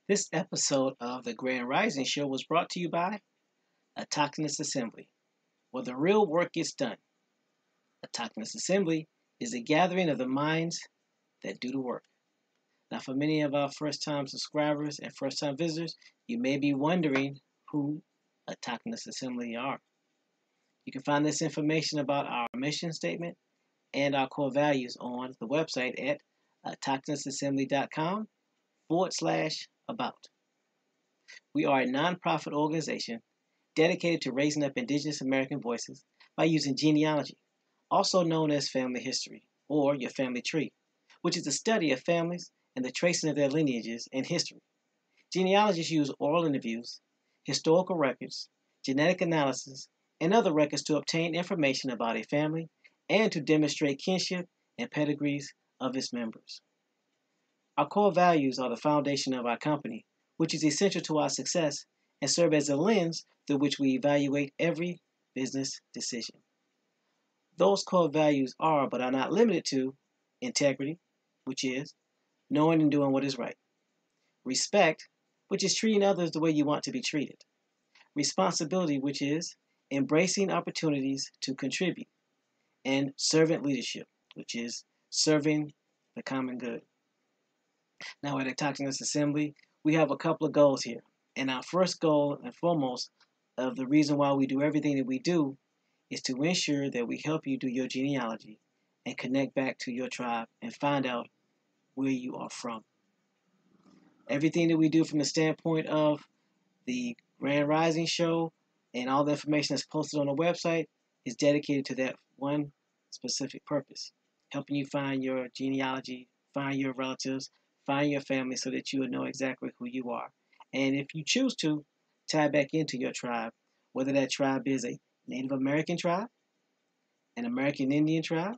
This episode of the Grand Rising Show was brought to you by Auchtoctones Assembly, where the real work gets done. Auchtoctones Assembly is a gathering of the minds that do the work. Now, for many of our first-time subscribers and first-time visitors, you may be wondering who Auchtoctones Assembly are. You can find this information about our mission statement and our core values on the website at auchtoctonesassembly.com/about. We are a nonprofit organization dedicated to raising up Indigenous American voices by using genealogy, also known as family history, or your family tree, which is the study of families and the tracing of their lineages and history. Genealogists use oral interviews, historical records, genetic analysis, and other records to obtain information about a family and to demonstrate kinship and pedigrees of its members. Our core values are the foundation of our company, which is essential to our success and serve as a lens through which we evaluate every business decision. Those core values are, but are not limited to, integrity, which is knowing and doing what is right; respect, which is treating others the way you want to be treated; responsibility, which is embracing opportunities to contribute; and servant leadership, which is serving the common good. Now, at Auchtoctones Assembly, we have a couple of goals here. And our first goal and foremost of the reason why we do everything that we do is to ensure that we help you do your genealogy and connect back to your tribe and find out where you are from. Everything that we do from the standpoint of the Grand Rising Show and all the information that's posted on the website is dedicated to that one specific purpose: helping you find your genealogy, find your relatives, find your family so that you will know exactly who you are. And if you choose to, tie back into your tribe, whether that tribe is a Native American tribe, an American Indian tribe,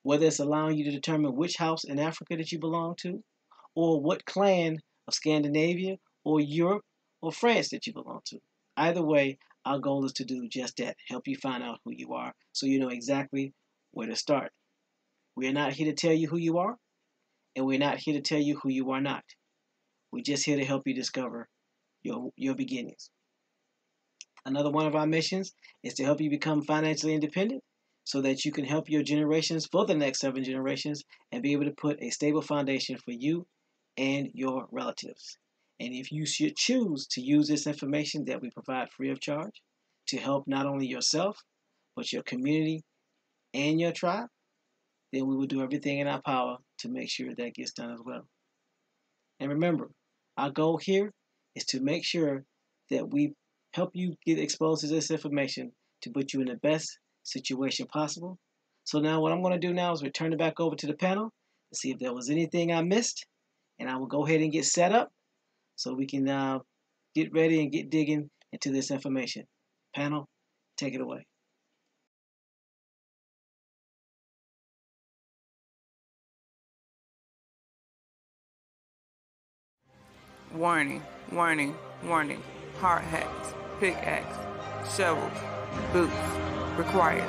whether it's allowing you to determine which house in Africa that you belong to, or what clan of Scandinavia or Europe or France that you belong to. Either way, our goal is to do just that, help you find out who you are so you know exactly where to start. We are not here to tell you who you are, and we're not here to tell you who you are not. We're just here to help you discover your beginnings. Another one of our missions is to help you become financially independent so that you can help your generations for the next 7 generations and be able to put a stable foundation for you and your relatives. And if you should choose to use this information that we provide free of charge to help not only yourself, but your community and your tribe, then we will do everything in our power to make sure that gets done as well. And remember, our goal here is to make sure that we help you get exposed to this information to put you in the best situation possible. So now what I'm going to do now is return it back over to the panel to see if there was anything I missed, and I will go ahead and get set up so we can get ready and get digging into this information. Panel, take it away. Warning, warning, warning. Hard hats, pickaxe, shovels, boots required.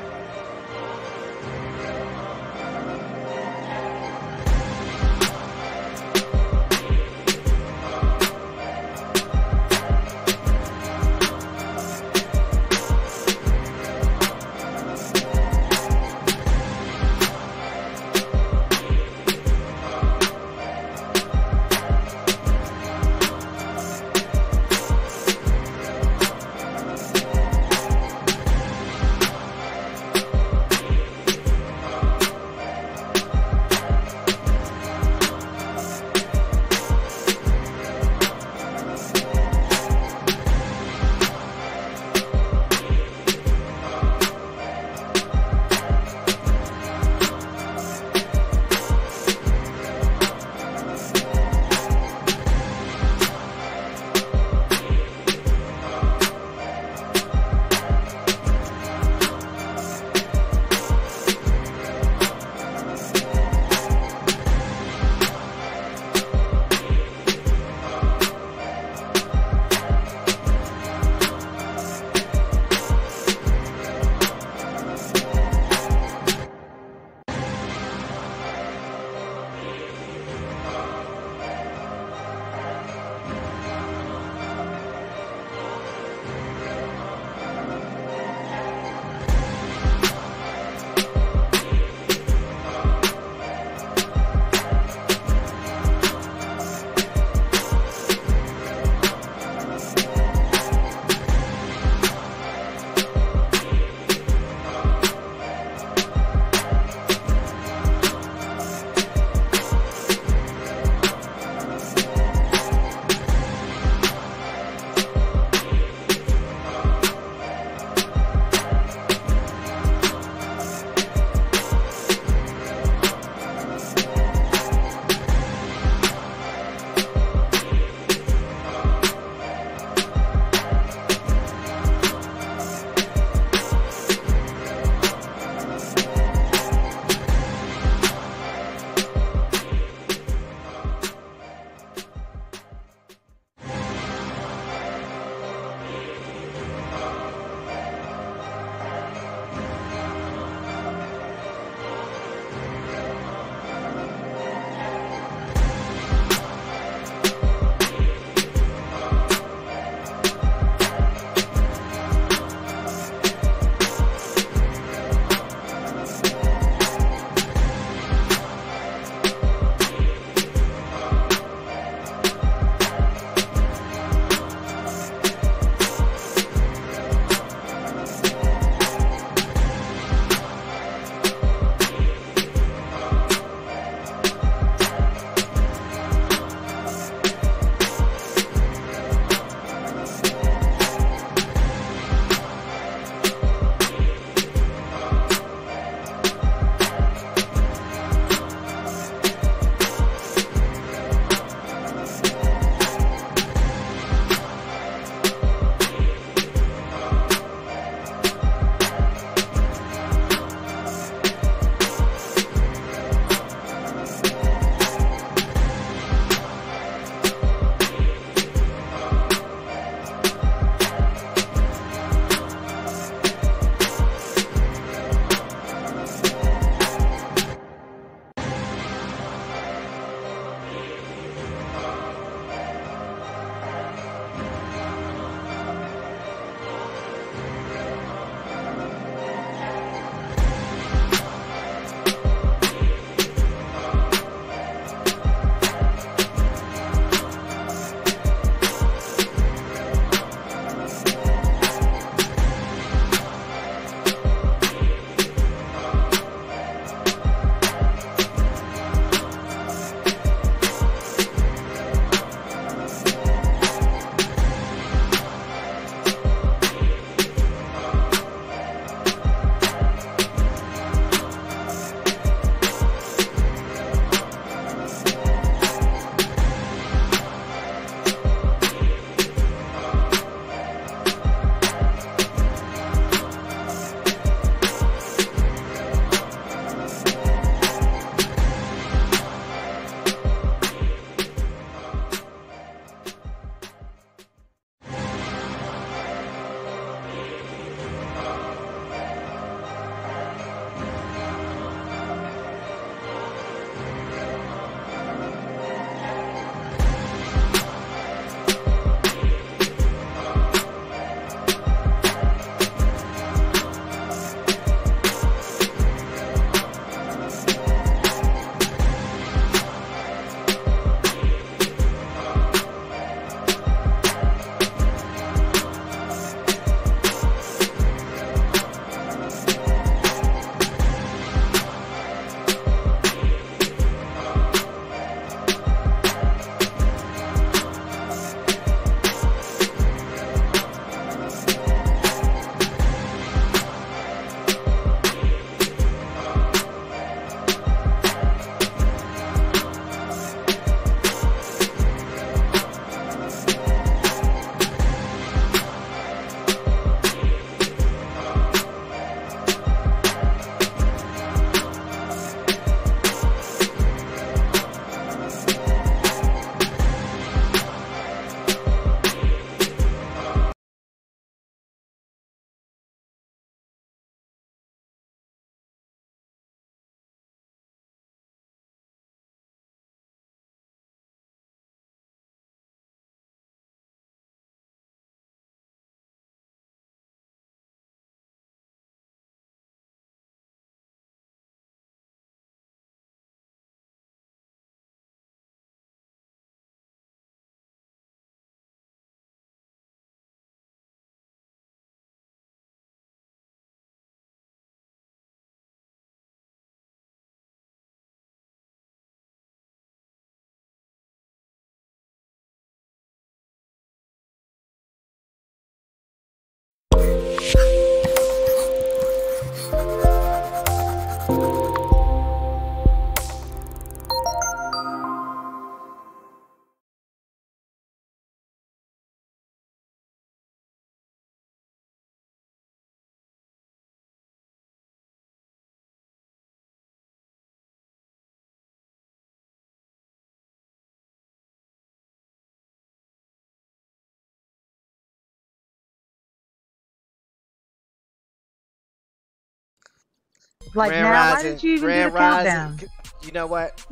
Like Grand now, Rising, why didn't you even do Grand the countdown? Rising. You know what?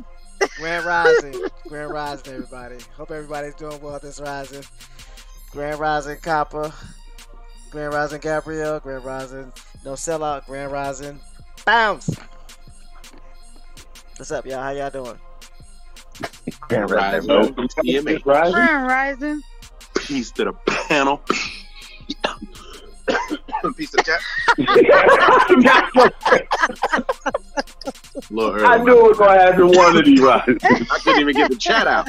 Grand Rising, Grand Rising, everybody. Hope everybody's doing well this rising. Grand Rising, Copper. Grand Rising, Gabrielle. Grand Rising, No Sellout. Grand Rising, Bounce. What's up, y'all? How y'all doing? Grand Rising. Grand Rising. Peace to the panel. Peace to the chat. I knew it was going to happen one of these rises. I couldn't even get the chat out.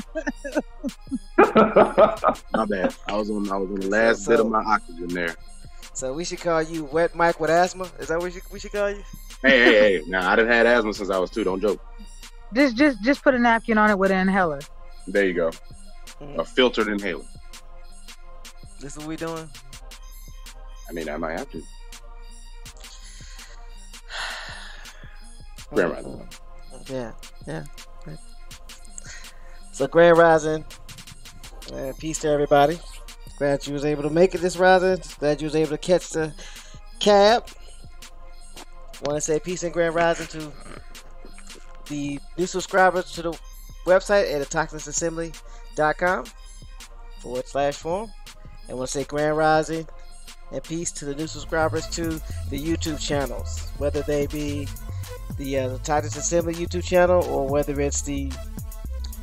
My bad. I was on the last bit of my oxygen there. So we should call you Wet Mike with asthma? Is that what we should call you? Hey. Now, I done had asthma since I was 2. Don't joke. Just put a napkin on it with an inhaler. There you go. A filtered inhaler. This is what we doing? I mean, I might have to. Grand Rising. Yeah. So Grand Rising. Peace to everybody. Glad you was able to make it this rising. Glad you was able to catch the cab. Want to say peace and Grand Rising to the new subscribers to the website at auchtoctonesassembly.com/forum. And want to say Grand Rising and peace to the new subscribers to the YouTube channels, whether they be the Titans Assembly YouTube channel or whether it's the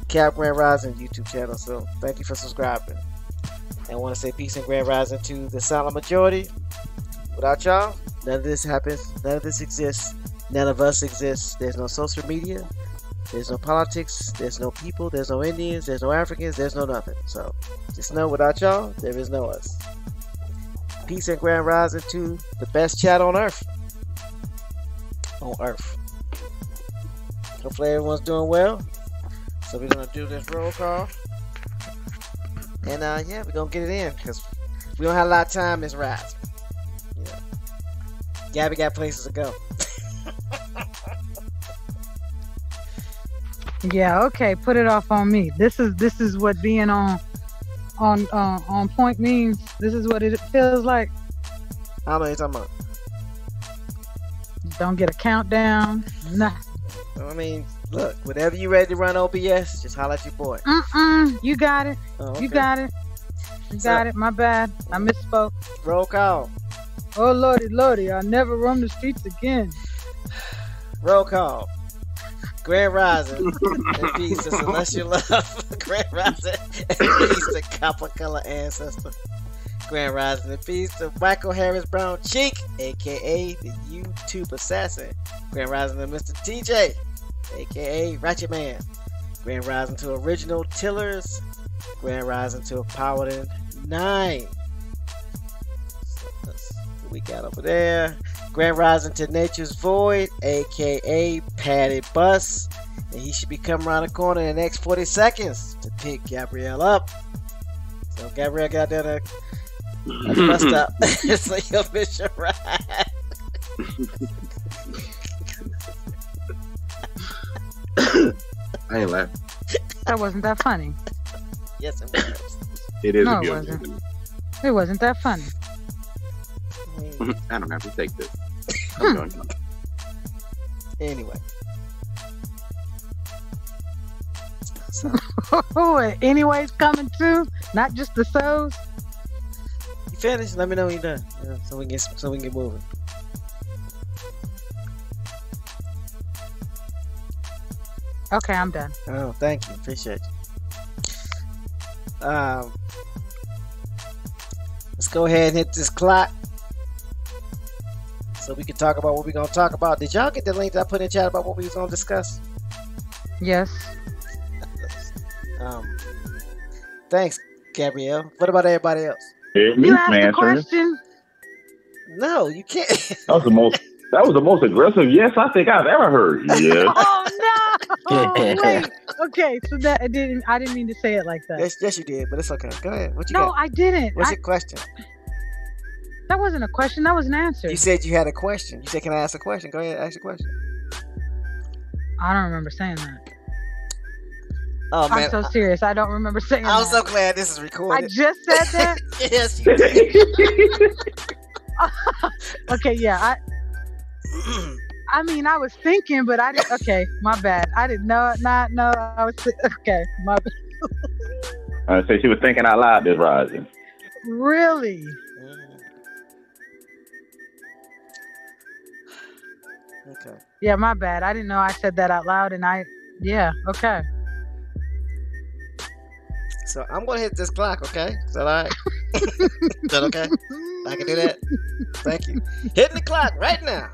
Cap Grand Rising YouTube channel. So thank you for subscribing. And I want to say peace and Grand Rising to the silent majority. Without y'all, none of this happens. None of this exists. None of us exist. There's no social media. There's no politics. There's no people. There's no Indians. There's no Africans. There's no nothing. So just know without y'all, there is no us. Peace and Grand Rising to the best chat on earth. On earth. Hopefully everyone's doing well. So we're going to do this roll call. And we're going to get it in because we don't have a lot of time this rise. You know, Gabby got places to go. Yeah, okay, put it off on me. This is what being on point means. This is what it feels like. I don't know what you're talking about. Don't get a countdown. Nah. I mean, look, whenever you ready to run OBS, just holler at your boy. You got it. Oh, okay. You got it. You got it. My bad. I misspoke. Roll call. Oh, Lordy, I'll never roam the streets again. Roll call. Grand Rising and peace to Celestial Love. Grand Rising and peace to Copper Color Ancestor. Grand Rising and peace to Michael Harris Brown Cheek, aka the YouTube Assassin. Grand Rising to Mr. TJ, aka Ratchet Man. Grand Rising to Original Tillers. Grand Rising to Paladin 9. So that's what we got over there. Grand Rising to Nature's Void, aka Patty Bus. And he should be coming around the corner in the next 40 seconds to pick Gabrielle up. So Gabrielle got there at the bus stop. So you'll miss your ride. I ain't laughing. That wasn't that funny. Yes, it was. It is No, a it beautiful. wasn't. It wasn't that funny. I don't have to take this. I'm going. Anyway. So, Anyways, coming too, not just the so's. you finished? Let me know when you're done. You know, so we can get moving. Okay, I'm done. Oh, thank you. Appreciate you. Let's go ahead and hit this clock so we can talk about what we're going to talk about. Did y'all get the link that I put in chat about what we was going to discuss? Yes. Thanks, Gabrielle. What about everybody else? Me You asked the answering. question. No, you can't. That was the most. That was the most aggressive yes I think I've ever heard. Yes. Oh no! Wait. Okay, so that I didn't mean to say it like that. Yes, you did, but it's okay. Go ahead. What you No, got? I didn't. What's your question? That wasn't a question. That was an answer. You said you had a question. You said, "Can I ask a question?" Go ahead, ask your question. I don't remember saying that. Oh man, I'm so serious. I don't remember saying that. I'm so glad this is recorded. I just said that. Yes, you did. Okay, yeah. I mean, I was thinking, but I didn't. Okay, my bad. I didn't know. Not know. I was okay. My bad. I say she was thinking out loud this rising. Really? Okay. Yeah, my bad. I didn't know I said that out loud, and yeah, okay. So I'm gonna hit this clock. Okay, is that all right? Is that okay? I can do that. Thank you. Hitting the clock right now.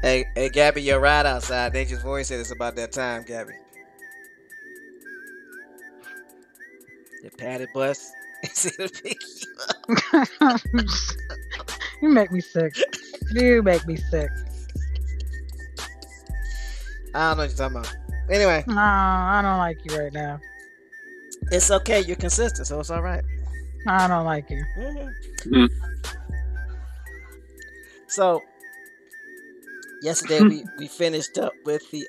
Hey, Gabby, you're right outside. Nature's voice said it's about that time, Gabby. The padded bus. It'll pick you up. You make me sick. You make me sick. I don't know what you're talking about. Anyway. No, I don't like you right now. It's okay. You're consistent, so it's all right. I don't like you. Mm-hmm. So, yesterday we finished up with the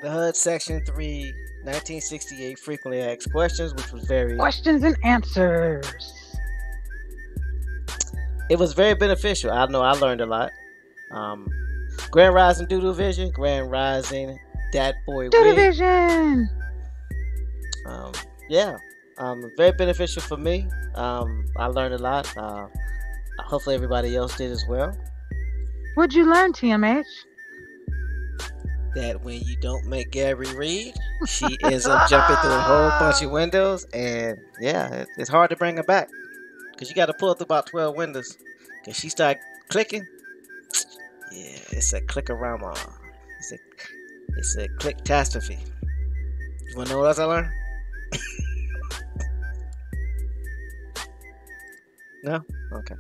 HUD Section.3 1968 frequently asked questions, which was questions and answers. It was very beneficial. I know I learned a lot. Grand Rising Doodoo Vision, Grand Rising Dat Boy Doodoo Wig. Vision. Very beneficial for me. I learned a lot. Hopefully everybody else did as well. What'd you learn, TMH? That when you don't make Gabby read, she ends up jumping through a whole bunch of windows, and yeah, it's hard to bring her back because you got to pull through about 12 windows. Because she started clicking. Yeah, it's a clickorama. It's a click-tastrophe. You want to know what else I learned? No? Okay.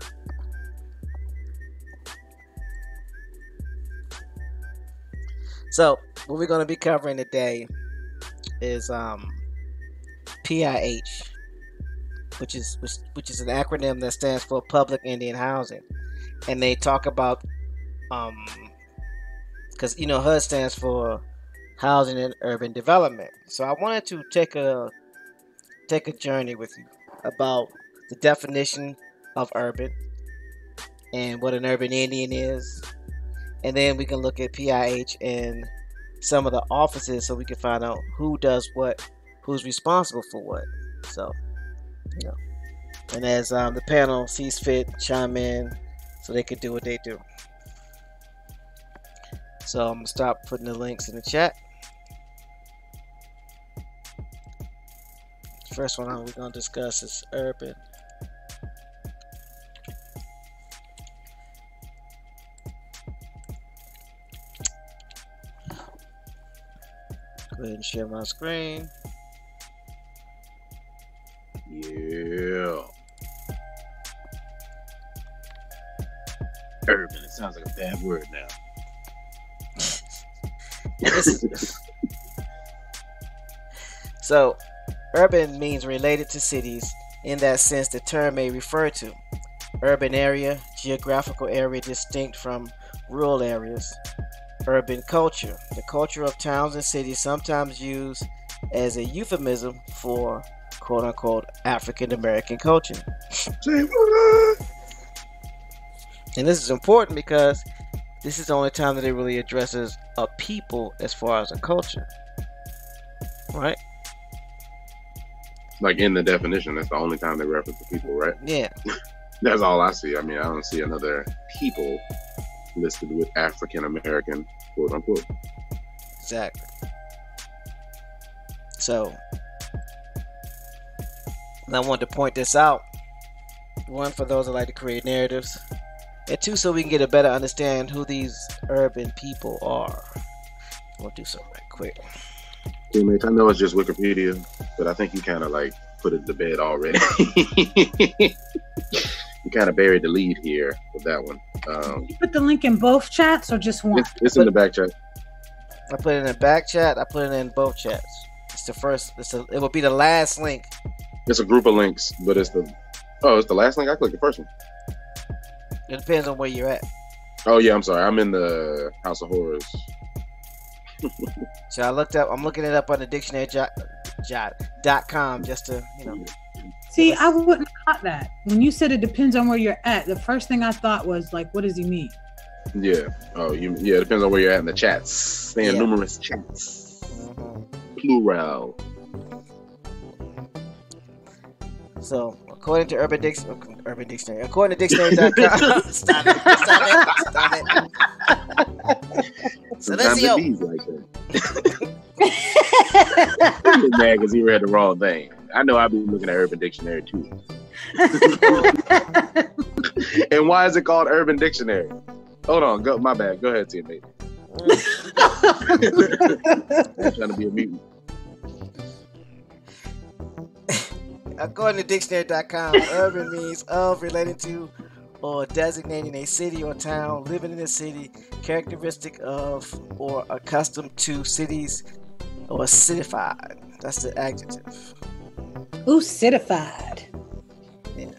So, what we're going to be covering today is PIH, which is an acronym that stands for Public Indian Housing. And they talk about, because HUD stands for Housing and Urban Development. So I wanted to take a journey with you about the definition of urban and what an urban Indian is. And then we can look at PIH and some of the offices so we can find out who does what, who's responsible for what. So, and as the panel sees fit, chime in so they can do what they do. So I'm going to start putting the links in the chat. First one we're going to discuss is urban. Go ahead and share my screen. Yeah. Urban. It sounds like a bad word now. So, urban means related to cities. In that sense, the term may refer to urban area, geographical area distinct from rural areas. Urban culture, the culture of towns and cities, sometimes used as a euphemism for quote-unquote African American culture. And this is important because this is the only time that it really addresses a people as far as a culture, right? Like in the definition, that's the only time they reference the people, right? Yeah. That's all I see. I mean, I don't see another people listed with African American, quote unquote. Exactly. So, and I wanted to point this out One, for those that like to create narratives. And two, so we can get a better understand who these urban people are. We'll do something right quick. Teammates, I know it's just Wikipedia, but I think you kind of like put it to bed already. You kind of buried the lead here with that one. You put the link in both chats or just one? It's in the back chat. I put it in the back chat. I put it in both chats. It's the first. It will be the last link. It's a group of links, but it's the last link. I clicked the first one. It depends on where you're at. Oh yeah, I'm sorry. I'm in the House of Horrors. So I'm looking it up on the dictionary.com just to, See, I wouldn't have caught that. When you said it depends on where you're at, the first thing I thought was like, what does he mean? Yeah. Oh, it depends on where you're at in the chats. They have numerous chats. Plural. So, according to Urban Dictionary, according to dictionary.com, stop it. So let's go. I'm mad because he read the wrong thing. I know I've been looking at Urban Dictionary too. And why is it called Urban Dictionary? Hold on, my bad. Go ahead, teammate. I'm trying to be a mutant. According to dictionary.com, urban means of, relating to, or designating a city or town, living in a city, characteristic of, or accustomed to cities, or citified. That's the adjective. Ooh, citified. Yeah.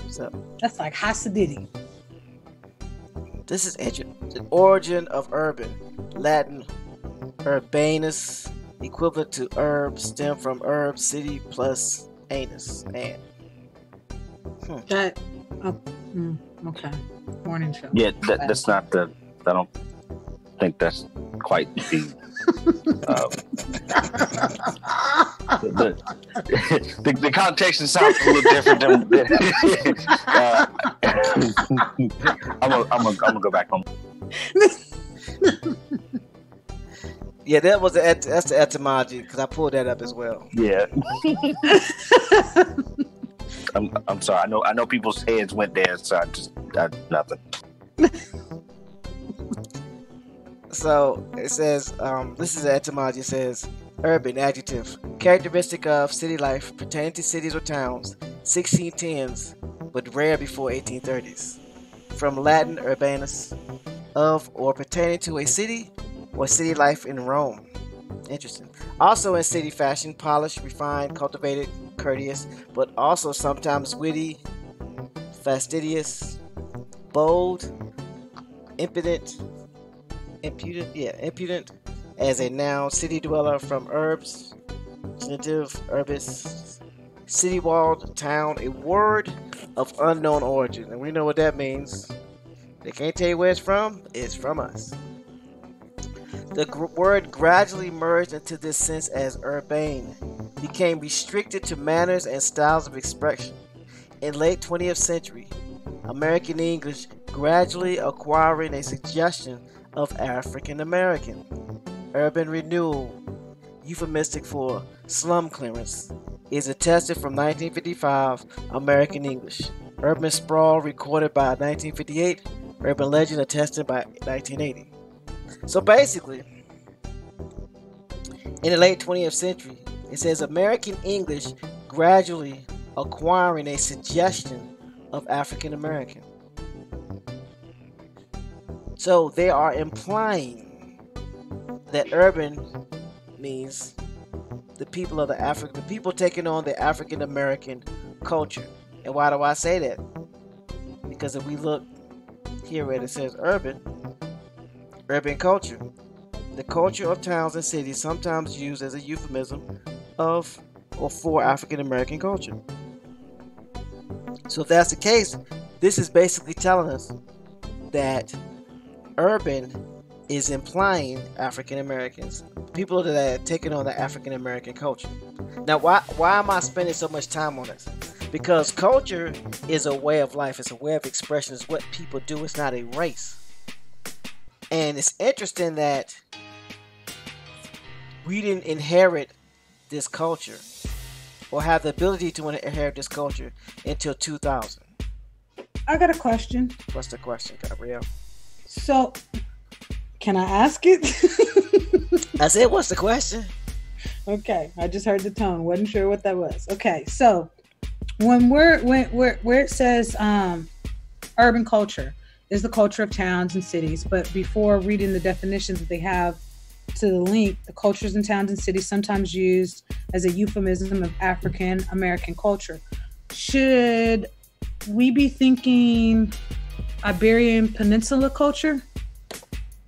So that's like Hasidity. This is interesting. The origin of urban, Latin urbanus, equivalent to herb, stem from herb, city plus anus. And that okay. Morning show. Yeah, that's not the. I don't think that's quite the. The context sounds a little different than. I'm gonna go back home. Yeah, that's the etymology because I pulled that up as well. Yeah. I'm sorry. I know people's heads went there, so I nothing. So it says, this is the etymology. It says, urban, adjective, characteristic of city life pertaining to cities or towns, 1610s, but rare before 1830s. From Latin urbanus, of or pertaining to a city or city life in Rome. Interesting. Also in city fashion, polished, refined, cultivated, courteous, but also sometimes witty, fastidious, bold, impudent as a noun, city dweller from urbs, genitive, urbis, city walled, town, a word of unknown origin. And we know what that means. They can't tell you where it's from. It's from us. The word gradually merged into this sense as urbane, became restricted to manners and styles of expression. In late 20th century, American English gradually acquiring a suggestion of African American. Urban renewal, euphemistic for slum clearance, is attested from 1955 American English. Urban sprawl recorded by 1958, urban legend attested by 1980. So basically, in the late 20th century, it says American English gradually acquiring a suggestion of African American. So they are implying that urban means the people of the people taking on the African American culture. And why do I say that? Because if we look here where it says urban culture, the culture of towns and cities sometimes used as a euphemism of or for African American culture. So if that's the case, this is basically telling us that urban is implying African Americans, people that are taking on the African American culture. Now, why am I spending so much time on this? Because culture is a way of life. It's a way of expression. It's what people do. It's not a race. And it's interesting that we didn't inherit this culture or have the ability to inherit this culture until 2000. I got a question. What's the question, Gabrielle? So, can I ask it? I said, what's the question? Okay, I just heard the tone. Wasn't sure what that was. Okay, so when where it says urban culture is the culture of towns and cities, but before reading the definitions that they have to the link, the cultures in towns and cities sometimes used as a euphemism of African American culture. Should we be thinking Iberian Peninsula culture?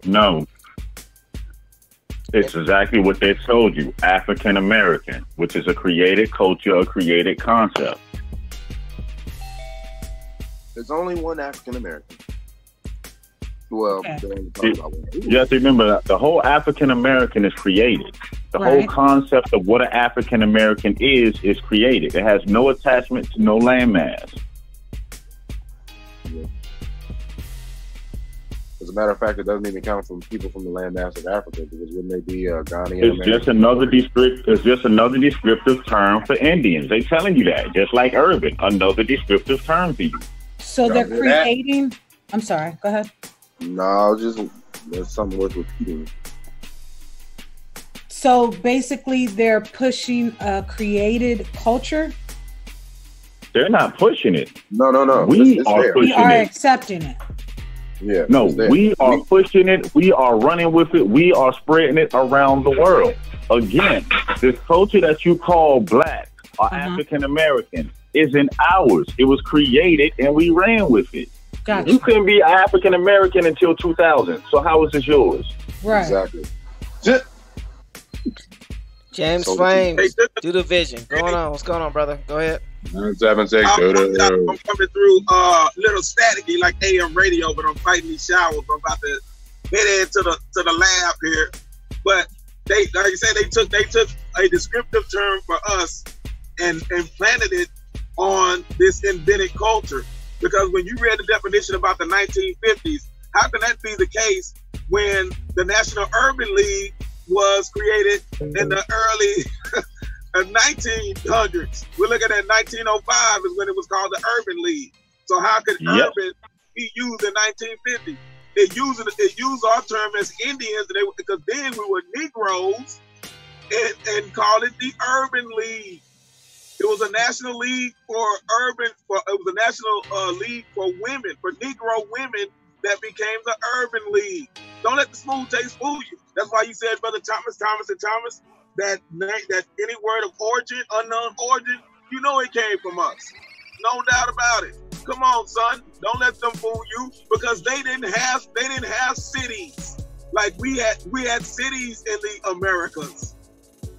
No. It's exactly what they told you. African American, which is a created culture, a created concept. There's only one African American. Well, Okay. they only talk about one. You have to remember that the whole African American is created. The whole Right. concept of what an African American is created. It has no attachment to no landmass. As a matter of fact, it doesn't even count from people from the landmass of Africa, because wouldn't they be Ghanaian It's American? just another descriptive term for Indians. They telling you that, just like urban, another descriptive term for you. So Y'all they're hear that? creating. I'm sorry. Go ahead. No, just there's something worth repeating. So basically, they're pushing a created culture. They're not pushing it. No. We It's are there. pushing We are it. accepting it. Yeah. No, it's there. we are pushing it. We are running with it. We are spreading it around the world. Again, this culture that you call black or African American isn't ours. It was created and we ran with it. Gotcha. You couldn't be African American until 2000. So how is this yours? Right. Exactly. James So- Flames, do the vision. Going on. What's going on, brother? Go ahead. 976. I'm coming through little staticky like AM radio, but I'm fighting these showers. I'm about to head into the lab here. But they, like you said, they took a descriptive term for us and planted it on this invented culture. Because when you read the definition about the 1950s, how can that be the case when the National Urban League was created in the early 1900s? We're looking at 1905 is when it was called the Urban League. So how could urban be used in 1950? It used our term as Indians, because then we were Negroes, and called it the Urban League. It was a national league it was a national league for women, for Negro women, that became the Urban League. Don't let the smooth taste fool you. That's why you said, Brother Thomas, that any word of origin, unknown origin, you know it came from us. No doubt about it. Come on, son. Don't let them fool you, because they didn't have cities like we had cities in the Americas.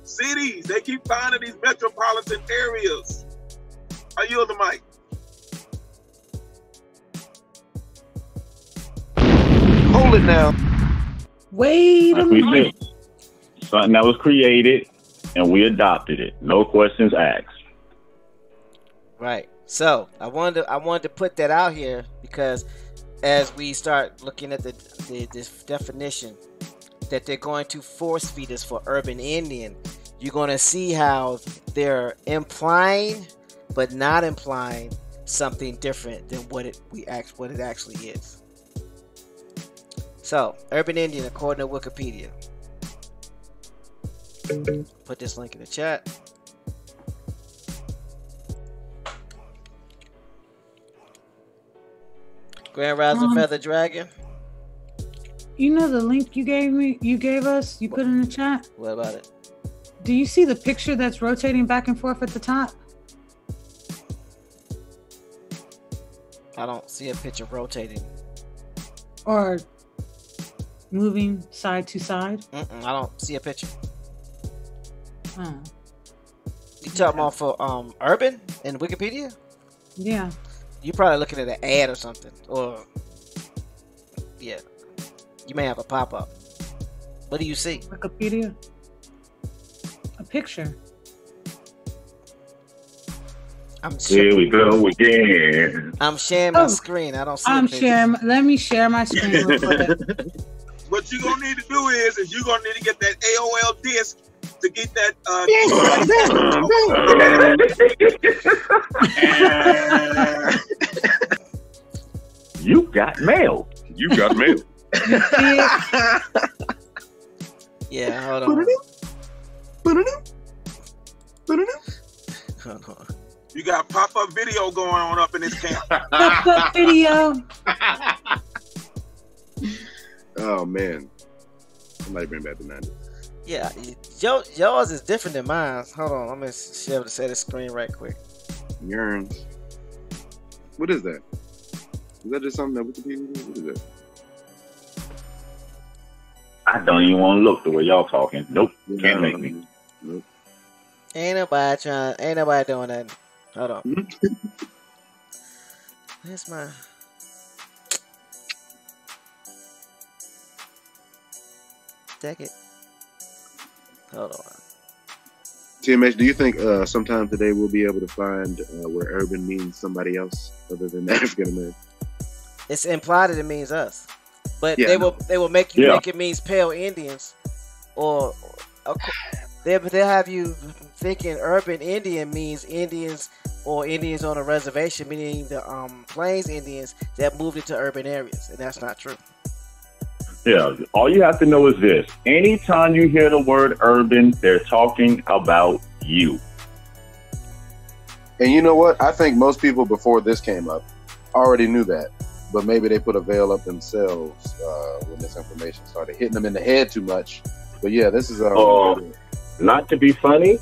Cities. They keep finding these metropolitan areas. I yield the mic. Hold it now. Wait a Like we minute. said, something that was created and we adopted it. No questions asked. Right. So I wanted to put that out here because as we start looking at this definition that they're going to force feed us for urban Indian, you're going to see how they're implying but not implying something different than what it actually is. So, urban Indian according to Wikipedia. Put this link in the chat. Grand Rising Feather Dragon. You know the link you gave us, you put in the chat? What about it? Do you see the picture that's rotating back and forth at the top? I don't see a picture rotating. Or moving side to side? I don't see a picture. Oh. You talking about for urban in Wikipedia? Yeah. You're probably looking at an ad or something. Or yeah. You may have a pop-up. What do you see? Wikipedia. A picture. Here we go again. I'm sharing my screen. I don't see I'm a picture. sharing. Let me share my screen real quick. What you're going to need to do is you're going to need to get that AOL disc to get that. You got mail. You got mail. Yeah, hold on. Hold on. You got pop-up video going on up in this camp. Pop-up video. Oh man, somebody bring back the 90s. Yeah, yours is different than mine. Hold on, I'm gonna be able to set the screen right quick. Yearns. What is that? Is that just something that Wikipedia do? What is that? I don't even want to look the way y'all talking. Nope, can't make me. Nope. Ain't nobody doing that. Hold on. Where's my? Take it. Hold on. TMH, do you think sometime today we'll be able to find where urban means somebody else other than African American? It's implied that it means us, but Yeah, they will make you think it means pale Indians, or they'll have you thinking urban Indian means Indians or Indians on a reservation, meaning the Plains Indians that moved into urban areas, and that's not true. Yeah, all you have to know is this. Anytime you hear the word urban, they're talking about you. And you know what? I think most people before this came up already knew that, but maybe they put a veil up themselves when this information started hitting them in the head too much. But yeah, this is not to be funny,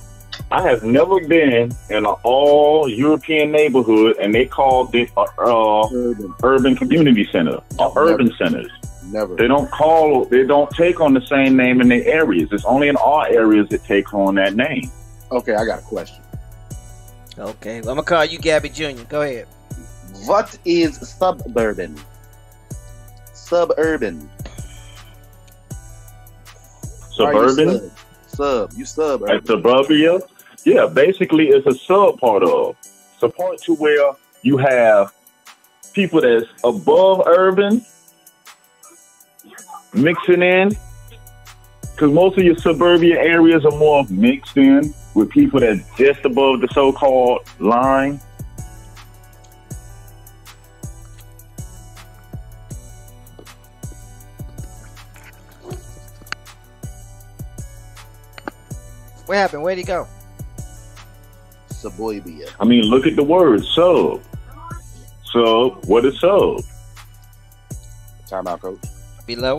I have never been in an all European neighborhood and they called it urban community center or urban centers. Never. They don't take on the same name in their areas. It's only in our areas that take on that name. Okay, I got a question. Okay, well, I'm gonna call you Gabby Jr. Go ahead. What is suburban? Suburban. Suburban? You suburban. Like suburbia? Yeah, basically it's a sub part of. It's a part to where you have people that's above urban mixing in, because most of your suburbia areas are more mixed in with people that's just above the so-called line. What happened? Where'd he go? Suburbia. I mean, look at the word sub. Sub, what is sub? Time out, coach. Below.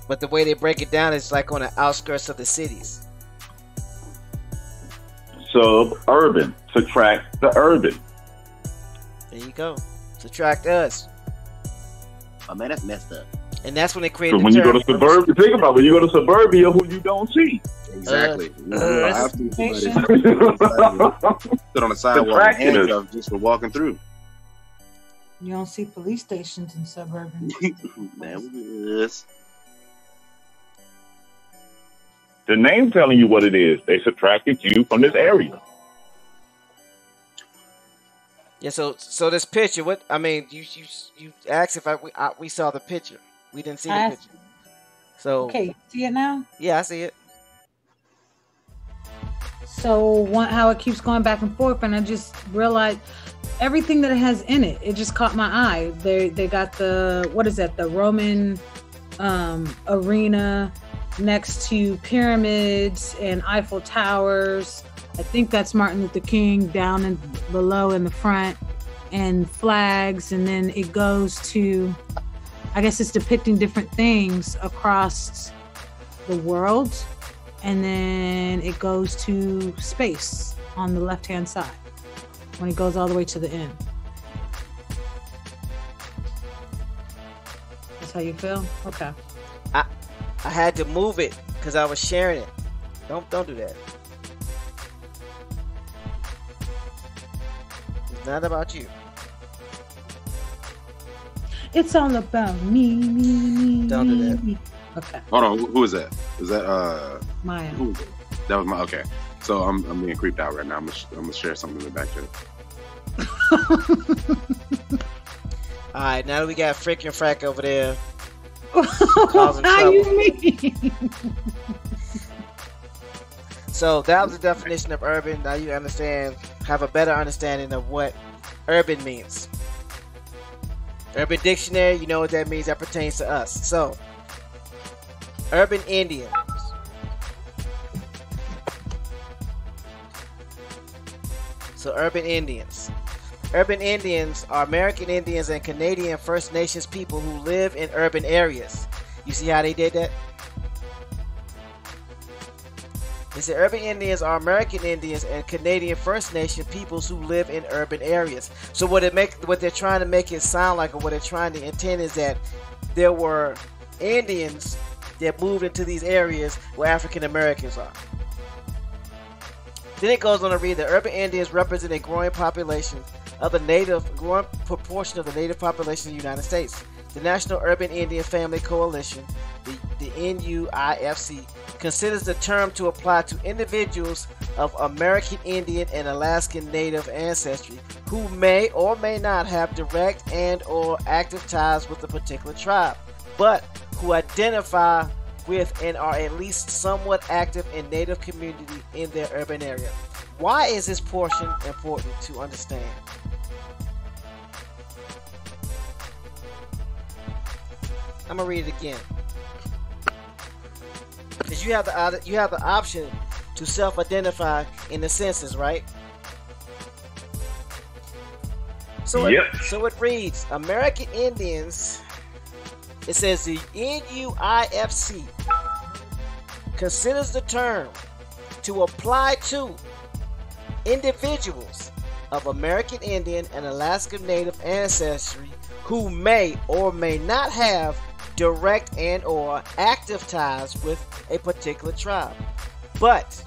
But the way they break it down is like on the outskirts of the cities. Suburban. Subtract the urban. There you go. Subtract us. Oh man, that's messed up. And that's when they created So when you go to suburbia, think about it. When you go to suburbia, who you don't see. Exactly. I have to sit on the sidewalk and handcuffed just for walking through. You don't see police stations in suburban. Man, yes. The name telling you what it is. They subtracted you from this area. Yeah. So this picture. What I mean, you asked if we saw the picture. We didn't see the picture. So okay, see it now? Yeah, I see it. So how it keeps going back and forth, and I just realized everything that it has in it. It just caught my eye. They got the, what is that? The Roman arena next to pyramids and Eiffel Towers. I think that's Martin Luther King down and below in the front, and flags, and then it goes to, I guess it's depicting different things across the world, and then it goes to space on the left-hand side when it goes all the way to the end. That's how you feel? Okay. I had to move it because I was sharing it. Don't do that. It's not about you. It's all about me. Don't do that. Okay. Hold on, who is that? Is that Maya? Who is it? That was my. Okay, so I'm being creeped out right now. I'm gonna share something in the back chat. All right, now we got Frick and Frack over there. How you mean? So that was the definition of urban. Now you understand, have a better understanding of what urban means. Urban Dictionary, you know what that means. That pertains to us. So, urban Indians. So, urban Indians. Urban Indians are American Indians and Canadian First Nations people who live in urban areas. You see how they did that? They said urban Indians are American Indians and Canadian First Nation peoples who live in urban areas. So what they're trying to make it sound like, or what they're trying to intend, is that there were Indians that moved into these areas where African Americans are. Then it goes on to read that urban Indians represent a growing proportion of the native population of the United States. The National Urban Indian Family Coalition, the NUIFC, considers the term to apply to individuals of American Indian and Alaskan Native ancestry who may or may not have direct and or active ties with a particular tribe, but who identify with and are at least somewhat active in Native community in their urban area. Why is this portion important to understand? I'm gonna read it again. Because you have the option to self-identify in the census, right? So it reads, American Indians. It says the NUIFC considers the term to apply to individuals of American Indian and Alaska Native ancestry who may or may not have direct and or active ties with a particular tribe, but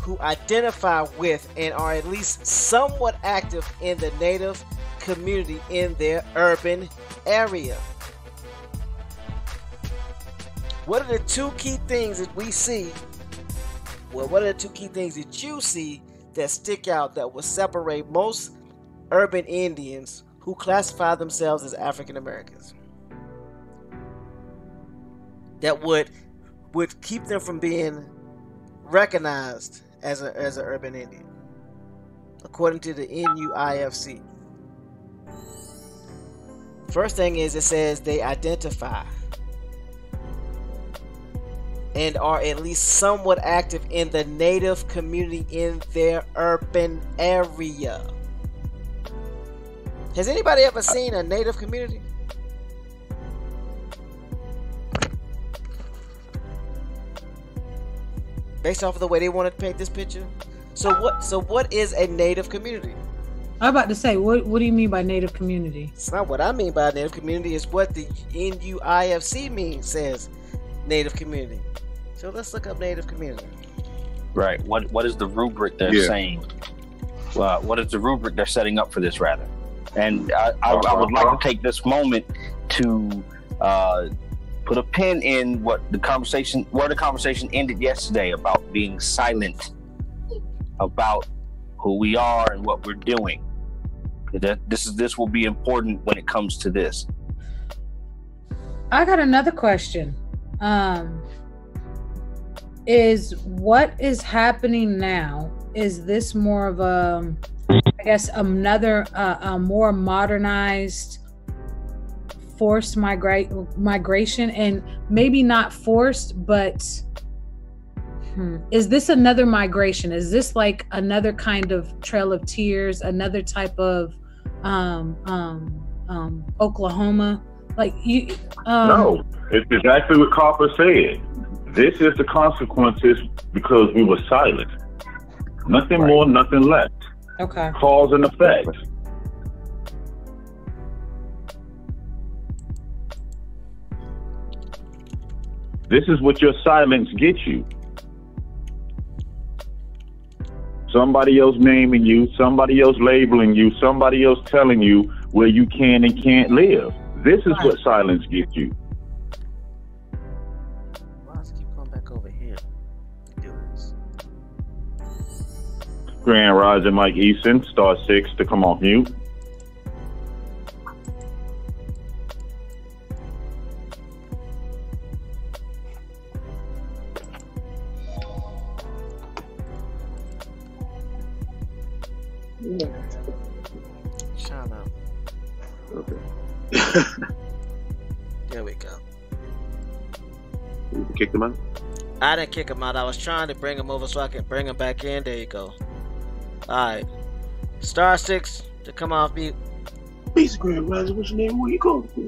who identify with and are at least somewhat active in the Native community in their urban area. What are the two key things that we see? Well, what are the two key things that you see that stick out that would separate most urban Indians who classify themselves as African Americans? That would keep them from being recognized as an urban Indian, according to the NUIFC. First thing is, it says they identify and are at least somewhat active in the Native community in their urban area. Has anybody ever seen a Native community? Based off of the way they want to paint this picture. So what is a Native community? I'm about to say, what do you mean by Native community? It's not what I mean by Native community. It's what the NUIFC says Native community. So let's look up Native community. Right. What is the rubric they're saying? What is the rubric they're setting up for this, rather? And I would like to take this moment to put a pin in where the conversation ended yesterday about being silent about who we are and what we're doing. This will be important when it comes to this. I got another question. Is what is happening now? Is this more of a, I guess, another a more modernized forced migration, and maybe not forced, but is this another migration? Is this like another kind of Trail of Tears, another type of Oklahoma? Like you? No, it's exactly what Copper said. This is the consequences because we were silent. Nothing more, nothing less. Okay. Cause and effect. This is what your silence gets you. Somebody else naming you, somebody else labeling you, somebody else telling you where you can and can't live. This is what silence gets you. Why does it keep going back over here? Do this. Grand Rising Mike Easton, *6 to come off mute. Shut up. Okay. There we go. You kicked him out? I didn't kick him out. I was trying to bring him over so I can bring him back in. There you go. Alright. *6 to come off mute. Peace, Grand Rising. What's your name? Where you going for?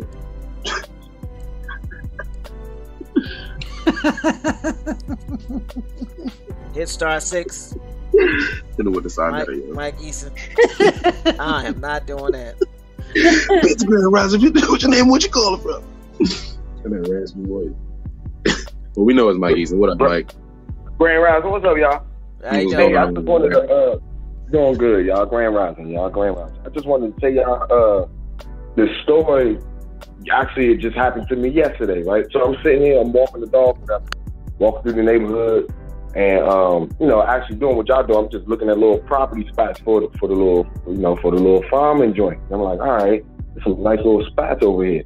Hit *6. You know what the sign is. Mike Eason. I am not doing that. Peace, Grand Rising. What's your name? What you calling from? And that raspy voice. Well, we know it's Mike Eason. What up, Mike? Grand Rising. What's up, y'all? How you Hey, doing? I just wanted to doing good, y'all. Grand Rising, y'all. Grand Rising. I just wanted to tell y'all the story. Actually, it just happened to me yesterday, right? So I'm sitting here, I'm walking the dog, walking through the neighborhood, and actually doing what y'all do. I'm just looking at little property spots for the little, for the little farming joint. And I'm like, all right, there's some nice little spots over here.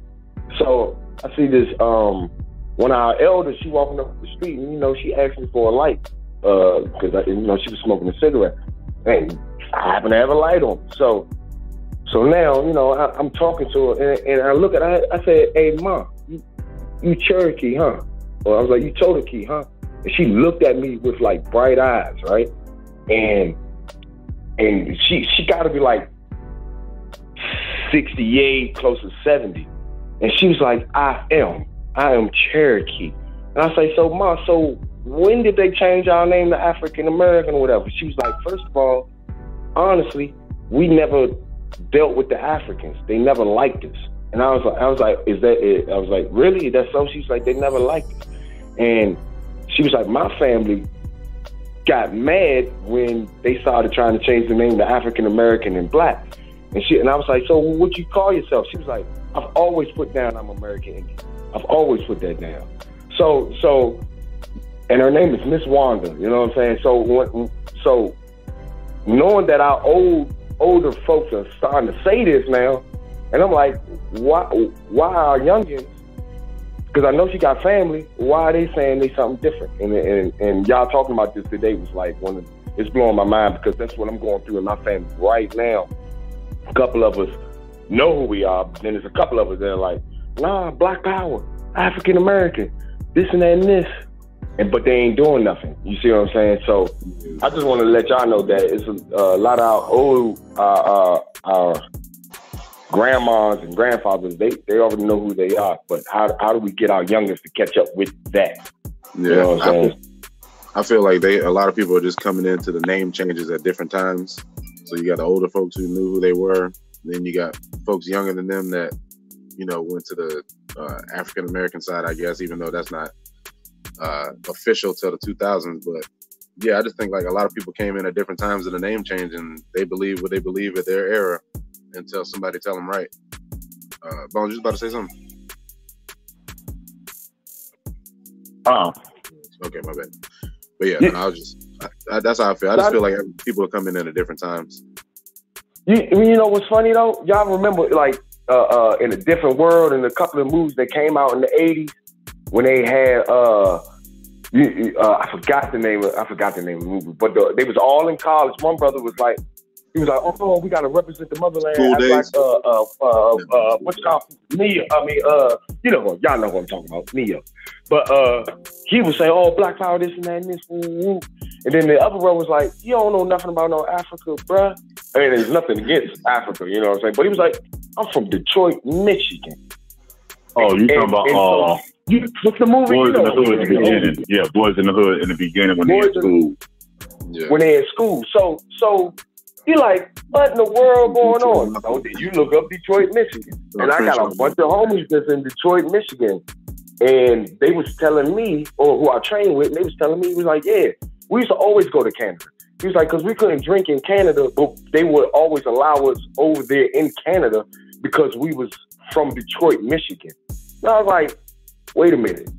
So I see this one of our elders. She walking up the street, and she asked me for a light because she was smoking a cigarette, and I happen to have a light on. So now, I'm talking to her, and I look at her, I said, hey, Ma, you Cherokee, huh? Or I was like, you Cherokee, huh? And she looked at me with, like, bright eyes, right? And she got to be, like, 68, close to 70. And she was like, I am Cherokee. And I say, so, Ma, so when did they change our name to African American or whatever? She was like, first of all, honestly, we never dealt with the Africans. They never liked us. And I was like, is that it? I was like, really? That's so? She was like, they never liked us. And she was like, my family got mad when they started trying to change the name to African American and Black. And I was like, so what you call yourself? She was like, I've always put down I'm American Indian. I've always put that down. So, and her name is Miss Wanda. You know what I'm saying? So knowing that our older folks are starting to say this now, and I'm like, why our youngins? Because I know she got family. Why are they saying they something different? And y'all talking about this today was like it's blowing my mind, because that's what I'm going through in my family right now. A couple of us know who we are, but then there's a couple of us that are like, nah, Black Power, African American, this and that and this. But they ain't doing nothing. You see what I'm saying? So I just want to let y'all know that it's a lot of our grandmas and grandfathers, they already know who they are. But how do we get our youngest to catch up with that? Yeah, you know what I'm saying? I feel like a lot of people are just coming into the name changes at different times. So you got the older folks who knew who they were. Then you got folks younger than them that, went to the African American side, I guess, even though that's not official till the 2000s. But yeah, I just think like a lot of people came in at different times of the name change, and they believe what they believe at their era until somebody tell them right. Bones, you was about to say something? Okay, my bad. But yeah, no, that's how I feel. I just feel like people are coming in at different times. You know what's funny though? Y'all remember like in A Different World and a couple of movies that came out in the 80s when they had I forgot the name of the movie, but they was all in college. One brother was like, he was like, oh, we gotta represent the motherland. School days. Like what's called Neo. I mean, y'all know what I'm talking about, Neo. But he was saying, oh, Black Power, this and that and this. Woo. And then the other brother was like, you don't know nothing about no Africa, bruh. I mean, there's nothing against Africa, you know what I'm saying? But he was like, I'm from Detroit, Michigan. Oh, you talking about what's the movie? Boys in the Hood in the beginning. Yeah, Boys in the Hood in the beginning when they in school. Yeah. When they in school. So you like, what in the world going on? So then you look up Detroit, Michigan. And I got a bunch of homies that's in Detroit, Michigan. And they was telling me, or who I trained with, and they was telling me, he was like, yeah, we used to always go to Canada. He was like, because we couldn't drink in Canada, but they would always allow us over there in Canada because we was from Detroit, Michigan. And I was like, wait a minute.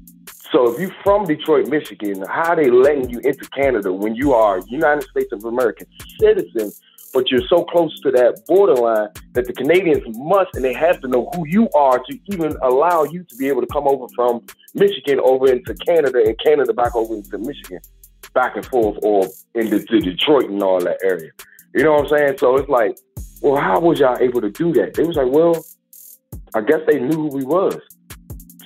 So if you from Detroit, Michigan, how are they letting you into Canada when you are United States of America citizen, but you're so close to that borderline that the Canadians must, and they have to know who you are to even allow you to be able to come over from Michigan over into Canada and Canada back over into Michigan, back and forth, or into Detroit and all that area. You know what I'm saying? So it's like, well, how was y'all able to do that? They was like, well, I guess they knew who we was.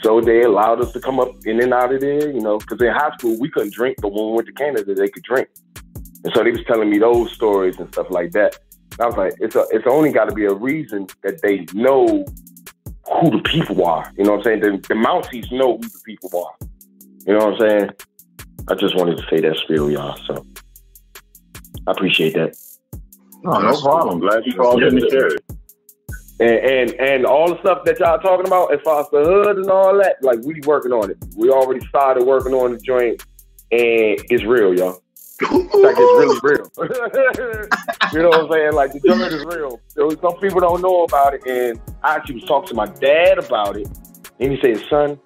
So they allowed us to come up in and out of there, you know, because in high school, we couldn't drink, but when we went to Canada, they could drink. And so they was telling me those stories and stuff like that. And I was like, it's only got to be a reason that they know who the people are. You know what I'm saying? The Mounties know who the people are. You know what I'm saying? I just wanted to say that spiel, y'all. So I appreciate that. No problem. Glad you called in to share it. And all the stuff that y'all talking about as far as the hood and all that, like we working on it. We already started working on the joint, and it's real, y'all. Like it's really real. You know what I'm saying? Like the joint is real. So some people don't know about it, and I actually was talking to my dad about it, and he said, "Son,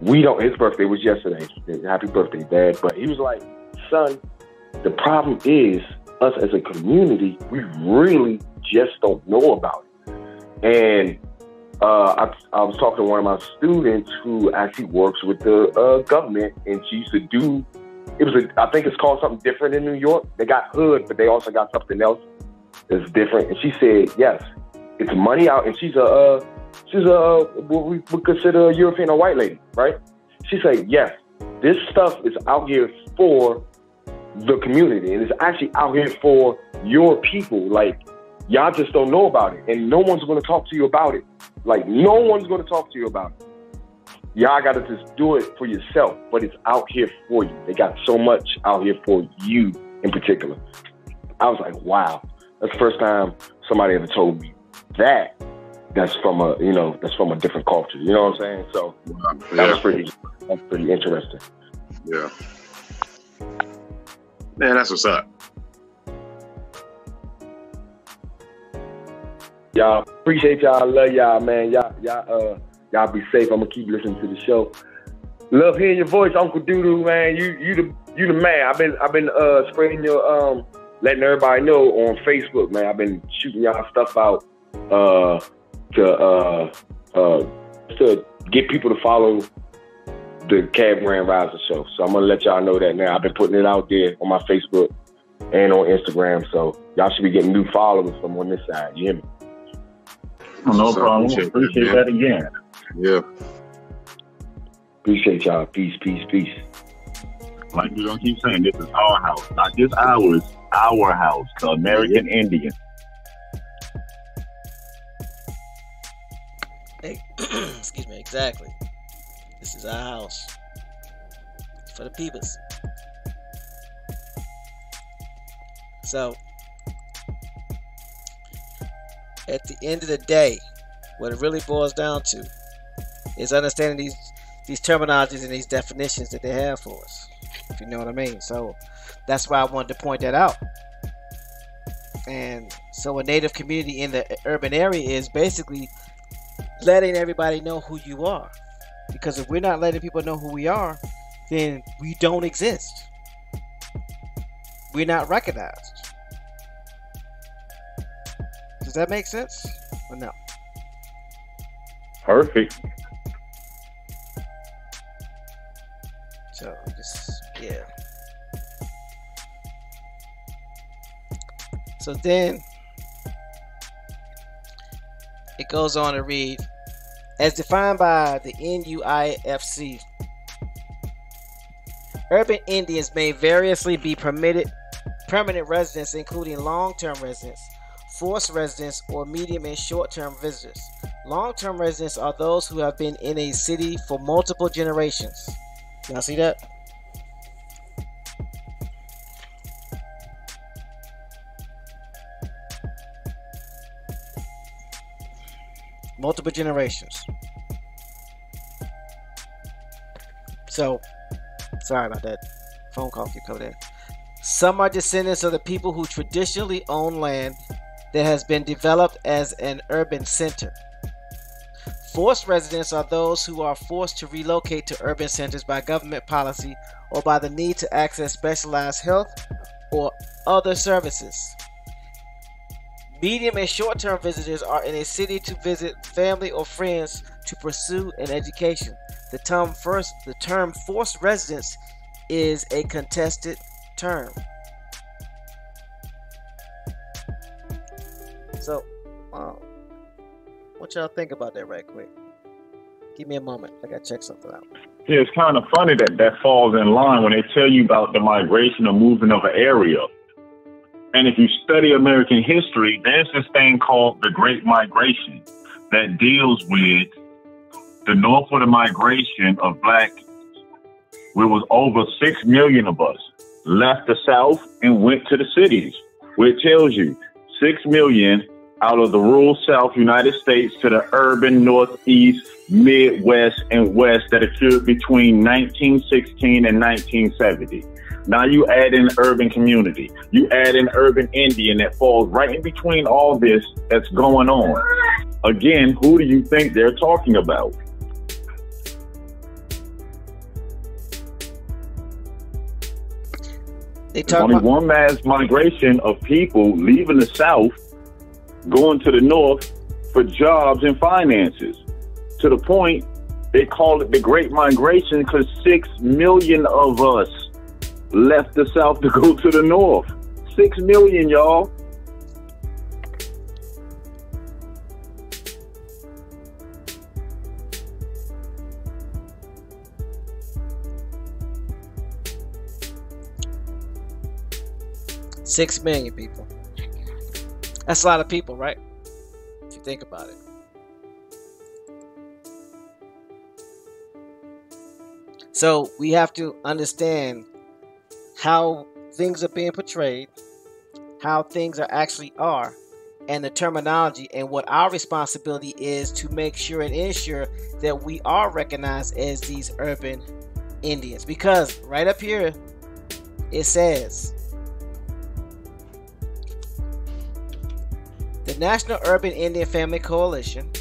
we don't." His birthday was yesterday. Happy birthday, Dad! But he was like, "Son, the problem is us as a community, we really just don't know about it." And I was talking to one of my students who actually works with the government, and she used to do, I think it's called something different in New York. They got hood, but they also got something else that's different. And she said, yes, it's money out, and she's what we would consider a European or white lady, right? She said, yes, this stuff is out here for the community, and it's actually out here for your people. Like, y'all just don't know about it, and no one's going to talk to you about it. Like, no one's going to talk to you about it. Y'all got to just do it for yourself, but it's out here for you. They got so much out here for you in particular. I was like, wow, that's the first time somebody ever told me that. That's from a different culture. You know what I'm saying? So that's pretty interesting. Yeah. Man, that's what's up. Y'all, appreciate y'all. Love y'all, man. Y'all be safe. I'm gonna keep listening to the show. Love hearing your voice, Uncle Doodoo, man. You the man. I've been spreading your letting everybody know on Facebook, man. I've been shooting y'all stuff out to get people to follow the Cab Grand Rising show. So I'm gonna let y'all know that now. I've been putting it out there on my Facebook and on Instagram. So y'all should be getting new followers from on this side. You hear me? No problem. Appreciate that again. Yeah. Appreciate y'all. Peace. Like we're gonna keep saying, this is our house, not just ours. Our house, the American Indian. Hey, excuse me. Exactly. This is our house for the peoples. So, at the end of the day, what it really boils down to is understanding these terminologies and these definitions that they have for us, if you know what I mean. So that's why I wanted to point that out. And so a native community in the urban area is basically letting everybody know who you are. Because if we're not letting people know who we are, then we don't exist. We're not recognized. Does that make sense or no? Perfect. So just yeah. So then it goes on to read, as defined by the NUIFC, urban Indians may variously be permitted permanent residents, including long-term residents, forced residents, or medium and short-term visitors. Long-term residents are those who have been in a city for multiple generations. Y'all see that? Multiple generations. So, sorry about that. Phone call keep coming in. Some are descendants of the people who traditionally own land that has been developed as an urban center. Forced residents are those who are forced to relocate to urban centers by government policy or by the need to access specialized health or other services. Medium and short-term visitors are in a city to visit family or friends to pursue an education. The term forced residence is a contested term. So, what y'all think about that right quick? Give me a moment. I gotta check something out. Yeah, it's kind of funny that falls in line when they tell you about the migration or movement of an area. And if you study American history, there's this thing called the Great Migration that deals with the northward migration of black, where it was over 6 million of us left the South and went to the cities, where it tells you 6 million out of the rural South United States to the urban Northeast, Midwest, and West that occurred between 1916 and 1970. Now you add in urban community. You add in urban Indian that falls right in between all this that's going on. Again, who do you think they're talking about? There's only one mass migration of people leaving the South, going to the North for jobs and finances. To the point, they call it the Great Migration because 6 million of us left the South to go to the North. 6 million, y'all. $6 million people. That's a lot of people, right? If you think about it. So we have to understand how things are being portrayed, how things actually are, and the terminology, and what our responsibility is to make sure and ensure that we are recognized as these urban Indians. Because right up here, it says, the National Urban Indian Family Coalition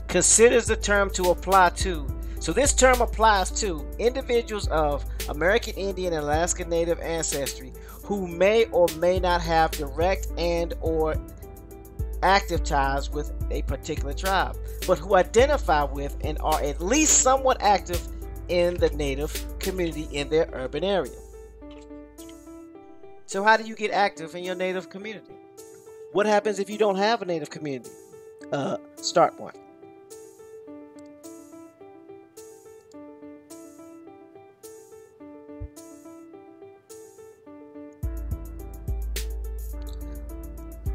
considers the term to apply to, so this term applies to individuals of American Indian and Alaska Native ancestry who may or may not have direct and or active ties with a particular tribe, but who identify with and are at least somewhat active in the Native community in their urban area. So how do you get active in your Native community? What happens if you don't have a Native community? Start one.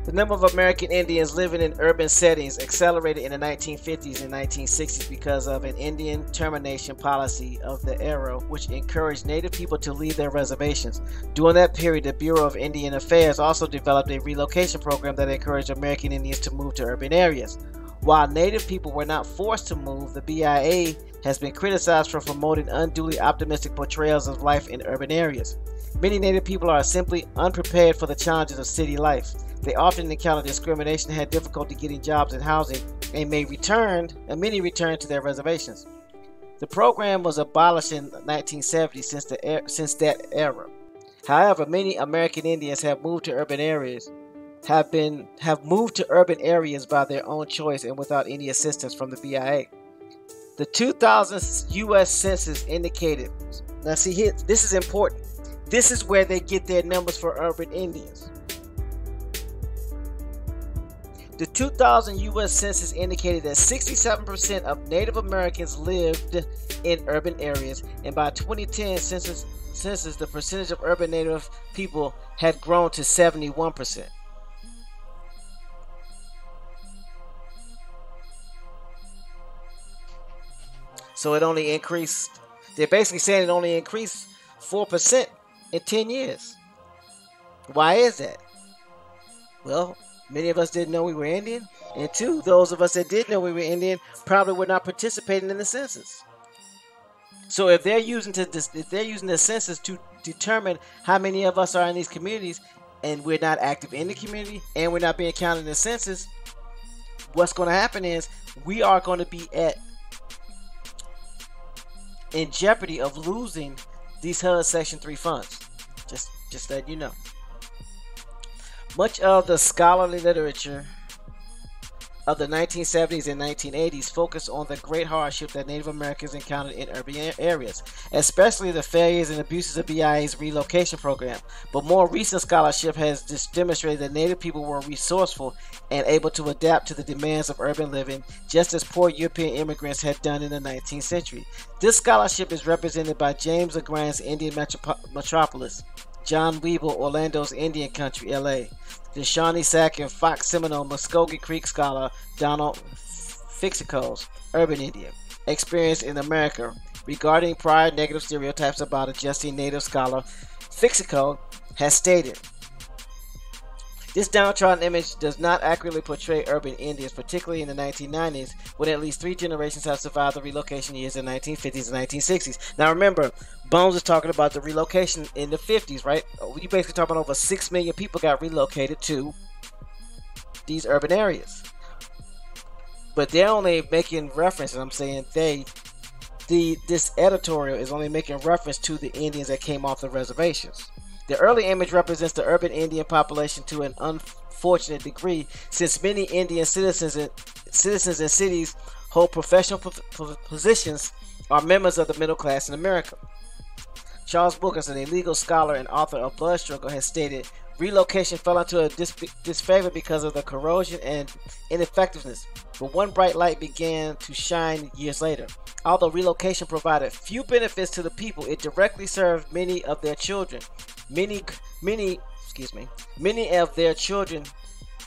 The number of American Indians living in urban settings accelerated in the 1950s and 1960s because of an Indian termination policy of the era, which encouraged Native people to leave their reservations. During that period, the Bureau of Indian Affairs also developed a relocation program that encouraged American Indians to move to urban areas. While Native people were not forced to move, the BIA has been criticized for promoting unduly optimistic portrayals of life in urban areas. Many Native people are simply unprepared for the challenges of city life. They often encounter discrimination, had difficulty getting jobs and housing, and many return to their reservations. The program was abolished in 1970 since that era. However, many American Indians have moved to urban areas, have moved to urban areas by their own choice and without any assistance from the BIA. The 2000 U.S. Census indicated, now see here, this is important. This is where they get their numbers for urban Indians. The 2000 U.S. Census indicated that 67% of Native Americans lived in urban areas, and by 2010 census, the percentage of urban Native people had grown to 71%. So it only increased, they're basically saying it only increased 4% in 10 years. Why is that? Well, many of us didn't know we were Indian, and two, those of us that did know we were Indian probably were not participating in the census. So if they're using the census to determine how many of us are in these communities, and we're not active in the community, and we're not being counted in the census, what's going to happen is we are going to be in jeopardy of losing these HUD Section 3 funds. Just let you know. Much of the scholarly literature of the 1970s and 1980s focused on the great hardship that Native Americans encountered in urban areas, especially the failures and abuses of BIA's relocation program. But more recent scholarship has demonstrated that Native people were resourceful and able to adapt to the demands of urban living, just as poor European immigrants had done in the 19th century. This scholarship is represented by James LeGrand's Indian Metropolis, John Weeble, Orlando's Indian Country, LA, the Shawnee Sack and Fox Seminole Muskogee Creek scholar Donald Fixico's Urban Indian Experience in America regarding prior negative stereotypes about adjusting Native scholar Fixico has stated, this downtrodden image does not accurately portray urban Indians, particularly in the 1990s, when at least 3 generations have survived the relocation years in the 1950s and 1960s. Now remember, Bones is talking about the relocation in the 50s, right? You basically talking about over 6 million people got relocated to these urban areas. But they're only making reference, and I'm saying this editorial is only making reference to the Indians that came off the reservations. The early image represents the urban Indian population to an unfortunate degree, since many Indian citizens in cities hold professional positions, are members of the middle class in America. Charles Wilkinson, a legal scholar and author of Blood Struggle, has stated, relocation fell into a disfavor because of the corrosion and ineffectiveness, but one bright light began to shine years later. Although relocation provided few benefits to the people, it directly served many of their children. Many of their children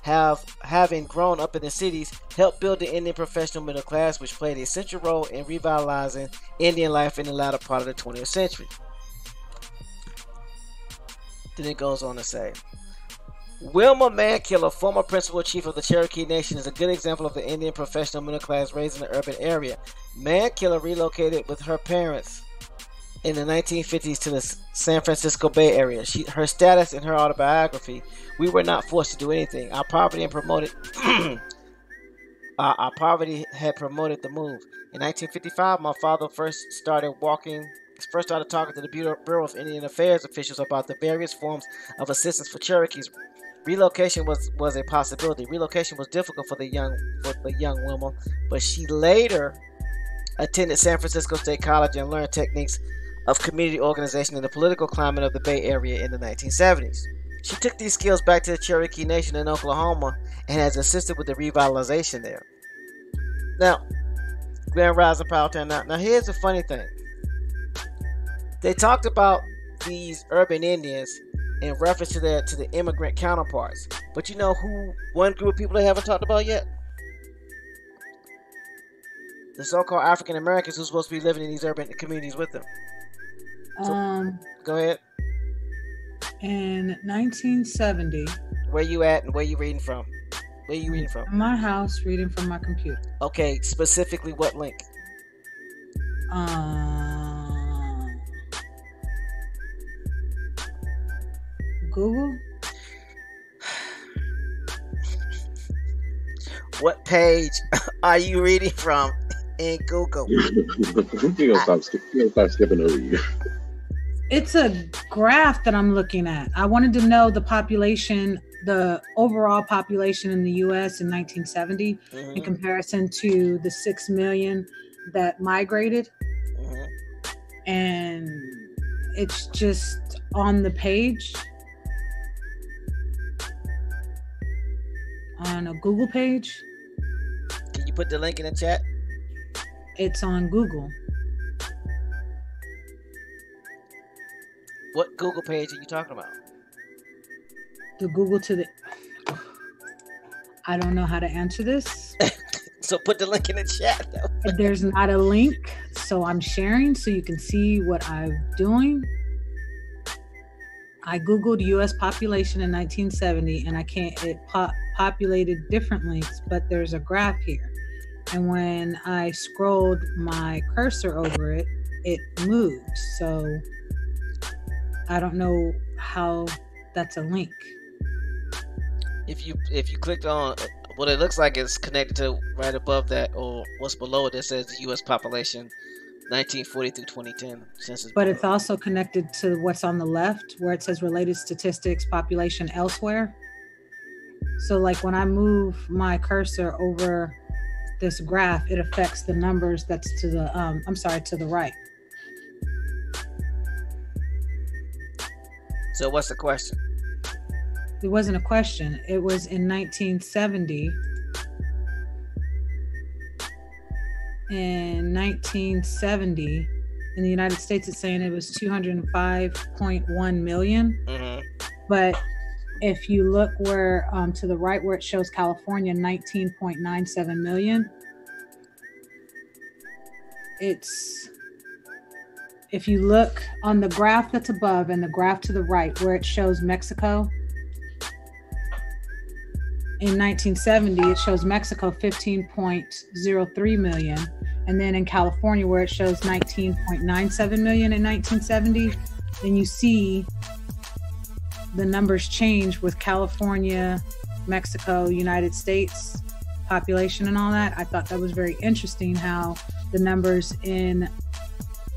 having grown up in the cities, helped build the Indian professional middle class, which played a central role in revitalizing Indian life in the latter part of the 20th century. Then it goes on to say, Wilma Mankiller, former principal chief of the Cherokee Nation, is a good example of the Indian professional middle class raised in the urban area. Mankiller relocated with her parents in the 1950s to the San Francisco Bay Area. Her status in her autobiography, we were not forced to do anything. Our poverty had promoted the move. In 1955, my father first started talking to the Bureau of Indian Affairs officials about the various forms of assistance for Cherokees. Relocation was a possibility. Relocation was difficult for the young Wilma, but she later attended San Francisco State College and learned techniques of community organization in the political climate of the Bay Area in the 1970s. She took these skills back to the Cherokee Nation in Oklahoma and has assisted with the revitalization there. Now, Grand Rising Powhatan. Now here's the funny thing. They talked about these urban Indians in reference to the immigrant counterparts. But you know who one group of people they haven't talked about yet? The so-called African Americans who's supposed to be living in these urban communities with them. So, go ahead. In 1970. Where you at and where you reading from? Where you reading from? My house, reading from my computer. Okay, specifically what link? Google. What page are you reading from in Google? You'll stop skipping over you. It's a graph that I'm looking at. I wanted to know the population, the overall population in the U.S. in 1970 in comparison to the 6 million that migrated. And it's just on the page, on a Google page. Can you put the link in the chat? It's on Google. What Google page are you talking about? The Google to the... I don't know how to answer this. So put the link in the chat, though. There's not a link, so I'm sharing so you can see what I'm doing. I Googled U.S. population in 1970, and it populated different links, but there's a graph here. And when I scrolled my cursor over it, it moved. So I don't know how that's a link. If you clicked on what it looks like, it's connected to right above that, or what's below it that says the U.S. population 1940 through 2010 census. But it's also connected to what's on the left, where it says related statistics, population elsewhere. So like when I move my cursor over this graph, it affects the numbers that's to the to the right. So what's the question? It wasn't a question. It was in 1970. In 1970, in the United States, it's saying it was 205.1 million. Mm-hmm. But if you look where to the right, where it shows California, 19.97 million. It's, if you look on the graph that's above and the graph to the right, where it shows Mexico, in 1970, it shows Mexico 15.03 million. And then in California, where it shows 19.97 million in 1970, then you see the numbers change with California, Mexico, United States population and all that. I thought that was very interesting how the numbers in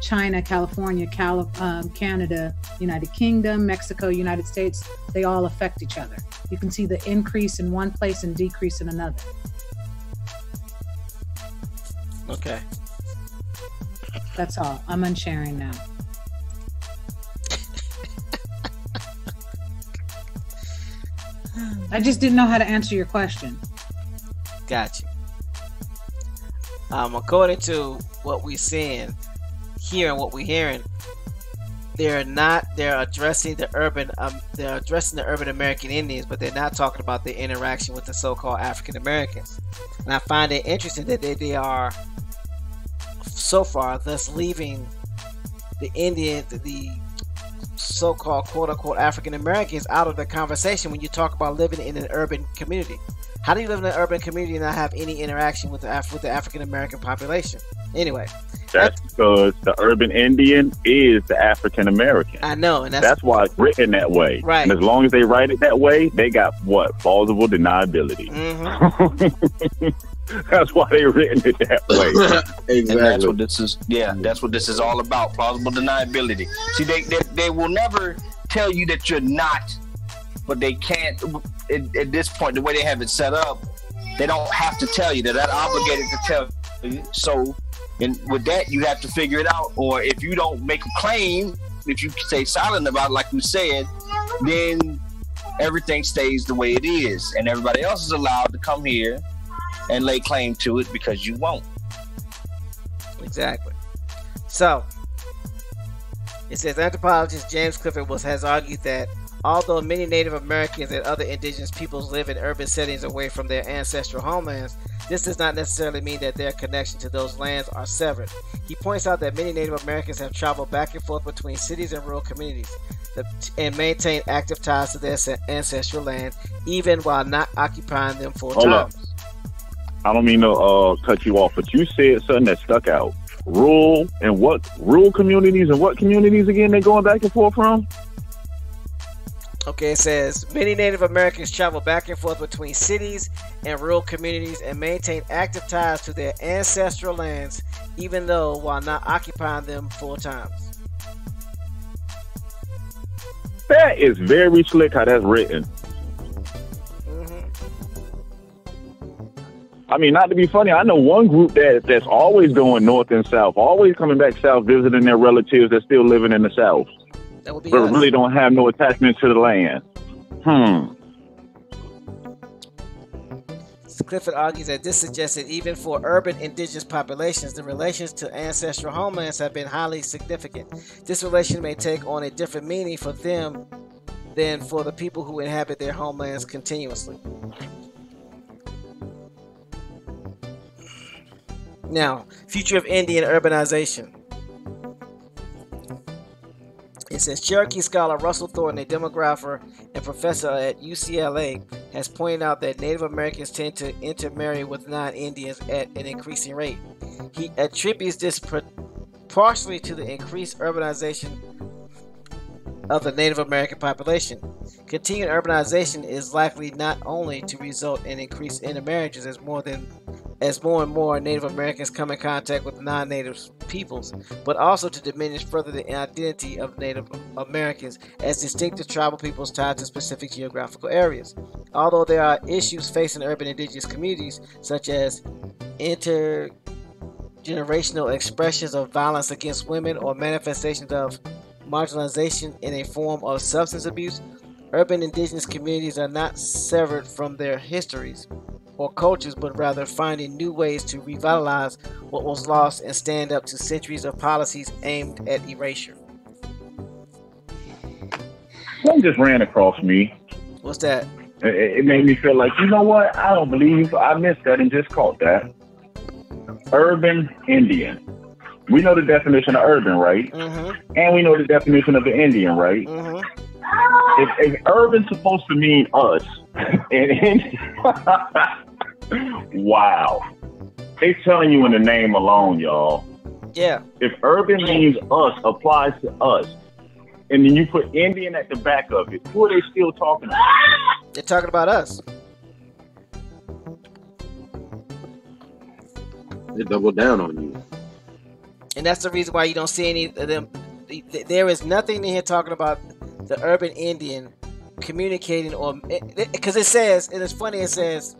China, California, Canada, United Kingdom, Mexico, United States, they all affect each other. You can see the increase in one place and decrease in another. Okay. That's all. I'm unsharing now. I just didn't know how to answer your question. Gotcha. According to what we're seeing here and what we're hearing, they're addressing the urban American Indians, but they're not talking about the interaction with the so-called African Americans. And I find it interesting that they are so far thus leaving the so-called quote-unquote African Americans out of the conversation when you talk about living in an urban community. How do you live in an urban community and not have any interaction with the African American population? Anyway, that's because the urban Indian is the African American. I know, and that's why it's written that way. Right. And as long as they write it that way, they got what? Plausible deniability. Mm-hmm. That's why they written it that way. Exactly. And that's what this is. Yeah, that's what this is all about. Plausible deniability. See, they will never tell you that you're not, but they can't. At this point, the way they have it set up, they don't have to tell you. They're not obligated to tell you. So, and with that, you have to figure it out. Or if you don't make a claim, if you stay silent about it, like you said, then everything stays the way it is, and everybody else is allowed to come here and lay claim to it because you won't. Exactly. So, it says anthropologist James Clifford has argued that although many Native Americans and other indigenous peoples live in urban settings away from their ancestral homelands, this does not necessarily mean that their connection to those lands are severed. He points out that many Native Americans have traveled back and forth between cities and rural communities and maintain active ties to their ancestral land, even while not occupying them full time. I don't mean to cut you off, but you said something that stuck out. Rural communities and what communities again they're going back and forth from? Okay, it says many Native Americans travel back and forth between cities and rural communities and maintain active ties to their ancestral lands, even though while not occupying them full time. That is very slick how that's written. I mean, not to be funny, I know one group that's always going north and south, always coming back south, visiting their relatives that's still living in the south, that would be but us. Really don't have no attachment to the land. Clifford argues that this suggests that even for urban indigenous populations, the relations to ancestral homelands have been highly significant. This relation may take on a different meaning for them than for the people who inhabit their homelands continuously. Now, future of Indian urbanization. It says Cherokee scholar Russell Thornton, a demographer and professor at UCLA, has pointed out that Native Americans tend to intermarry with non-Indians at an increasing rate. He attributes this partially to the increased urbanization of the Native American population. Continued urbanization is likely not only to result in increased intermarriages, as more than as more and more Native Americans come in contact with non-Native peoples, but also to diminish further the identity of Native Americans as distinctive tribal peoples tied to specific geographical areas. Although there are issues facing urban indigenous communities, such as intergenerational expressions of violence against women or manifestations of marginalization in a form of substance abuse, urban indigenous communities are not severed from their histories or cultures, but rather finding new ways to revitalize what was lost and stand up to centuries of policies aimed at erasure. Something just ran across me. What's that? It made me feel like, you know what? I don't believe I missed that and just caught that. Urban Indian. We know the definition of urban, right? Mm-hmm. And we know the definition of the Indian, right? Mm-hmm. If urban's supposed to mean us, and wow, they telling you in the name alone, y'all. Yeah. If urban means us, applies to us, and then you put Indian at the back of it, who are they still talking about? They're talking about us. They double down on you. And that's the reason why you don't see any of them. There is nothing in here talking about the urban Indian communicating, or because it says, and it's funny, it says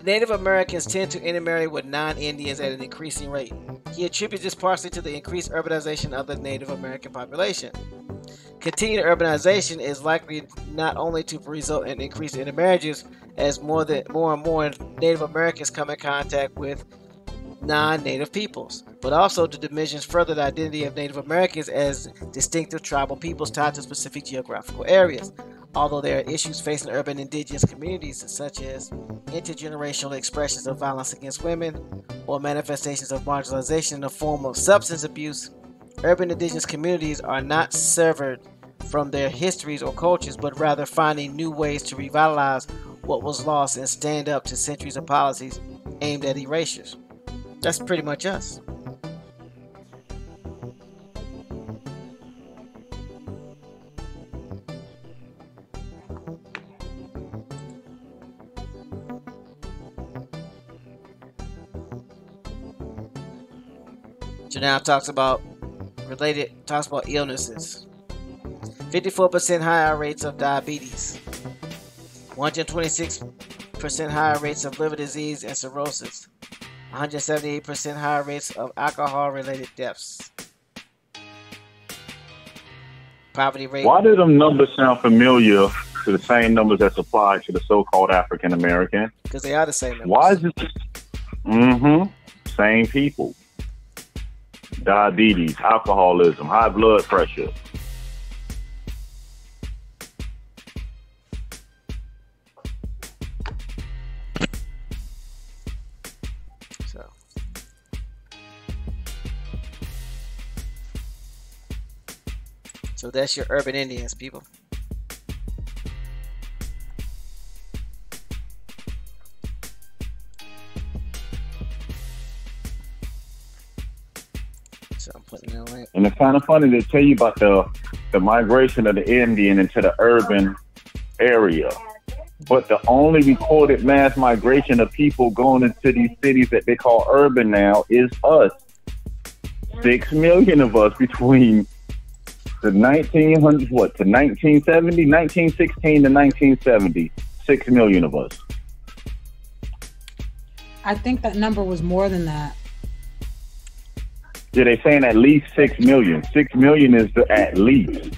Native Americans tend to intermarry with non-Indians at an increasing rate. He attributes this partially to the increased urbanization of the Native American population. Continued urbanization is likely not only to result in increased intermarriages as more and more Native Americans come in contact with non-Native peoples, but also to diminish further the identity of Native Americans as distinctive tribal peoples tied to specific geographical areas. Although there are issues facing urban indigenous communities, such as intergenerational expressions of violence against women or manifestations of marginalization in the form of substance abuse, urban indigenous communities are not severed from their histories or cultures, but rather finding new ways to revitalize what was lost and stand up to centuries of policies aimed at erasures. That's pretty much us. So now it talks about illnesses. 54% higher rates of diabetes. 126% higher rates of liver disease and cirrhosis. 178% higher rates of alcohol-related deaths. Poverty rate. Why do them numbers sound familiar to the same numbers that's applied to the so-called African American? Because they are the same numbers. Why is it? Same people. Diabetes, alcoholism, high blood pressure. So that's your urban Indians, people. So I'm putting in a link. And it's kind of funny to tell you about the migration of the Indian into the urban area. But the only recorded mass migration of people going into these cities that they call urban now is us. 6 million of us between the 1900s, to 1970, 1916 to 1970. 6 million of us. I think that number was more than that. Yeah, they're saying at least 6 million. 6 million is the at least.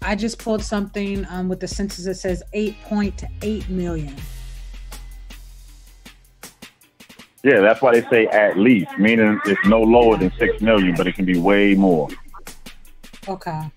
I just pulled something with the census that says 8.8 million. Yeah, that's why they say at least, meaning it's no lower than 6 million, but it can be way more. Okay.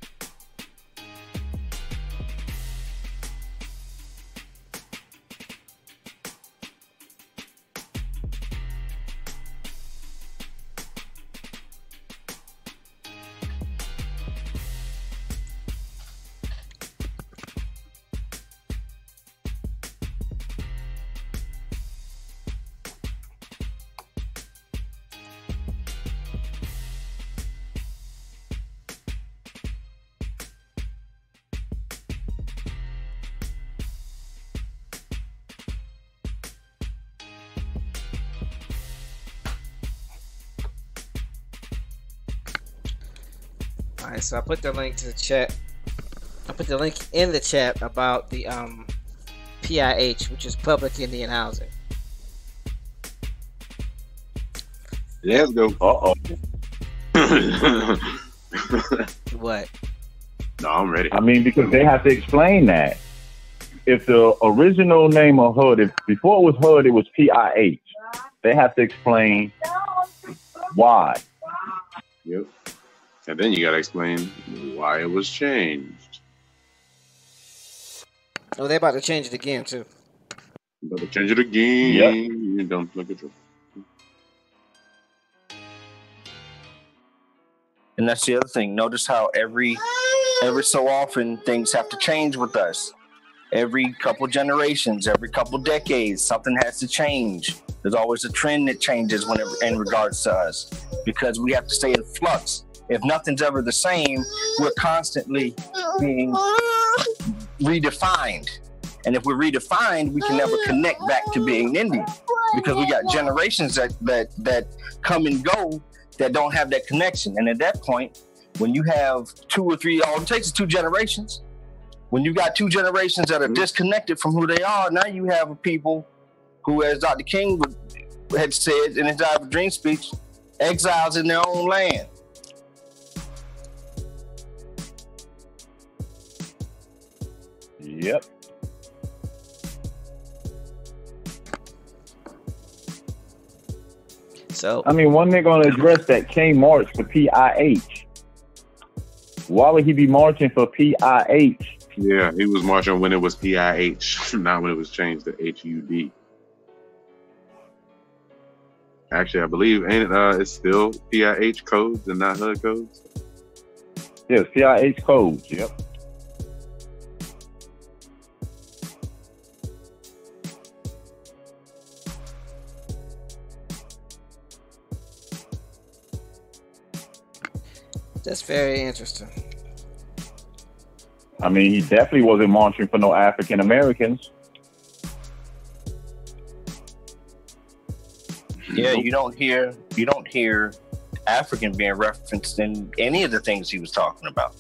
All right, so I put the link to the chat. I put the link in the chat about the PIH, which is Public Indian Housing. Let's go. What? No, I'm ready. I mean, because they have to explain that. If the original name of HUD, before it was HUD, it was PIH. They have to explain why. Yep. And then you got to explain why it was changed. Oh, they're about to change it again, too. About to change it again. Yep. You don't look at your... And that's the other thing. Notice how every so often things have to change with us. Every couple generations, every couple decades, something has to change. There's always a trend that changes whenever in regards to us, because we have to stay in flux. If nothing's ever the same, we're constantly being redefined. And if we're redefined, we can never connect back to being Indian, because we got generations that come and go that don't have that connection. And at that point, when you have two or three, all it takes is 2 generations. When you got 2 generations that are disconnected from who they are, now you have a people who, as Dr. King had said in his Dive of Dream speech, exiles in their own land. Yep. So, I mean, when they're going to address that King march for PIH? Why would he be marching for PIH? Yeah, he was marching when it was PIH, not when it was changed to HUD. Actually, I believe it's still PIH codes and not HUD codes. Yes, PIH codes. Yep. that's very interesting. I mean, he definitely wasn't marching for no African Americans. Yeah, you don't hear African being referenced in any of the things he was talking about.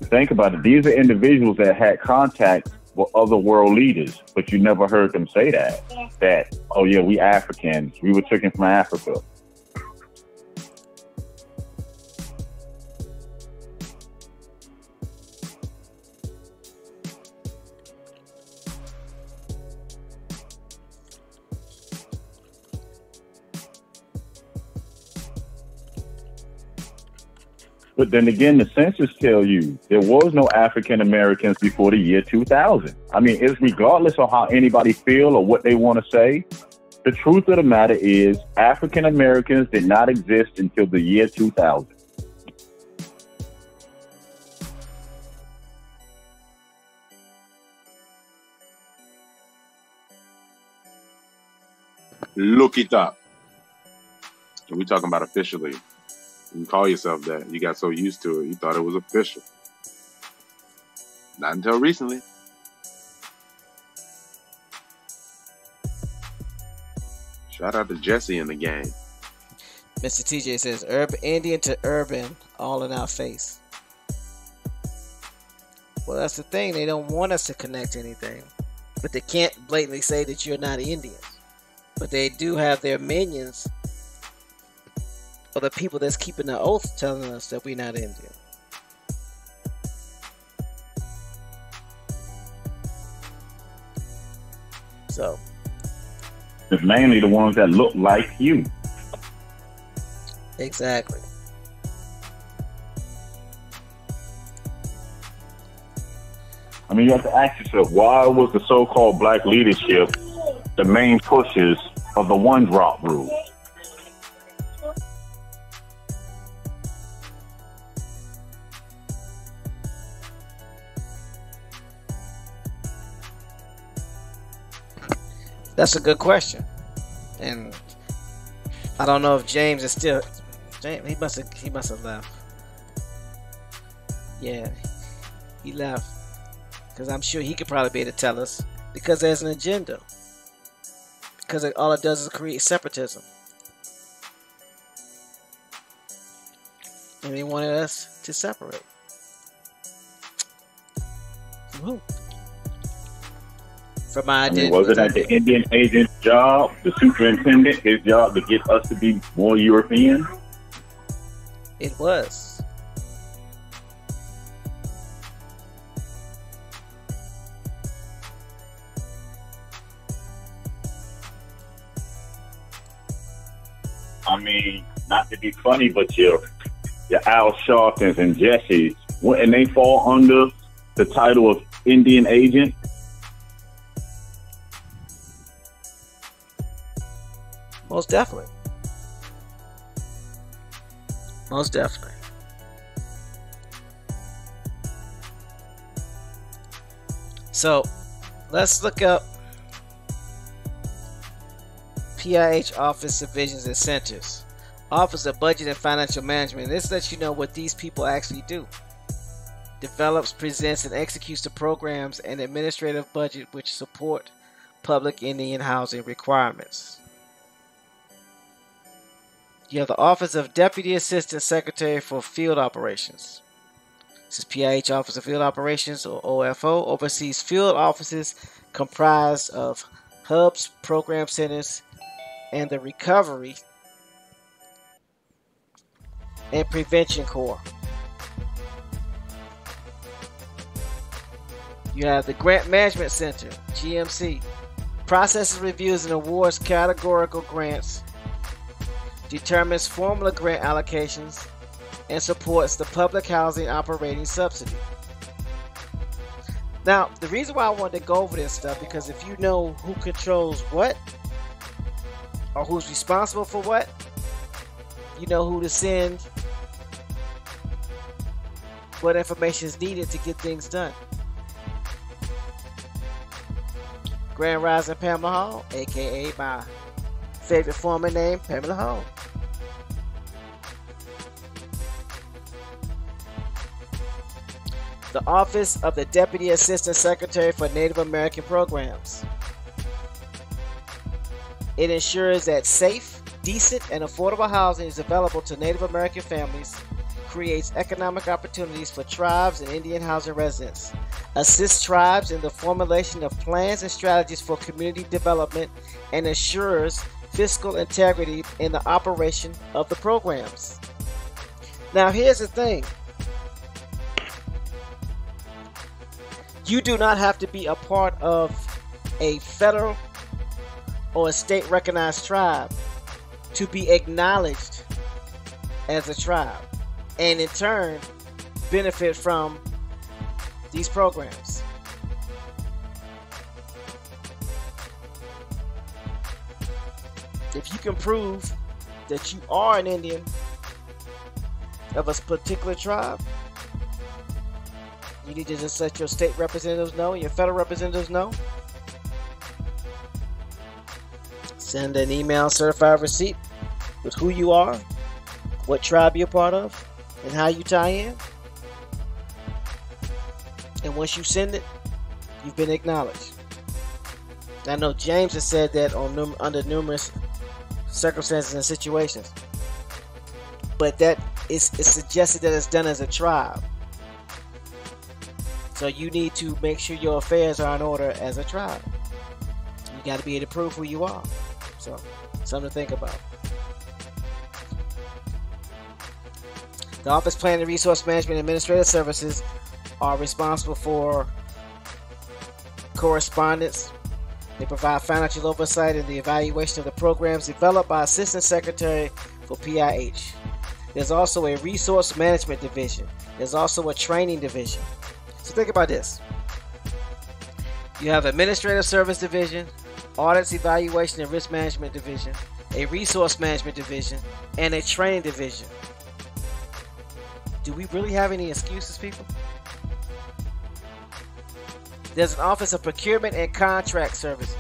Think about it. These are individuals that had contact with other world leaders, but you never heard them say that. That, oh yeah, we Africans. We were taken from Africa. But then again, the census tell you there was no African Americans before the year 2000. I mean, it's regardless of how anybody feel or what they want to say. The truth of the matter is African Americans did not exist until the year 2000. Look it up. We're talking about officially. You can call yourself that. You got so used to it, you thought it was official. Not until recently. Shout out to Jesse in the gang. Mr. TJ says, urban Indian to urban, all in our face. Well, that's the thing. They don't want us to connect anything. But they can't blatantly say that you're not Indian. But they do have their minions, or the people that's keeping the oath, telling us that we're not Indian. So It's mainly the ones that look like you. exactly. I mean, you have to ask yourself, why was the so-called black leadership the main pushers of the one-drop rule? That's a good question, and I don't know if James is still. James, he must have left. Yeah, he left. because I'm sure he could probably be able to tell us, because there's an agenda. Because all it does is create separatism. And they wanted us to separate. Woo. From my identity. Wasn't that the Indian agent's job, the superintendent, his job to get us to be more European? It was. I mean, not to be funny, but your Auchtoctones and Jessies, wouldn't they fall under the title of Indian agent? Most definitely. Most definitely. So, let's look up PIH office divisions and centers. Office of Budget and Financial Management. This lets you know what these people actually do. Develops, presents, and executes the programs and administrative budget which support public Indian housing requirements. You have the Office of Deputy Assistant Secretary for Field Operations. This is PIH Office of Field Operations, or OFO, oversees field offices comprised of hubs, program centers, and the Recovery and Prevention Corps. You have the Grant Management Center, GMC, processes, reviews, and awards categorical grants, determines formula grant allocations, and supports the public housing operating subsidy. Now, the reason why I wanted to go over this stuff, because if you know who controls what, or who's responsible for what, you know who to send what information is needed to get things done. Grand Rising Pamela Hall, aka my favorite former name, Pamela Hall. The Office of the Deputy Assistant Secretary for Native American Programs. It ensures that safe, decent, and affordable housing is available to Native American families, creates economic opportunities for tribes and Indian housing residents, assists tribes in the formulation of plans and strategies for community development, and ensures fiscal integrity in the operation of the programs. Now, here's the thing. You do not have to be a part of a federal or a state recognized tribe to be acknowledged as a tribe, and in turn benefit from these programs. If you can prove that you are an Indian of a particular tribe, you need to just let your state representatives know, your federal representatives know. Send an email certified receipt with who you are, what tribe you're part of, and how you tie in. And once you send it, you've been acknowledged. I know James has said that under numerous circumstances and situations, but that is suggested that it's done as a tribe. So you need to make sure your affairs are in order as a tribe. You got to be able to prove who you are. So, something to think about. The Office Planning, Resource Management, and Administrative Services are responsible for correspondence. They provide financial oversight and the evaluation of the programs developed by Assistant Secretary for PIH. There's also a Resource Management Division. There's also a Training Division. So think about this. You have Administrative Service Division, Audits, Evaluation, and Risk Management Division, a Resource Management Division, and a Training Division. Do we really have any excuses, people? There's an Office of Procurement and Contract Services.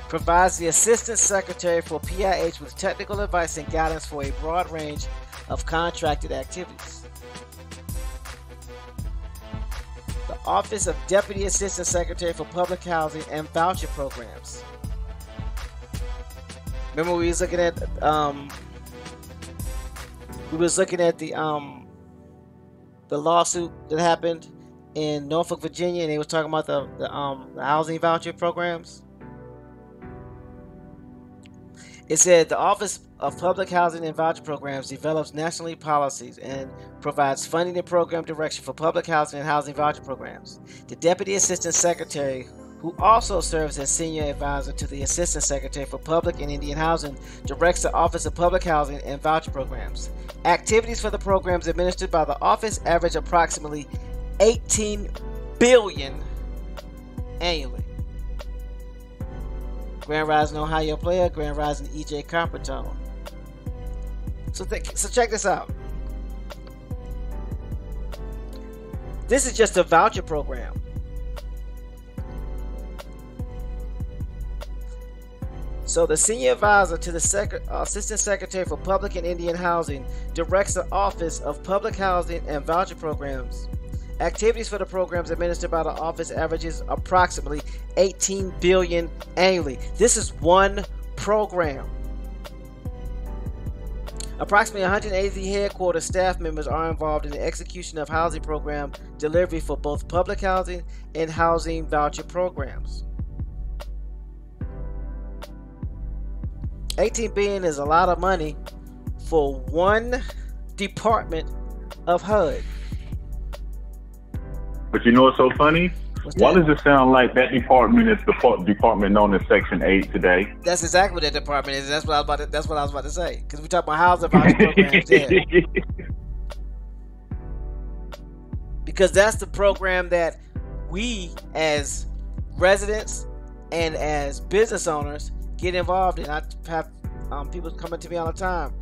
Provides the Assistant Secretary for PIH with technical advice and guidance for a broad range of contracted activities. The Office of Deputy Assistant Secretary for Public Housing and Voucher Programs. Remember we was looking at the lawsuit that happened in Norfolk, Virginia, and they was talking about the housing voucher programs. It said the Office of Public Housing and Voucher Programs develops nationally policies and provides funding and program direction for public housing and housing voucher programs. The Deputy Assistant Secretary, who also serves as Senior Advisor to the Assistant Secretary for Public and Indian Housing, directs the Office of Public Housing and Voucher Programs. Activities for the programs administered by the office average approximately $18 billion annually. Grand Rising Ohio player, Grand Rising EJ Carpentone. So check this out. This is just a voucher program. So the Senior Advisor to the Assistant Secretary for Public and Indian Housing directs the Office of Public Housing and Voucher Programs. Activities for the programs administered by the office averages approximately $18 billion annually. This is one program. Approximately 180 headquarters staff members are involved in the execution of housing program delivery for both public housing and housing voucher programs. $18 billion is a lot of money for one department of HUD. But you know what's so funny? Why does it sound like that department is the department known as Section 8 today? That's exactly what that department is. That's what I was about to say. Because we talk about housing voucher programs there. Because that's the program that we as residents and as business owners get involved in. I have people coming to me all the time,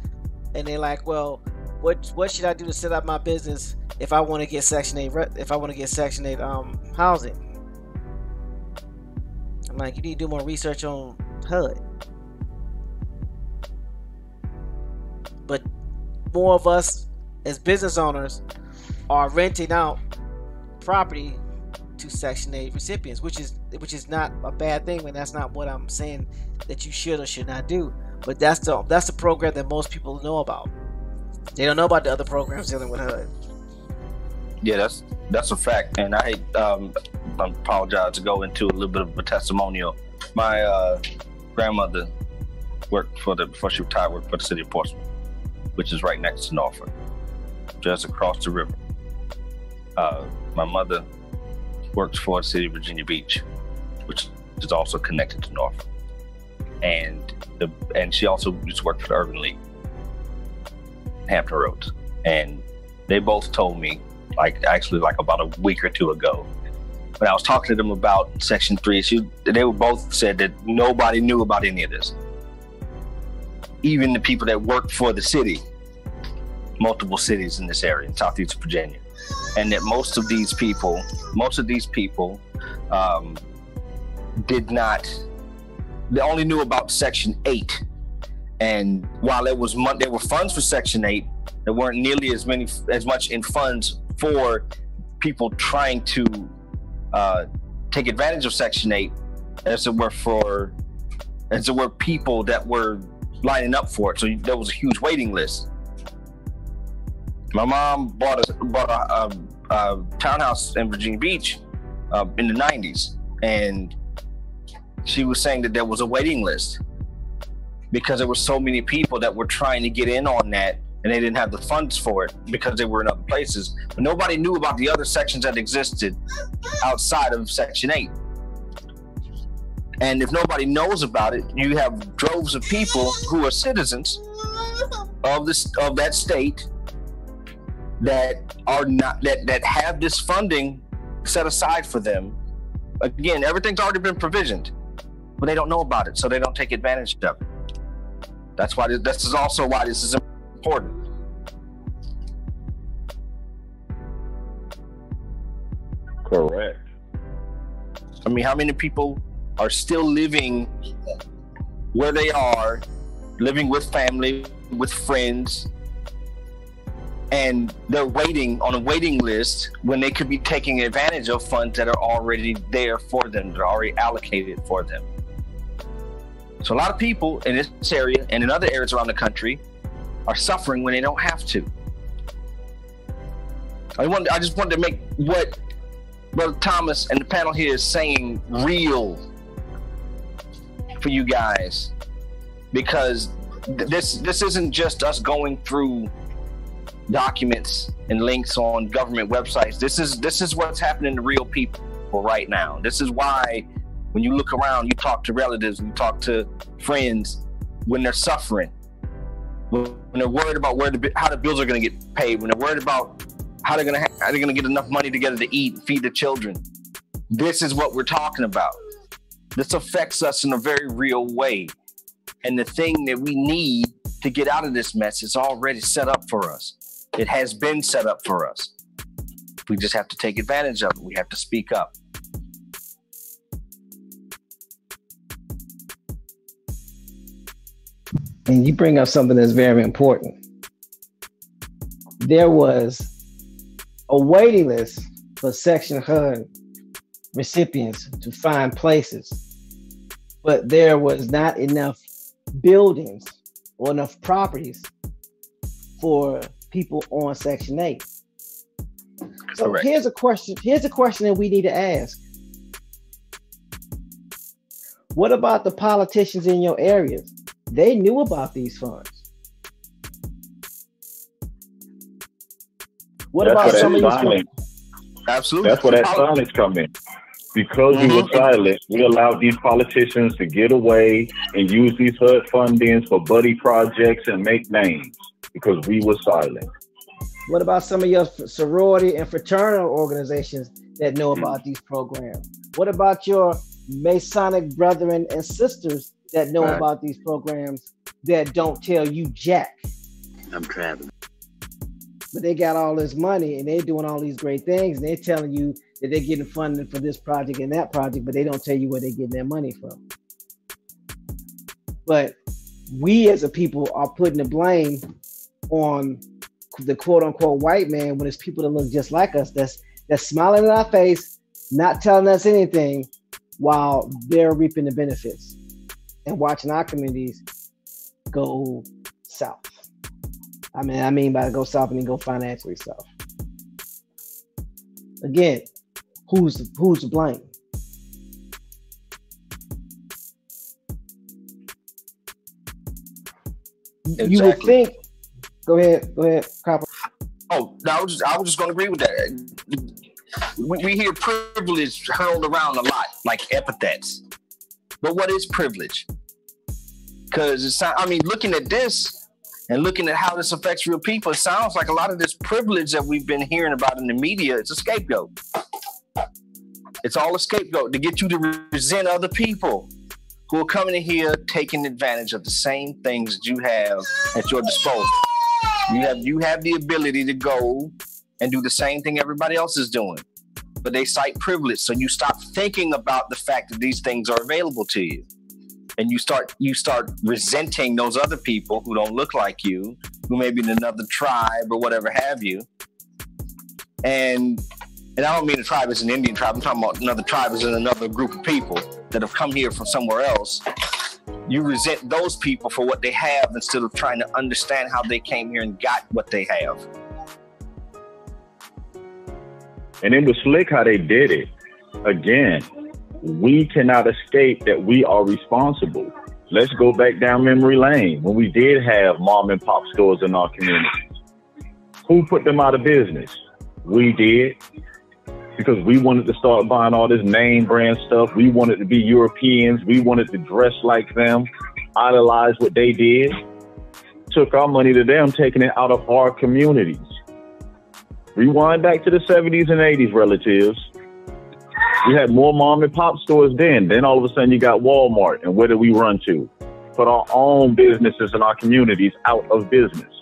and they're like, "Well, what should I do to set up my business if I want to get Section 8? If I want to get Section 8 housing?" I'm like, "You need to do more research on HUD." But more of us as business owners are renting out property to Section 8 recipients, which is not a bad thing, and that's not what I'm saying that you should or should not do. But that's the program that most people know about. They don't know about the other programs dealing with HUD. Yeah, that's a fact, and I apologize to go into a little bit of a testimonial. My grandmother worked before she retired, worked for the city of Portsmouth, which is right next to Norfolk, just across the river. My mother worked for the city of Virginia Beach, which is also connected to Norfolk, and she also used to work for the Urban League, Hampton Roads, and they both told me, like about a week or two ago, when I was talking to them about Section 3, they were both said that nobody knew about any of this. Even the people that worked for the city, multiple cities in this area, in Southeast Virginia, and that most of these people did not. They only knew about Section 8, and while there were funds for Section 8, there weren't nearly as much in funds for people trying to take advantage of Section 8 as there were people that were lining up for it. So there was a huge waiting list. My mom bought a townhouse in Virginia Beach in the 90s, and she was saying that there was a waiting list because there were so many people that were trying to get in on that, and they didn't have the funds for it because they were in other places. But nobody knew about the other sections that existed outside of Section 8. And if nobody knows about it, you have droves of people who are citizens of that state that are not that have this funding set aside for them. Again, everything's already been provisioned, but they don't know about it, so they don't take advantage of it. That's why this is also why this is important. Correct. I mean, how many people are still living where they are, living with family, with friends, and they're waiting on a waiting list when they could be taking advantage of funds that are already there for them, that are already allocated for them. So a lot of people in this area and in other areas around the country are suffering when they don't have to. I just wanted to make what Brother Thomas and the panel here is saying real for you guys, because this isn't just us going through documents and links on government websites. This is what's happening to real people right now. This is why when you look around, you talk to relatives, you talk to friends when they're suffering, when they're worried about how the bills are going to get paid, when they're worried about how they're going to get enough money together to eat and feed the children. This is what we're talking about. This affects us in a very real way. And the thing that we need to get out of this mess is already set up for us. It has been set up for us. We just have to take advantage of it. We have to speak up. And you bring up something that's very important. There was a waiting list for Section HUD recipients to find places, but there was not enough buildings or enough properties for people on Section 8. So Correct. Here's a question that we need to ask. What about the politicians in your areas? They knew about these funds. What about some of these funds? Absolutely. That's where that silence come in. Because we were silent, we allowed these politicians to get away and use these HUD fundings for buddy projects and make names because we were silent. What about some of your sorority and fraternal organizations that know about these programs? What about your Masonic brethren and sisters that know about these programs that don't tell you jack? I'm traveling. But they got all this money and they're doing all these great things and they're telling you that they're getting funded for this project and that project, but they don't tell you where they're getting their money from. But we as a people are putting the blame on the quote unquote white man when it's people that look just like us that's smiling in our face, not telling us anything while they're reaping the benefits and watching our communities go south. I mean by go south, I mean go financially south. Again, who's to blame? Exactly. You would think. Go ahead, Copper. Oh, no, I was just going to agree with that. We hear privilege hurled around a lot, like epithets. But what is privilege? Because looking at this and looking at how this affects real people, it sounds like a lot of this privilege that we've been hearing about in the media, it's a scapegoat. It's all a scapegoat to get you to resent other people who are coming in here taking advantage of the same things that you have at your disposal. You have the ability to go and do the same thing everybody else is doing, but they cite privilege. So you stop thinking about the fact that these things are available to you, and you start resenting those other people who don't look like you, who may be in another tribe or whatever have you. And I don't mean a tribe as an Indian tribe. I'm talking about another tribe as in another group of people that have come here from somewhere else. You resent those people for what they have instead of trying to understand how they came here and got what they have. And it was slick how they did it. Again, we cannot escape that we are responsible. Let's go back down memory lane when we did have mom and pop stores in our communities. Who put them out of business? We did. Because we wanted to start buying all this name brand stuff. We wanted to be Europeans. We wanted to dress like them, idolize what they did. Took our money to them, taking it out of our communities. Rewind back to the 70s and 80s, relatives. We had more mom and pop stores then. Then all of a sudden you got Walmart. And where did we run to? Put our own businesses in our communities out of business.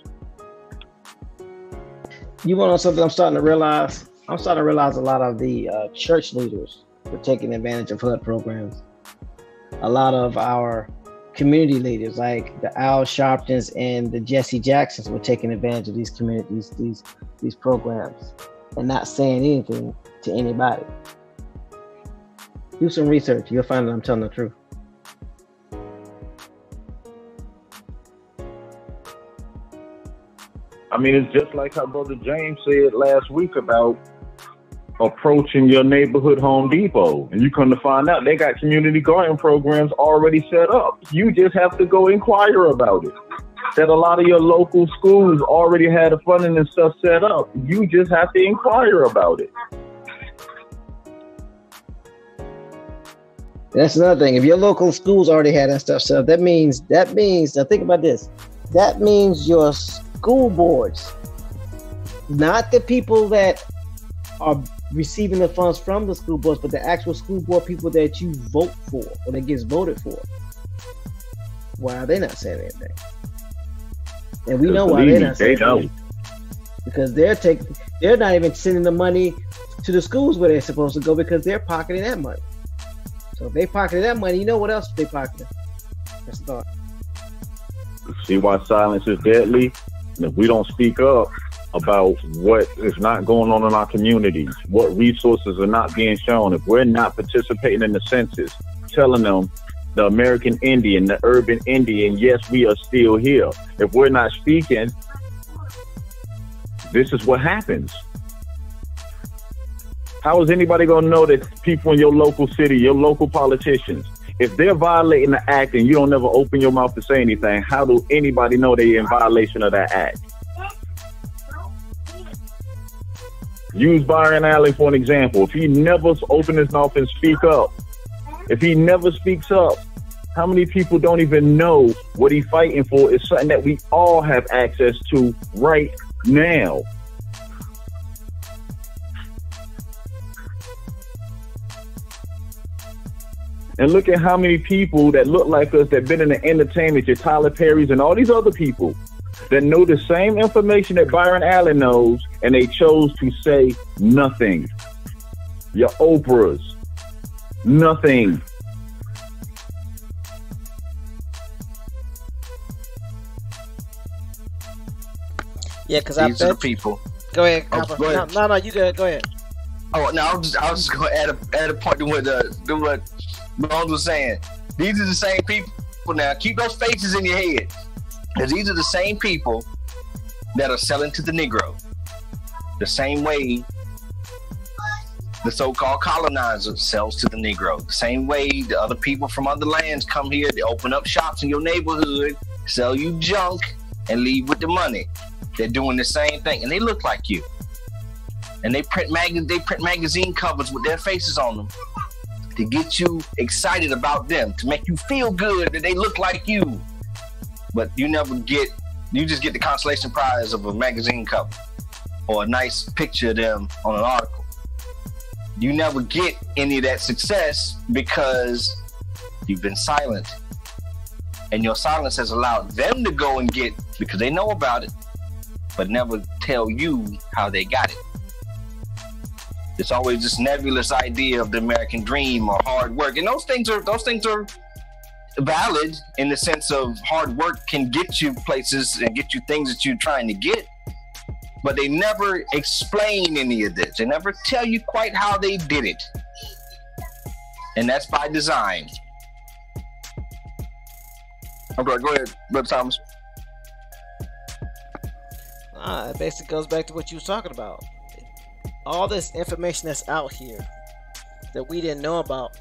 You want to know something I'm starting to realize? I'm starting to realize a lot of the church leaders are taking advantage of HUD programs. A lot of our community leaders like the Al Sharptons and the Jesse Jacksons were taking advantage of these communities, these programs, and not saying anything to anybody. Do some research. You'll find that I'm telling the truth. I mean, it's just like how Brother James said last week about approaching your neighborhood Home Depot, and you come to find out they got community garden programs already set up. You just have to go inquire about it. That a lot of your local schools already had the funding and stuff set up. You just have to inquire about it. That's another thing. If your local schools already had that stuff set up, that means, now think about this. That means your school boards, not the people that are receiving the funds from the school boards, but the actual school board people that you vote for or that gets voted for. Why are they not saying anything? And we know why they're not saying anything. Because they're not even sending the money to the schools where they're supposed to go because they're pocketing that money. So if they pocketed that money, you know what else they pocketing? That's the thought. See why silence is deadly? And if we don't speak up about what is not going on in our communities, what resources are not being shown, if we're not participating in the census, telling them the American Indian, the urban Indian, yes, we are still here. If we're not speaking, this is what happens. How is anybody going to know that people in your local city, your local politicians, if they're violating the act and you don't never open your mouth to say anything, how do anybody know they're in violation of that act? Use Byron Allen for an example. If he never opens his mouth and speak up, if he never speaks up, how many people don't even know what he's fighting for is something that we all have access to right now? And look at how many people that look like us that been in the entertainment, your Tyler Perry's and all these other people that know the same information that Byron Allen knows, and they chose to say nothing. Your Oprahs, nothing. Yeah, because these are the people. Go ahead, oh, go ahead. No, you go ahead. Oh no, I was just going to add a point to what Bones was saying. These are the same people now. Keep those faces in your head, because these are the same people that are selling to the Negro. The same way the so-called colonizer sells to the Negro. The same way the other people from other lands come here, they open up shops in your neighborhood, sell you junk, and leave with the money. They're doing the same thing, and they look like you. And they print magazine covers with their faces on them to get you excited about them, to make you feel good that they look like you. But you just get the consolation prize of a magazine cover or a nice picture of them on an article. You never get any of that success because you've been silent. And your silence has allowed them to go and get, because they know about it, but never tell you how they got it. It's always this nebulous idea of the American dream or hard work. And those things are valid in the sense of hard work can get you places and get you things that you're trying to get. But they never explain any of this. They never tell you quite how they did it. And that's by design. Okay, go ahead, Brother Thomas. It basically goes back to what you was talking about. All this information that's out here that we didn't know about,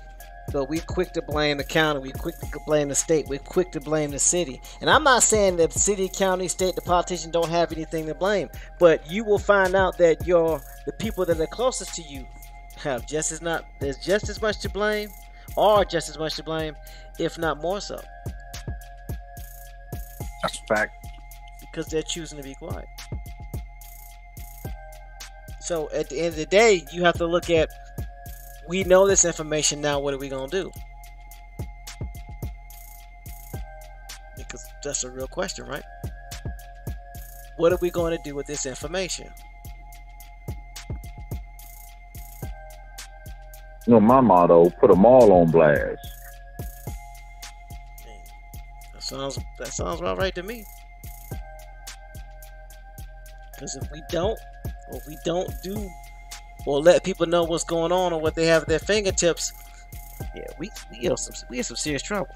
but we quick to blame the county, we quick to blame the state, we quick to blame the city. And I'm not saying that the city, county, state, the politicians don't have anything to blame, but you will find out that the people that are closest to you have there's just as much to blame, or just as much to blame, if not more so. That's a fact. Because they're choosing to be quiet. So at the end of the day, you have to look at, we know this information now, what are we going to do? Because that's a real question, right? What are we going to do with this information? You know, my motto, put them all on blast. That sounds about right to me. Because if we don't do or let people know what's going on or what they have at their fingertips, yeah, we have some serious trouble.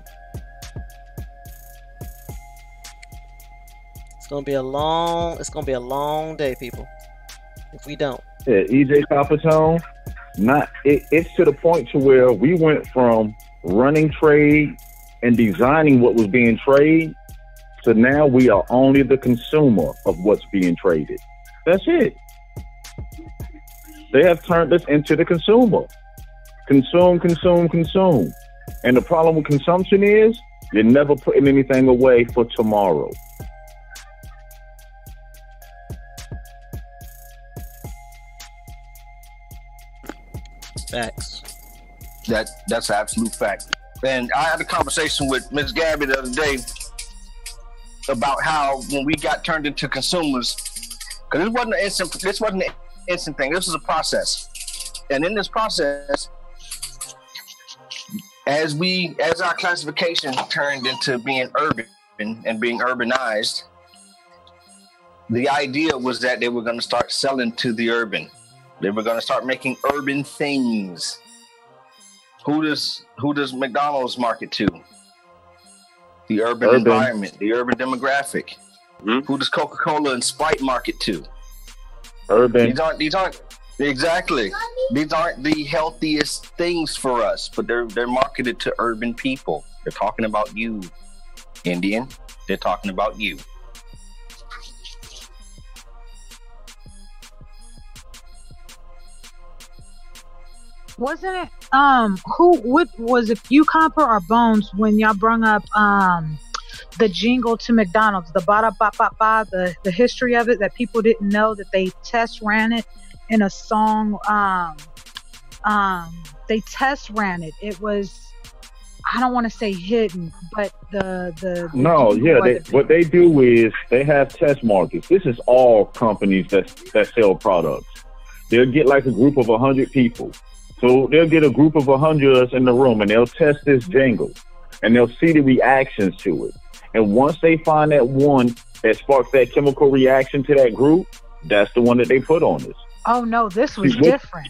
It's gonna be a long day, people. If we don't. Yeah, EJ Coppertone, it's to the point to where we went from running trade and designing what was being traded, so now we are only the consumer of what's being traded. That's it. They have turned us into the consumer. Consume, consume, consume. And the problem with consumption is you're never putting anything away for tomorrow. Facts. That's an absolute fact. And I had a conversation with Ms. Gabby the other day about how when we got turned into consumers, because this wasn't an instant thing. This was a process, and in this process, as our classification turned into being urban and being urbanized, the idea was that they were going to start selling to the urban. They were going to start making urban things. Who does McDonald's market to? The urban environment, the urban demographic. Mm-hmm. Who does Coca-Cola and Sprite market to? Urban. These aren't exactly. These aren't the healthiest things for us, but they're marketed to urban people. They're talking about you, Indian. They're talking about you. Wasn't it what was it, you Comper or Bones, when y'all brung up the jingle to McDonald's, the ba da ba ba ba, the history of it, that people didn't know that they test ran it in a song. They test ran it. It was, I don't want to say hidden, but what they do is they have test markets. This is all companies that sell products. They'll get like a group of 100 people. So they'll get a group of 100 of us in the room, and they'll test this jingle, and they'll see the reactions to it. And once they find that one that sparks that chemical reaction to that group, that's the one that they put on this. Oh no, this was different.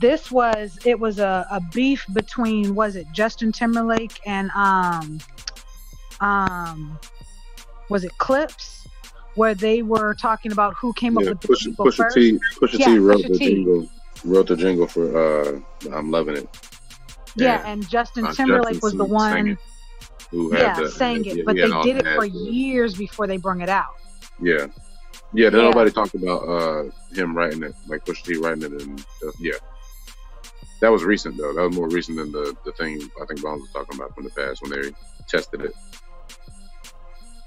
It was a beef between, was it Justin Timberlake and was it Clips, where they were talking about who came up with the jingle first. Pusha T wrote the jingle. Wrote the jingle for I'm Loving It. Yeah, and Justin Timberlake was the one who sang it, but they did it for years before they brung it out. Yeah. Nobody talked about him writing it, like Pusha T writing it, and that was recent though. That was more recent than the thing I think Bones was talking about from the past when they tested it.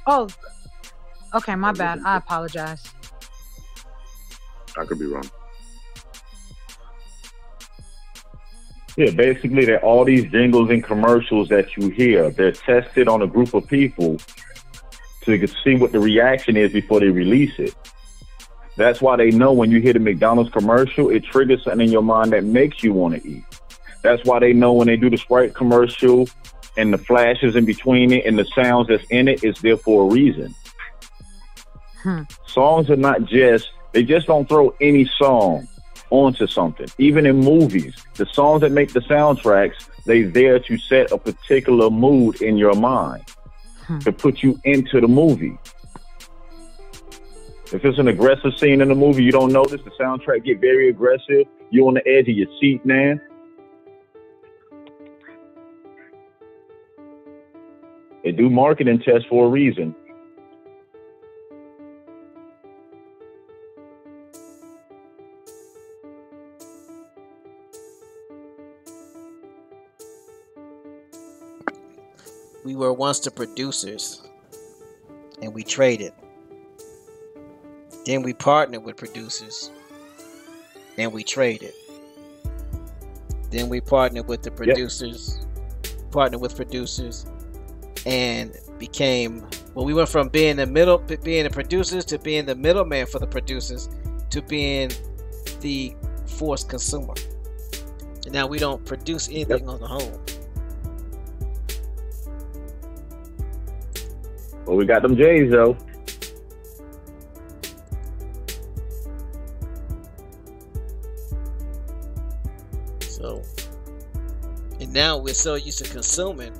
Oh, okay, my bad. I apologize. I could be wrong. Yeah, basically, they're all these jingles and commercials that you hear. They're tested on a group of people so you can see what the reaction is before they release it. That's why they know when you hear the McDonald's commercial, it triggers something in your mind that makes you want to eat. That's why they know when they do the Sprite commercial and the flashes in between it and the sounds that's in it, it's there for a reason. Songs are not they just don't throw any song onto something. Even in movies, the songs that make the soundtracks, they're there to set a particular mood in your mind to put you into the movie. If it's an aggressive scene in the movie, you don't notice the soundtrack get very aggressive. You're on the edge of your seat, man. They do marketing tests for a reason. We were once the producers, and we traded. Then we partnered with producers, and we traded. Then we partnered with the producers, and became, we went from being the producers to being the middleman for the producers to being the forced consumer. And now we don't produce anything on the whole. Well, we got them J's though. So, and now we're so used to consuming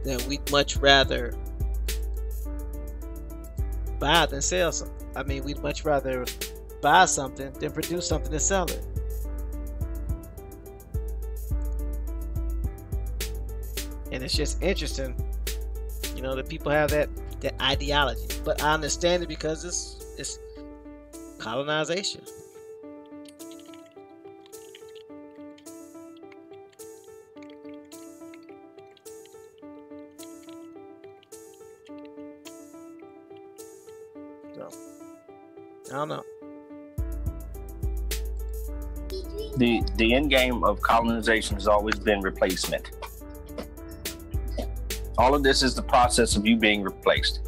that we'd much rather buy than sell something. I mean, we'd much rather buy something than produce something and sell it. And it's just interesting, you know, that people have that ideology. But I understand it because it's colonization. So, I don't know. The end game of colonization has always been replacement. All of this is the process of you being replaced.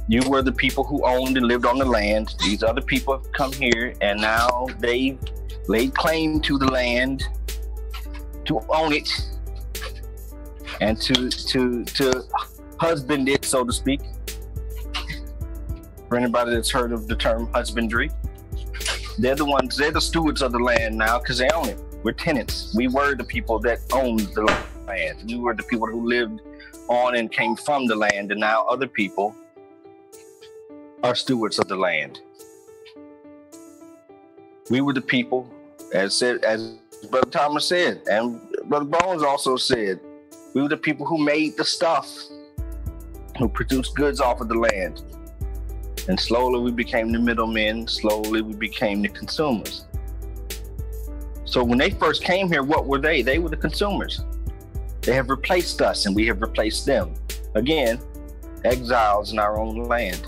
You were the people who owned and lived on the land. These other people have come here, and now they've laid claim to the land, to own it, and to husband it, so to speak. For anybody that's heard of the term husbandry, they're the stewards of the land now because they own it. We're tenants. We were the people that owned the land. We were the people who lived on and came from the land, and now other people are stewards of the land. We were the people, as Brother Thomas said, and Brother Bones also said, we were the people who made the stuff, who produced goods off of the land. And slowly we became the middlemen, slowly we became the consumers. So when they first came here, what were they? They were the consumers. They have replaced us and we have replaced them. Again, exiles in our own land.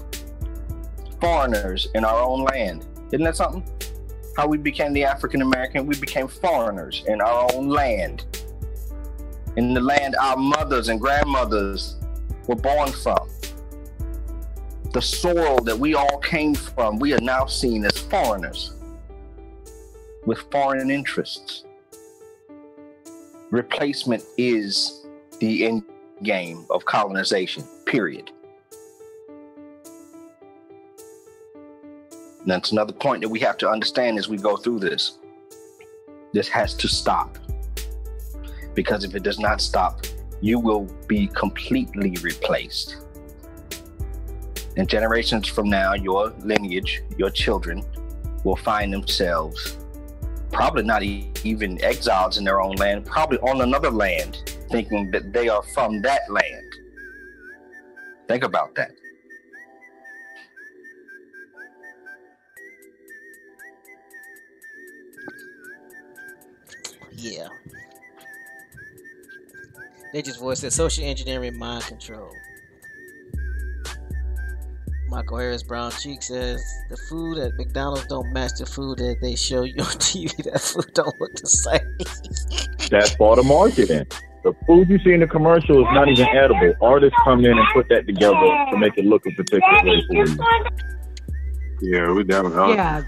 Foreigners in our own land. Isn't that something? How we became the African American, we became foreigners in our own land. In the land our mothers and grandmothers were born from. The soil that we all came from, we are now seen as foreigners with foreign interests. Replacement is the end game of colonization, period. And that's another point that we have to understand as we go through this. This has to stop. Because if it does not stop, you will be completely replaced. And generations from now, your lineage, your children, will find themselves probably not even exiles in their own land, probably on another land, thinking that they are from that land. Think about that. Yeah. They just voiced that social engineering, mind control. Michael Harris Brown Cheek says the food at McDonald's don't match the food that they show you on TV. That food don't look the same. That's part of marketing. The food you see in the commercial is not even edible. Artists come in and put that together to make it look a particular way for you. Yeah, we definitely. Yeah,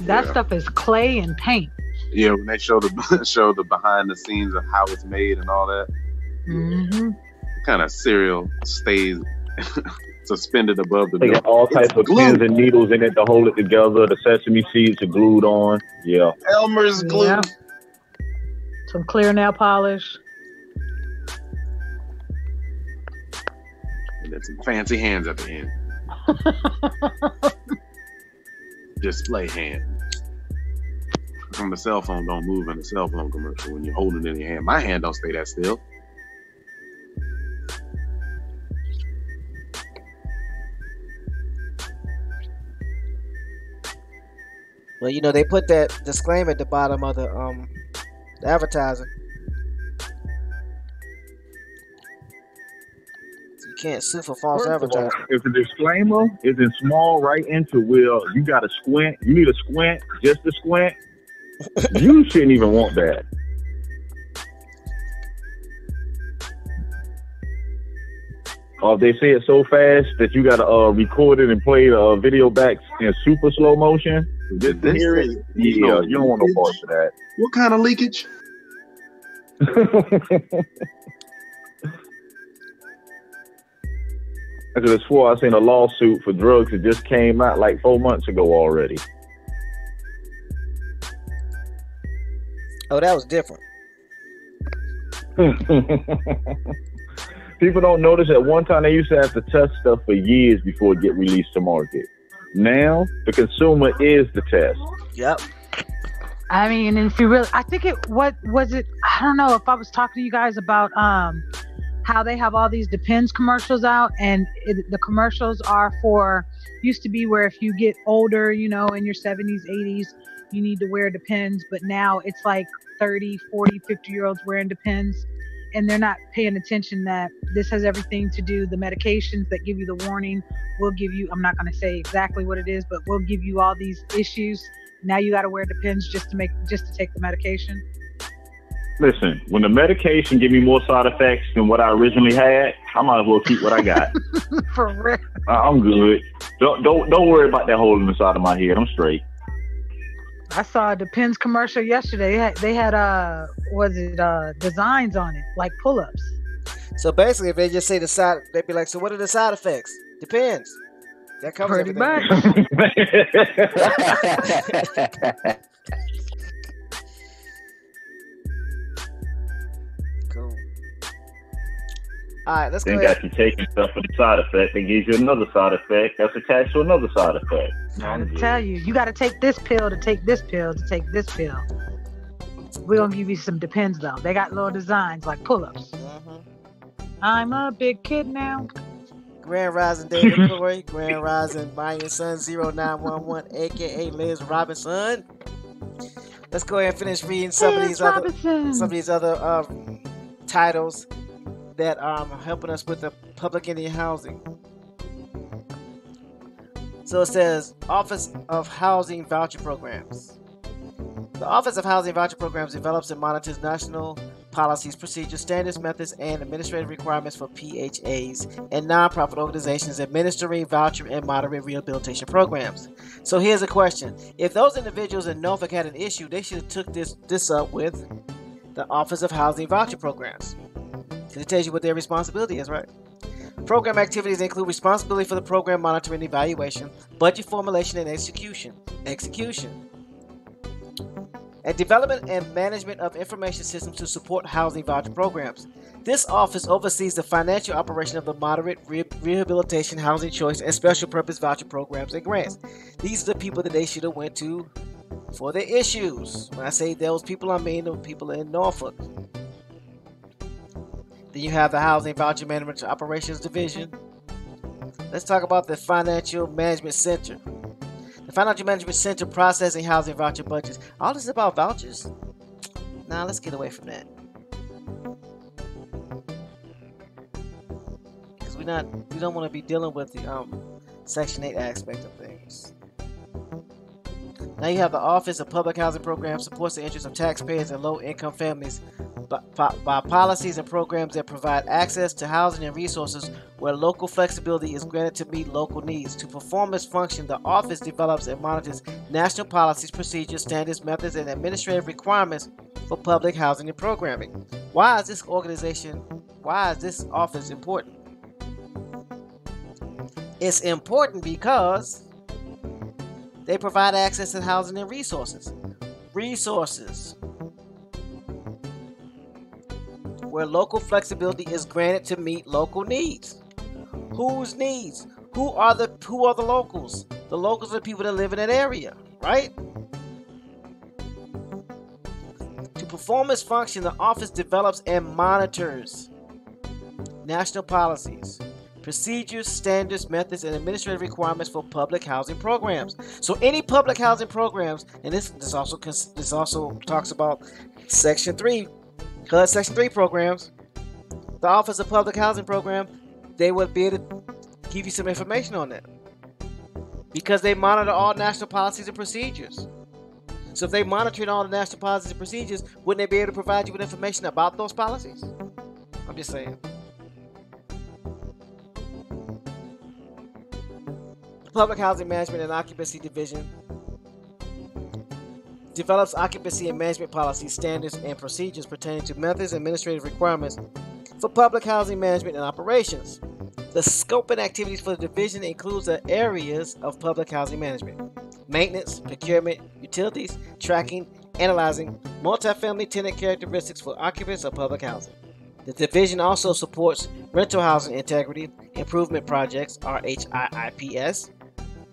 that stuff is clay and paint. Yeah, when they show the behind the scenes of how it's made and all that. Mm-hmm. Kind of cereal stays suspended above the They got all types of pins and needles in it to hold it together. The sesame seeds are glued on. Yeah. Elmer's glue. Yeah. Some clear nail polish. And then some fancy hands at the end. Display hand. From the cell phone don't move in the cell phone commercial when you're holding it in your hand. My hand don't stay that still. Well, you know, they put that disclaimer at the bottom of the advertising. So you can't sue for false advertising. If the disclaimer is in small right into where you got to squint, you need a squint, just a squint, you shouldn't even want that. Or if they say it so fast that you got to record it and play the video back in super slow motion, just to hear it, yeah, you don't want no part of that. What kind of leakage? I could have swore I seen a lawsuit for drugs that just came out like 4 months ago already. Oh, that was different. People don't notice at one time they used to have to test stuff for years before it get released to market. Now the consumer is the test. Yep. I mean, if you really, I think what was it? I don't know if I was talking to you guys about how they have all these Depends commercials out, and the commercials are for, used to be where if you get older, you know, in your 70s, 80s, you need to wear Depends, but now it's like 30, 40, 50-year-olds wearing Depends, and they're not paying attention that this has everything to do, the medications that give you the warning will give you, I'm not going to say exactly what it is, but we'll give you all these issues. Now you got to wear Depends just to take the medication. Listen, when the medication give me more side effects than what I originally had, I might as well keep what I got. For real. I'm good. Don't worry about that hole in the side of my head. I'm straight. I saw a Depends commercial yesterday. They had designs on it, like pull-ups. So basically, if they just say the side, they'd be like, so what are the side effects? Depends. That covers Pretty everything. much. Cool. All right, let's go Then ahead. got you taking stuff for the side effect. It gives you another side effect that's attached to another side effect. I'm gonna tell you, you got to take this pill to take this pill to take this pill. We're gonna give you some Depends though. They got little designs like pull-ups. I'm a big kid now. Grand Rising David Corey, Grand Rising Mayan Son 0911, aka Liz Robinson. Let's go ahead and finish reading some of these other titles that are helping us with the public Indian housing. So it says Office of Housing Voucher Programs. The Office of Housing Voucher Programs develops and monitors national policies, procedures, standards, methods, and administrative requirements for PHAs and nonprofit organizations administering voucher and moderate rehabilitation programs. So here's a question. If those individuals in Norfolk had an issue, they should have took this up with the Office of Housing Voucher Programs. Because it tells you what their responsibility is, right? Program activities include responsibility for the program monitoring and evaluation, budget formulation and execution, and development and management of information systems to support housing voucher programs. This office oversees the financial operation of the moderate rehabilitation, housing choice, and special purpose voucher programs and grants. These are the people that they should have went to for their issues. When I say those people, I mean the people in Norfolk. Then you have the Housing Voucher Management Operations Division. Let's talk about the Financial Management Center. The Financial Management Center processing housing voucher budgets. All this is about vouchers? Nah, let's get away from that. Because we don't want to be dealing with the Section 8 aspect of things. Now you have the Office of Public Housing Programs supports the interests of taxpayers and low-income families by policies and programs that provide access to housing and resources where local flexibility is granted to meet local needs. To perform its function, the office develops and monitors national policies, procedures, standards, methods, and administrative requirements for public housing and programming. Why is this office important? It's important because they provide access to housing and resources. Where local flexibility is granted to meet local needs. Whose needs? Who are the locals? The locals are the people that live in that area, right? To perform its function, the office develops and monitors national policies, procedures, standards, methods, and administrative requirements for public housing programs. So any public housing programs, and this also talks about Section 3. HUD Section 3 programs, the Office of Public Housing Program, they would be able to give you some information on that because they monitor all national policies and procedures. So if they monitored all the national policies and procedures, wouldn't they be able to provide you with information about those policies? I'm just saying. The Public Housing Management and Occupancy Division develops occupancy and management policies, standards, and procedures pertaining to methods and administrative requirements for public housing management and operations. The scope and activities for the division includes the areas of public housing management, maintenance, procurement, utilities, tracking, analyzing multifamily tenant characteristics for occupants of public housing. The division also supports rental housing integrity improvement projects, RHIIPS,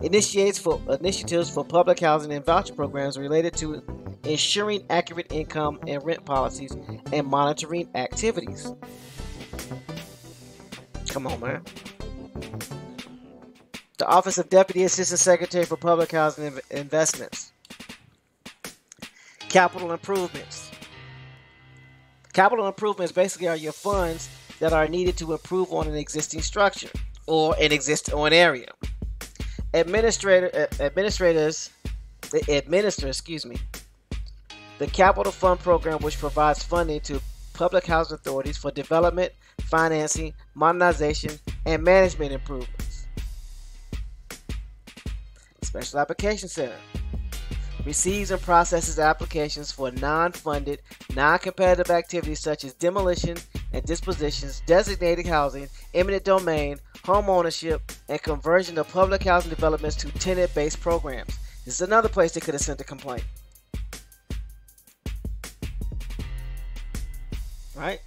initiatives for public housing and voucher programs related to ensuring accurate income and rent policies and monitoring activities. Come on, man. The Office of Deputy Assistant Secretary for Public Housing Investments. Capital improvements. Capital improvements basically are your funds that are needed to improve on an existing structure or an area. Administrators administer the Capital Fund Program, which provides funding to public housing authorities for development, financing, modernization, and management improvements. Special Application Center receives and processes applications for non-funded, non-competitive activities such as demolition and dispositions, designated housing, eminent domain, home ownership, and conversion of public housing developments to tenant-based programs. This is another place they could have sent a complaint. Right?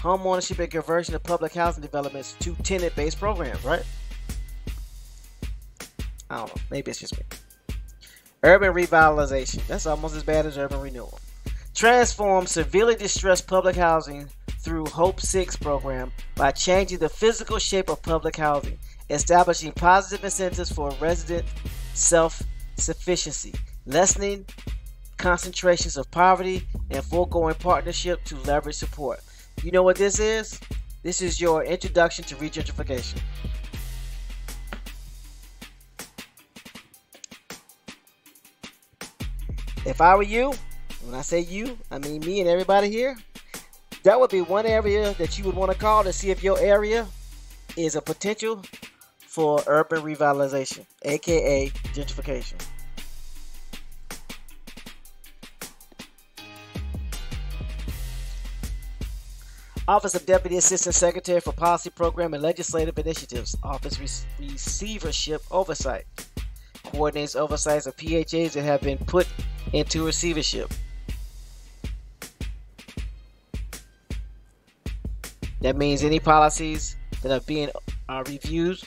Home ownership and conversion of public housing developments to tenant-based programs, right? I don't know. Maybe it's just me. Urban revitalization. That's almost as bad as urban renewal. Transform severely distressed public housing through Hope 6 program by changing the physical shape of public housing, establishing positive incentives for resident self-sufficiency, lessening concentrations of poverty, and foregoing partnership to leverage support. You know what this is? This is your introduction to regentrification. If I were you, when I say you, I mean me and everybody here, that would be one area that you would want to call to see if your area is a potential for urban revitalization, aka gentrification. Office of Deputy Assistant Secretary for Policy Program and Legislative Initiatives. Office Receivership Oversight. Coordinates oversights of PHAs that have been put into receivership. That means any policies that are being reviewed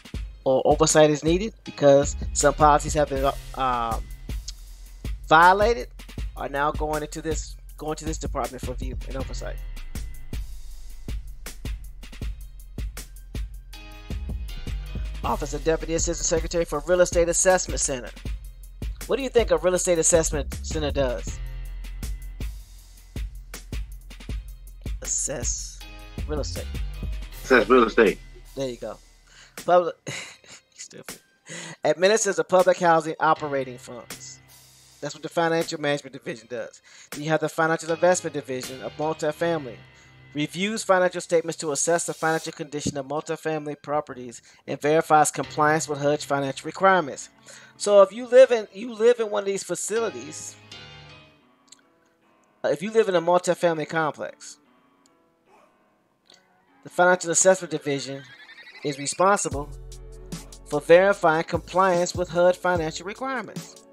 or oversight is needed because some policies have been violated are now going to this department for review and oversight. Office of Deputy Assistant Secretary for Real Estate Assessment Center. What do you think a real estate assessment center does? Assess real estate. Assess real estate. There you go. Public. Stupid. Administers the public housing operating funds. That's what the Financial Management Division does. Then you have the Financial Investment Division of multifamily. Reviews financial statements to assess the financial condition of multifamily properties and verifies compliance with HUD financial requirements. So if you live in one of these facilities, if you live in a multifamily complex, the Financial Assessment Division is responsible for verifying compliance with HUD financial requirements.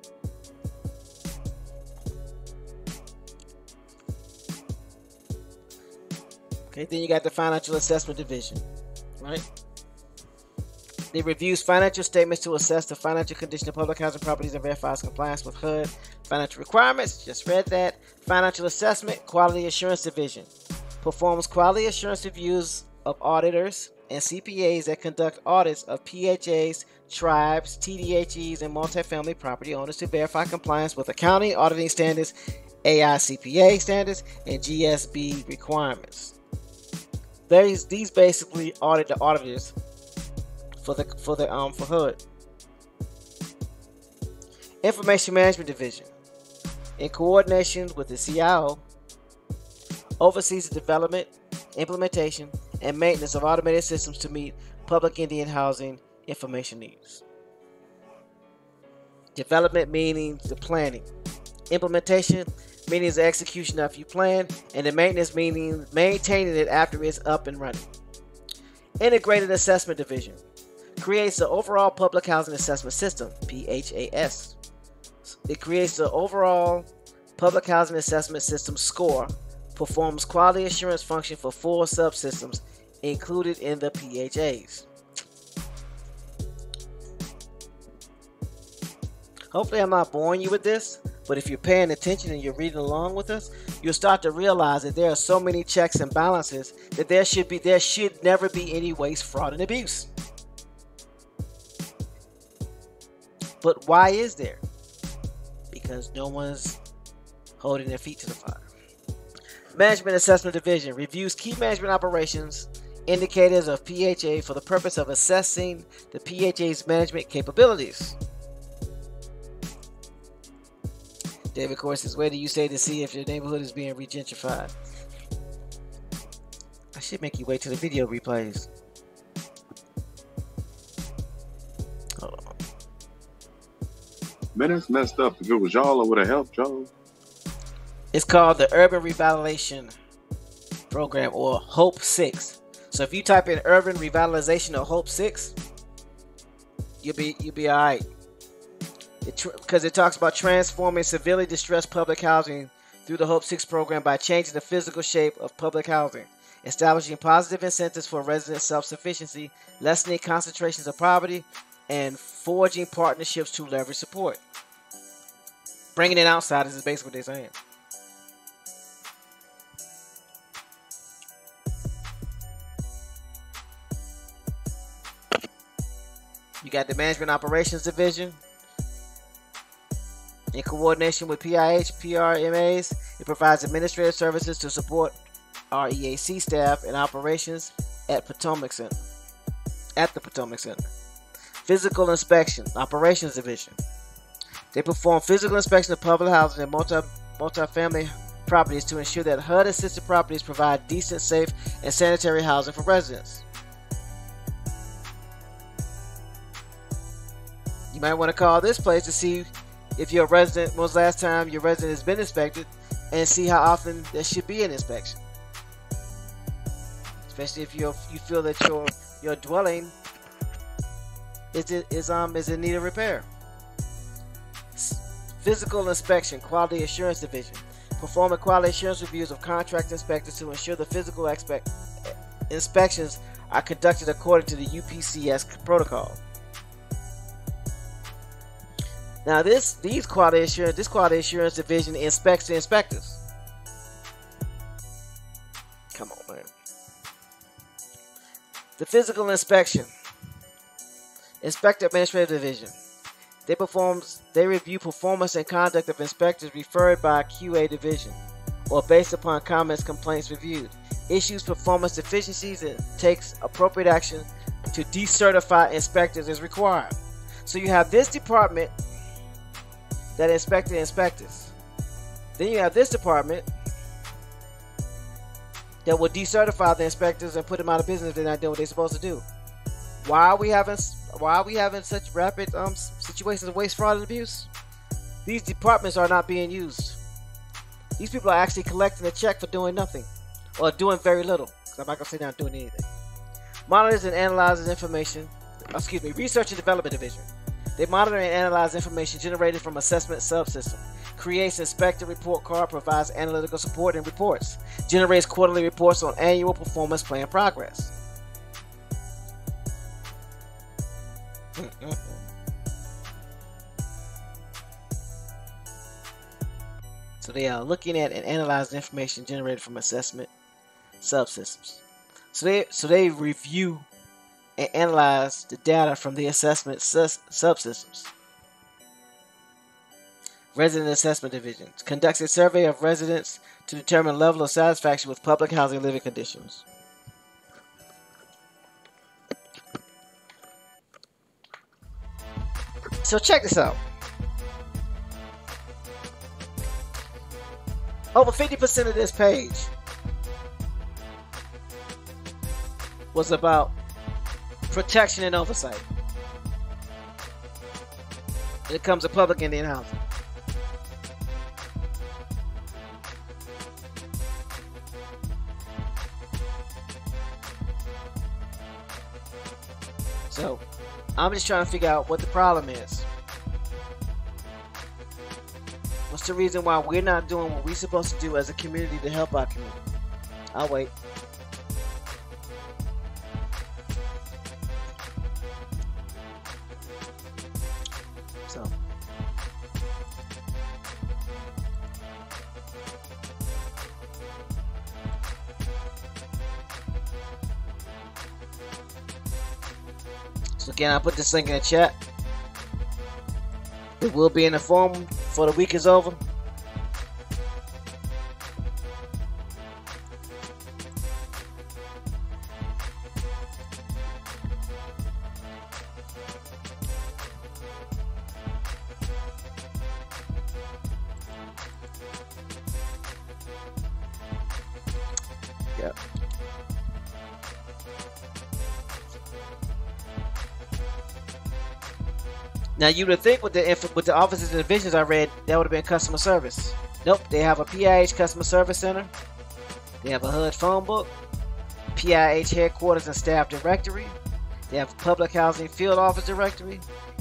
Okay, then you got the Financial Assessment Division, right? It reviews financial statements to assess the financial condition of public housing properties and verifies compliance with HUD financial requirements. Just read that. Financial Assessment Quality Assurance Division performs quality assurance reviews of auditors and CPAs that conduct audits of PHAs, tribes, TDHEs, and multifamily property owners to verify compliance with accounting, auditing standards, AICPA standards, and GSB requirements. These basically audit the auditors for HUD. Information Management Division, in coordination with the CIO, oversees the development, implementation, and maintenance of automated systems to meet public Indian housing information needs. Development meaning the planning. Implementation meaning the execution of your plan, and the maintenance meaning maintaining it after it's up and running. Integrated Assessment Division creates the overall public housing assessment system, PHAS. It creates the overall public housing assessment system score, performs quality assurance function for 4 subsystems included in the PHAs. Hopefully I'm not boring you with this, but if you're paying attention and you're reading along with us, you'll start to realize that there are so many checks and balances that there should never be any waste, fraud, and abuse. But why is there? Because no one's holding their feet to the fire. Management Assessment Division reviews key management operations indicators of PHA for the purpose of assessing the PHA's management capabilities. David Course says, where do you say to see if your neighborhood is being regentrified? I should make you wait till the video replays. Hold on. Man, that's messed up. If it was y'all, I would have helped y'all. It's called the Urban Revitalization Program, or Hope 6. So if you type in Urban Revitalization or Hope 6, you'll be all right. Because it talks about transforming severely distressed public housing through the Hope 6 program by changing the physical shape of public housing, establishing positive incentives for resident self-sufficiency, lessening concentrations of poverty, and forging partnerships to leverage support. Bringing in outsiders is basically what they're saying. You got the Management Operations Division. In coordination with PIH, PRMAs, it provides administrative services to support our EAC staff and operations at the Potomac Center. Physical Inspection, Operations Division. They perform physical inspection of public housing and multifamily properties to ensure that HUD-assisted properties provide decent, safe, and sanitary housing for residents. You might want to call this place to see if you're a resident, when was the last time your resident has been inspected, and see how often there should be an inspection. Especially if you feel that your dwelling is in need of repair. Physical Inspection, Quality Assurance Division. Performing quality assurance reviews of contract inspectors to ensure the physical inspections are conducted according to the UPCS protocol. Now this quality assurance division inspects the inspectors. Come on, man. The Physical Inspection, Inspector Administrative Division. They review performance and conduct of inspectors referred by QA division, or based upon comments, complaints reviewed. Issues performance deficiencies and takes appropriate action to decertify inspectors as required. So you have this department that inspect the inspectors. Then you have this department that will decertify the inspectors and put them out of business if they're not doing what they're supposed to do. Why are we having such rapid situations of waste, fraud, and abuse? These departments are not being used. These people are actually collecting a check for doing nothing, or doing very little. Because I'm not gonna say they're not doing anything. Monitors and analyzes information. Research and Development Division. They monitor and analyze information generated from assessment subsystem, creates inspector report card, provides analytical support and reports, generates quarterly reports on annual performance plan progress. So they are looking at and analyzing information generated from assessment subsystems. So they review and analyze the data from the assessment subsystems. Resident Assessment Division conducts a survey of residents to determine level of satisfaction with public housing living conditions. So check this out. Over 50% of this page was about protection and oversight when it comes to public Indian housing. So I'm just trying to figure out what the problem is. What's the reason why we're not doing what we're supposed to do as a community to help our community? I'll wait. So again, I'll put this link in the chat. It will be in the form before the week is over. Yep. Now you would think with the offices and divisions I read, that would have been customer service. Nope, they have a PIH customer service center. They have a HUD phone book, PIH headquarters and staff directory. They have a public housing field office directory,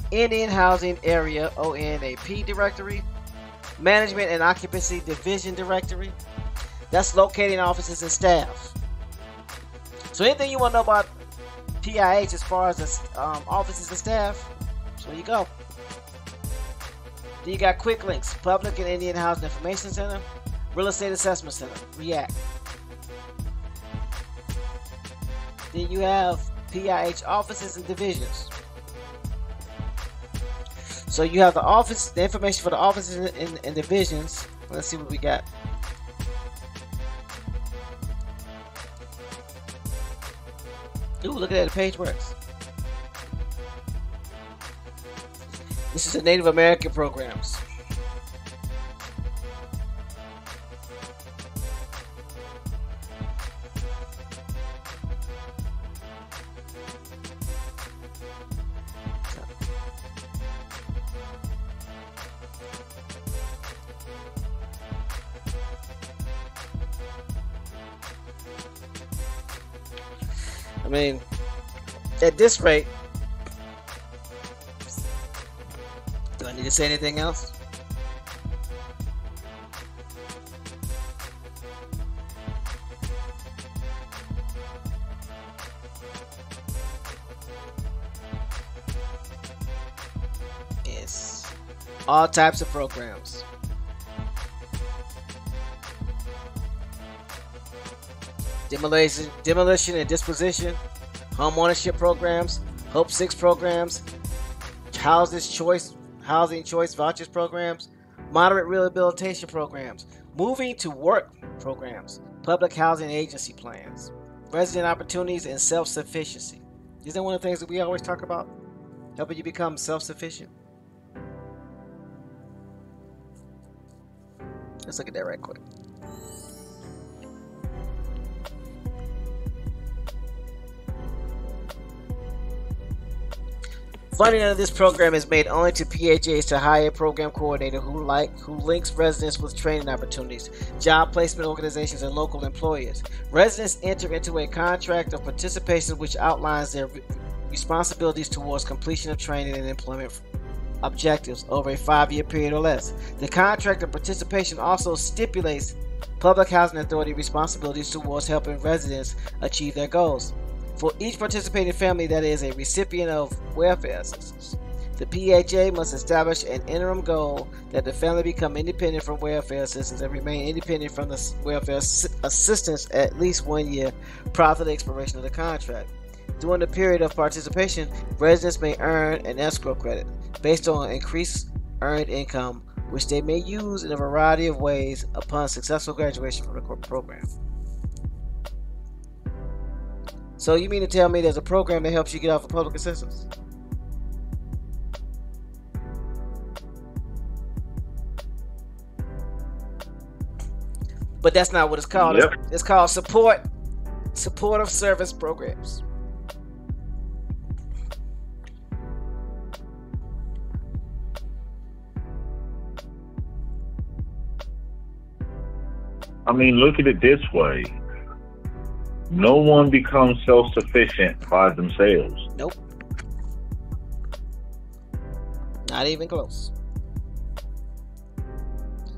Indian housing area ONAP directory, management and occupancy division directory. That's locating offices and staff. So anything you want to know about PIH as far as the offices and staff, so there you go. Then you got quick links, Public and Indian Housing Information Center, Real Estate Assessment Center, React. Then you have PIH offices and divisions. So you have the information for the offices and divisions. Let's see what we got. Ooh, look at that, the page works. This is the Native American programs. I mean, at this rate, do I need to say anything else? Yes. All types of programs. Demolition and disposition, home ownership programs, Hope 6 programs, housing choice vouchers programs, moderate rehabilitation programs, moving to work programs, public housing agency plans, resident opportunities, and self-sufficiency. Isn't that one of the things that we always talk about? Helping you become self-sufficient. Let's look at that right quick. Funding of this program is made only to PHAs to hire a program coordinator who links residents with training opportunities, job placement organizations, and local employers. Residents enter into a contract of participation which outlines their responsibilities towards completion of training and employment objectives over a 5-year period or less. The contract of participation also stipulates Public Housing Authority responsibilities towards helping residents achieve their goals. For each participating family that is a recipient of welfare assistance, the PHA must establish an interim goal that the family become independent from welfare assistance and remain independent from the welfare assistance at least 1 year prior to the expiration of the contract. During the period of participation, residents may earn an escrow credit based on increased earned income, which they may use in a variety of ways upon successful graduation from the program. So you mean to tell me there's a program that helps you get off of public assistance? But that's not what it's called. Yep. It's called supportive service programs. I mean, look at it this way. No one becomes self-sufficient by themselves. Nope. Not even close.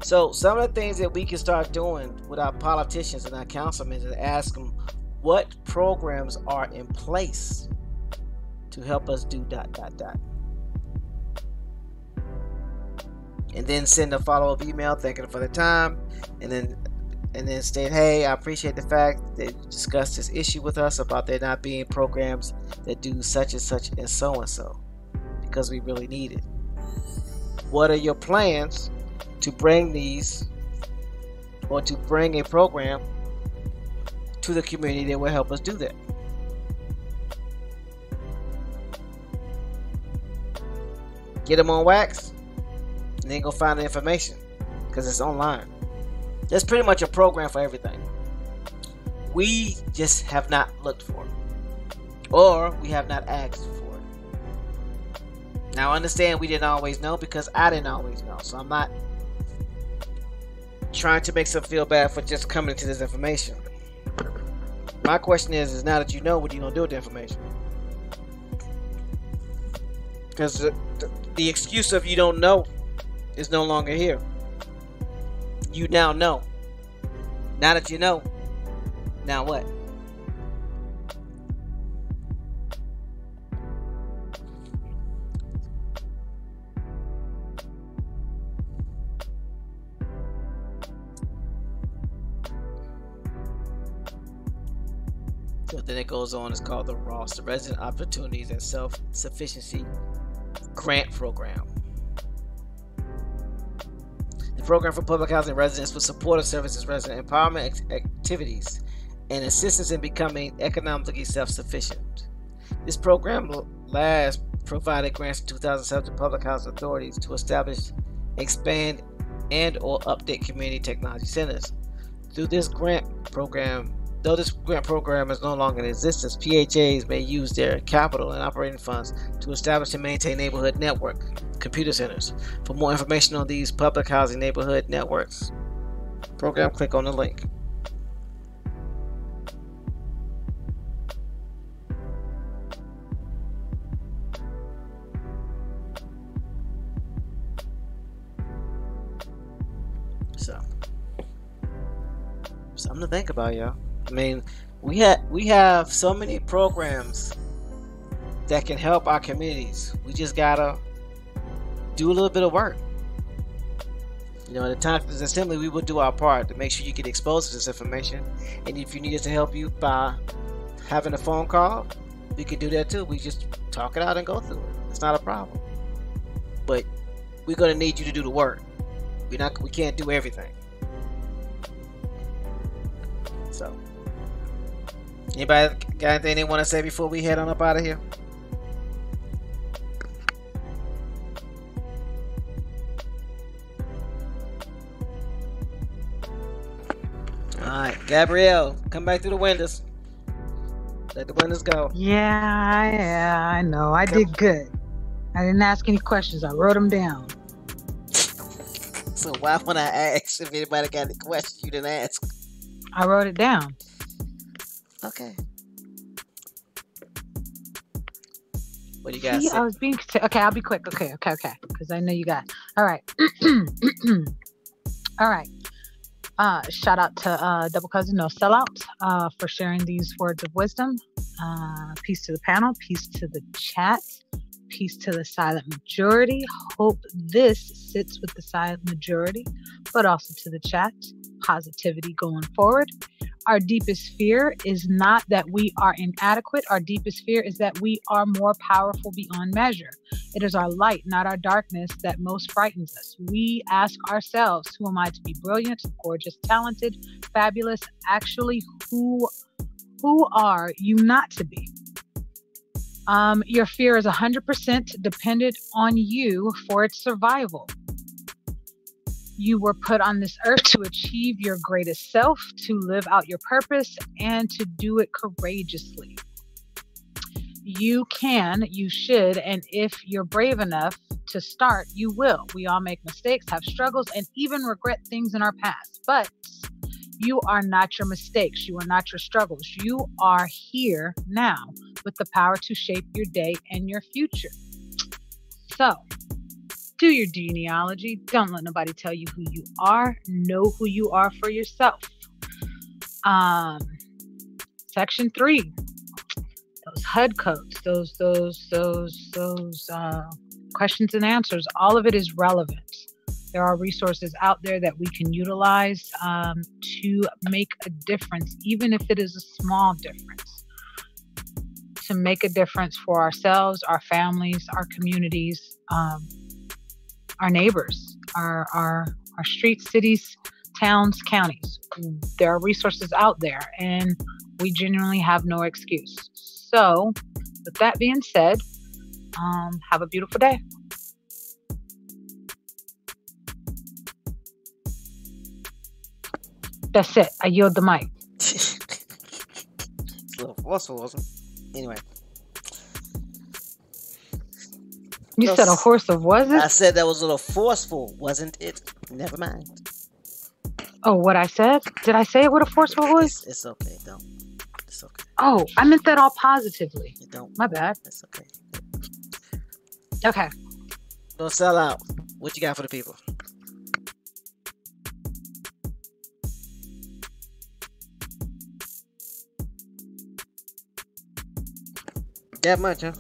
So some of the things that we can start doing with our politicians and our councilmen is ask them what programs are in place to help us do ... And then send a follow-up email thanking them for the time, and then state, hey, I appreciate the fact that you discussed this issue with us about there not being programs that do such and such and so, because we really need it. What are your plans to bring these, or to bring a program to the community that will help us do that? Get them on wax, and then go find the information, because it's online. There's pretty much a program for everything. We just have not looked for it, or we have not asked for it. Now, understand we didn't always know, because I didn't always know. So I'm not trying to make some feel bad for just coming to this information. My question is now that you know, what are you gonna do with the information? Because the excuse of you don't know is no longer here. You now know. Now that you know, now what? So then it goes on, it's called the ROS, the Resident Opportunities and Self-Sufficiency Grant Program. The program for public housing residents with supportive services, resident empowerment activities, and assistance in becoming economically self-sufficient. This program last provided grants in 2007 to public housing authorities to establish, expand, and or update community technology centers. Through this grant program, though this grant program is no longer in existence, PHAs may use their capital and operating funds to establish and maintain neighborhood network computer centers. For more information on these public housing neighborhood networks program, click on the link. So, something to think about, y'all. I mean, we have so many programs that can help our communities. We just gotta do a little bit of work. You know, at the Tompkins Assembly, we will do our part to make sure you get exposed to this information. And if you need us to help you by having a phone call, we can do that too. We just talk it out and go through it. It's not a problem. But we're gonna need you to do the work. We can't do everything. So, anybody got anything they want to say before we head on up out of here? Alright, Gabrielle, come back through the windows. Let the windows go. Yeah, I know. I did good. I didn't ask any questions. I wrote them down. So why would I ask if anybody got any questions you didn't ask? I wrote it down. Okay. What do you guys say? I was being... Okay, I'll be quick. Okay. Because I know you got... All right. All right. Shout out to Double Cousin No Sellout for sharing these words of wisdom. Peace to the panel. Peace to the chat. Peace to the silent majority. Hope this sits with the silent majority, but also to the chat. Positivity going forward. Our deepest fear is not that we are inadequate. Our deepest fear is that we are more powerful beyond measure. It is our light, not our darkness, that most frightens us. We ask ourselves, who am I to be brilliant, gorgeous, talented, fabulous? Actually, who are you not to be? Your fear is 100% dependent on you for its survival. You were put on this earth to achieve your greatest self, to live out your purpose, and to do it courageously. You can, you should, and if you're brave enough to start, you will. We all make mistakes, have struggles, and even regret things in our past. But you are not your mistakes. You are not your struggles. You are here now with the power to shape your day and your future. So, Do your genealogy. Don't let nobody tell you who you are. Know who you are for yourself. Section 3. Those HUD codes, those questions and answers, all of it is relevant. There are resources out there that we can utilize to make a difference, even if it is a small difference. To make a difference for ourselves, our families, our communities, our neighbors, our streets, cities, towns, counties. There are resources out there, and we genuinely have no excuse. So, with that being said, have a beautiful day. That's it. I yield the mic. It's a little forceful, wasn't it? Anyway. You said a horse of was it? I said that was a little forceful, wasn't it? Never mind. Oh, what I said? Did I say it with a forceful voice? It's okay. Don't. It's okay. Oh, I meant that all positively. You don't. My bad. It's okay. Okay. Don't sell out. What you got for the people? That much, huh?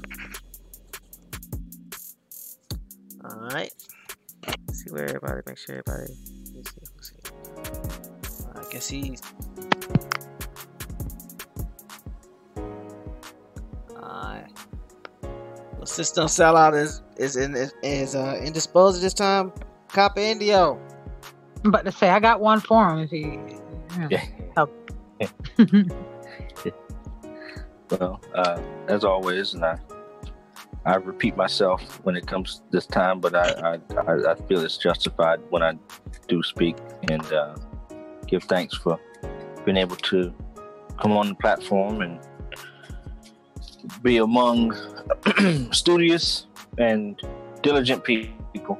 Alright. See where everybody, make sure everybody. Let's see. I guess he's. Alright. Well, System Sellout is indisposed at this time. Copper Indio. I'm about to say, I got one for him if he help. Well, as always, and I repeat myself when it comes this time, but I feel it's justified when I do speak and give thanks for being able to come on the platform and be among studious and diligent people,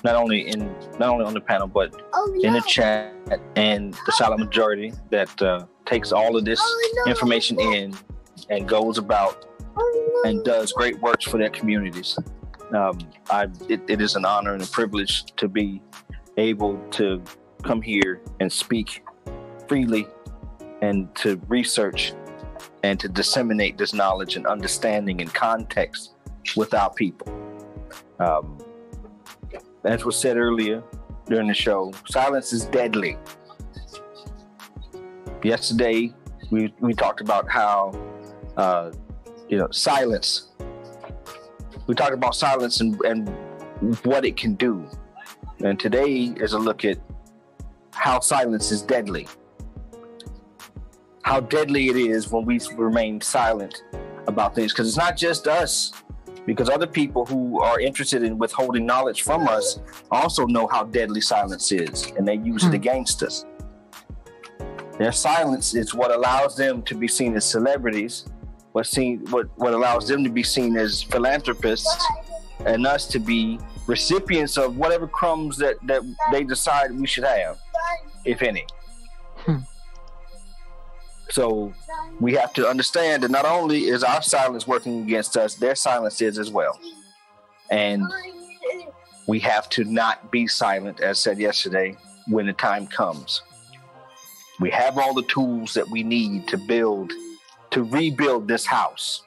not only on the panel, but in the chat and the silent majority that takes all of this information in and goes about and does great works for their communities. It is an honor and a privilege to be able to come here and speak freely and to research and to disseminate this knowledge and understanding and context with our people. As was said earlier during the show, silence is deadly. Yesterday, we talked about how silence. We talked about silence and what it can do. And today is a look at how silence is deadly. How deadly it is when we remain silent about things. Because it's not just us. Because other people who are interested in withholding knowledge from us also know how deadly silence is. And they use it against us. Their silence is what allows them to be seen as celebrities. What allows them to be seen as philanthropists and us to be recipients of whatever crumbs that they decide we should have, if any. So we have to understand that not only is our silence working against us, their silence is as well. And we have to not be silent, as said yesterday, when the time comes. We have all the tools that we need to rebuild this house.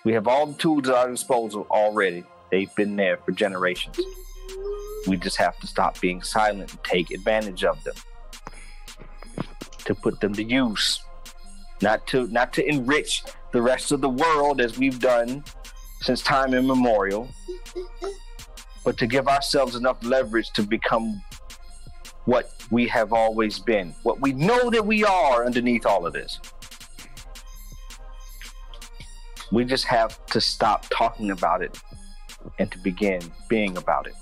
We have all the tools at our disposal already. They've been there for generations. We just have to stop being silent and take advantage of them. To put them to use. Not to enrich the rest of the world as we've done since time immemorial, but to give ourselves enough leverage to become what we have always been, what we know that we are underneath all of this. We just have to stop talking about it and to begin being about it.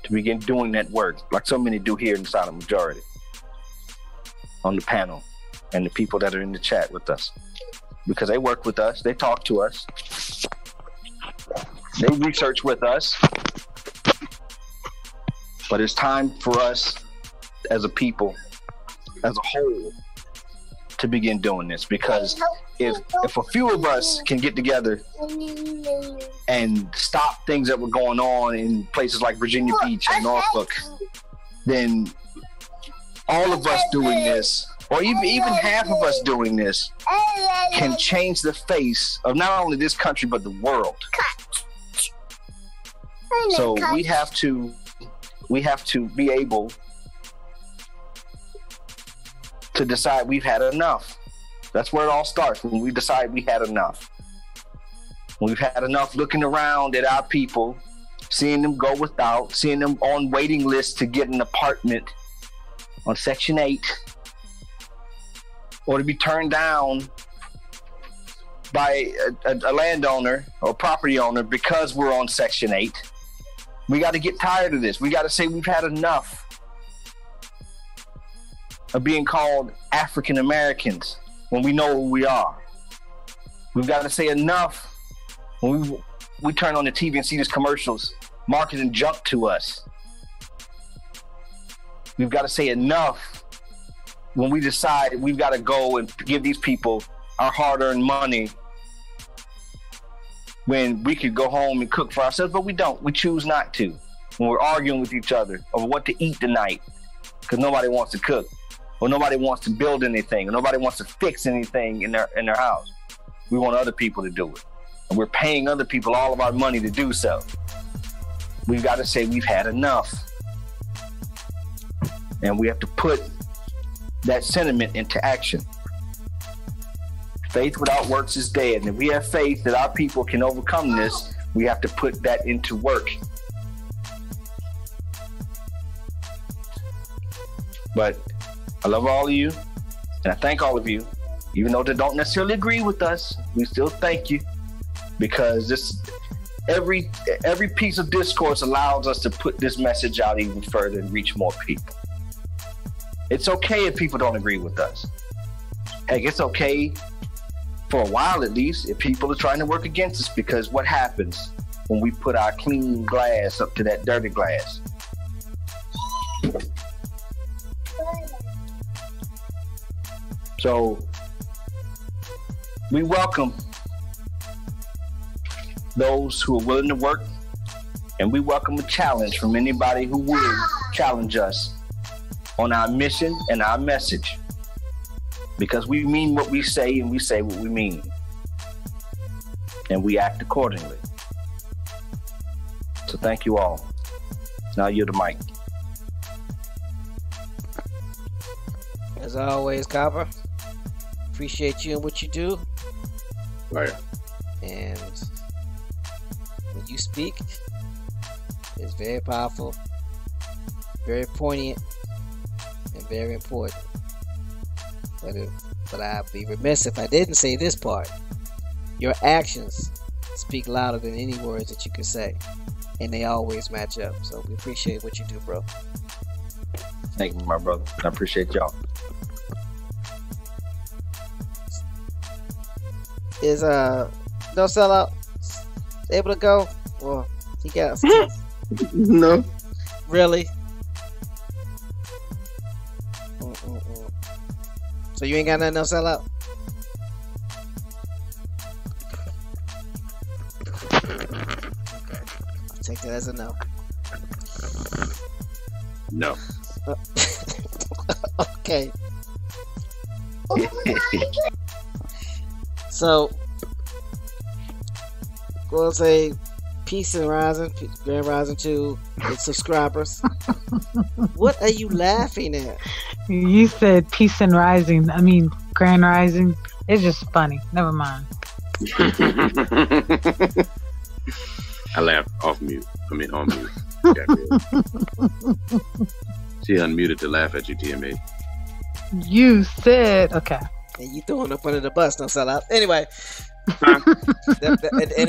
To begin doing that work, like so many do here in the silent majority, on the panel, and the people that are in the chat with us. Because they work with us, they talk to us, they research with us. But it's time for us as a people, as a whole, to begin doing this, because if a few of us can get together and stop things that were going on in places like Virginia Beach and Norfolk, then all of us doing this, or even half of us doing this, can change the face of not only this country but the world. So we have to be able to decide we've had enough. That's where it all starts, when we decide we had enough. When we've had enough looking around at our people, seeing them go without, seeing them on waiting lists to get an apartment on Section 8, or to be turned down by a landowner or property owner because we're on Section 8. We got to get tired of this. We got to say we've had enough of being called African Americans when we know who we are. We've got to say enough when we turn on the TV and see these commercials marketing junk to us. We've got to say enough when we decide we've got to go and give these people our hard-earned money when we could go home and cook for ourselves, but we don't. We choose not to. When we're arguing with each other over what to eat tonight because nobody wants to cook, or nobody wants to build anything, or nobody wants to fix anything in their house. We want other people to do it. And we're paying other people all of our money to do so. We've got to say we've had enough. And we have to put that sentiment into action. Faith without works is dead. And if we have faith that our people can overcome this, we have to put that into work. But I love all of you, and I thank all of you. Even though they don't necessarily agree with us, we still thank you, because every piece of discourse allows us to put this message out even further and reach more people. It's okay if people don't agree with us. Heck, it's okay for a while at least if people are trying to work against us, because what happens when we put our clean glass up to that dirty glass? So we welcome those who are willing to work, and we welcome a challenge from anybody who will challenge us on our mission and our message, because we mean what we say and we say what we mean, and we act accordingly. So thank you all. Now you're the mic. As always, Copper, appreciate you and what you do. Right. And when you speak, it's very powerful, very poignant, and very important. But I'd be remiss if I didn't say this part. Your actions speak louder than any words that you could say, and they always match up. So we appreciate what you do, bro. Thank you, my brother. I appreciate y'all. Is No Sellout able to go? Well, he got no. Really? So you ain't got nothing else to sell out? Okay. I'll take that as a no. No. Okay. So, we'll say peace and rising, grand rising to its subscribers. What are you laughing at? You said peace and rising. I mean, grand rising. It's just funny. Never mind. I laughed off mute. I mean, on mute. She unmuted to laugh at you, TMA. You said, okay. And you throwing up under the bus, don't sell out. Anyway. And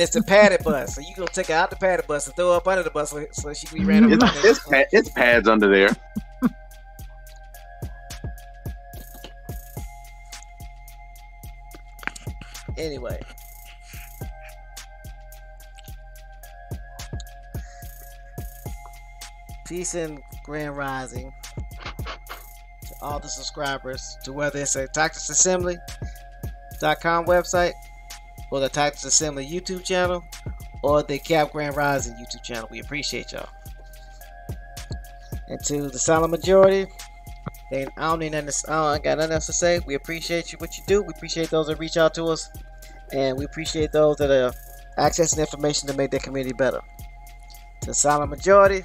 it's the padded bus. So you gonna take her out the padded bus and throw her up under the bus so she can be ran over. It's pads under there. Anyway. Peace and grand rising to all the subscribers to whether it's a TacticsAssembly.com website or the Tactics Assembly YouTube channel or the Cap Grand Rising YouTube channel. We appreciate y'all. And to the silent majority, I got nothing else to say. We appreciate you, what you do. We appreciate those that reach out to us, and we appreciate those that are accessing information to make their community better. To the silent majority,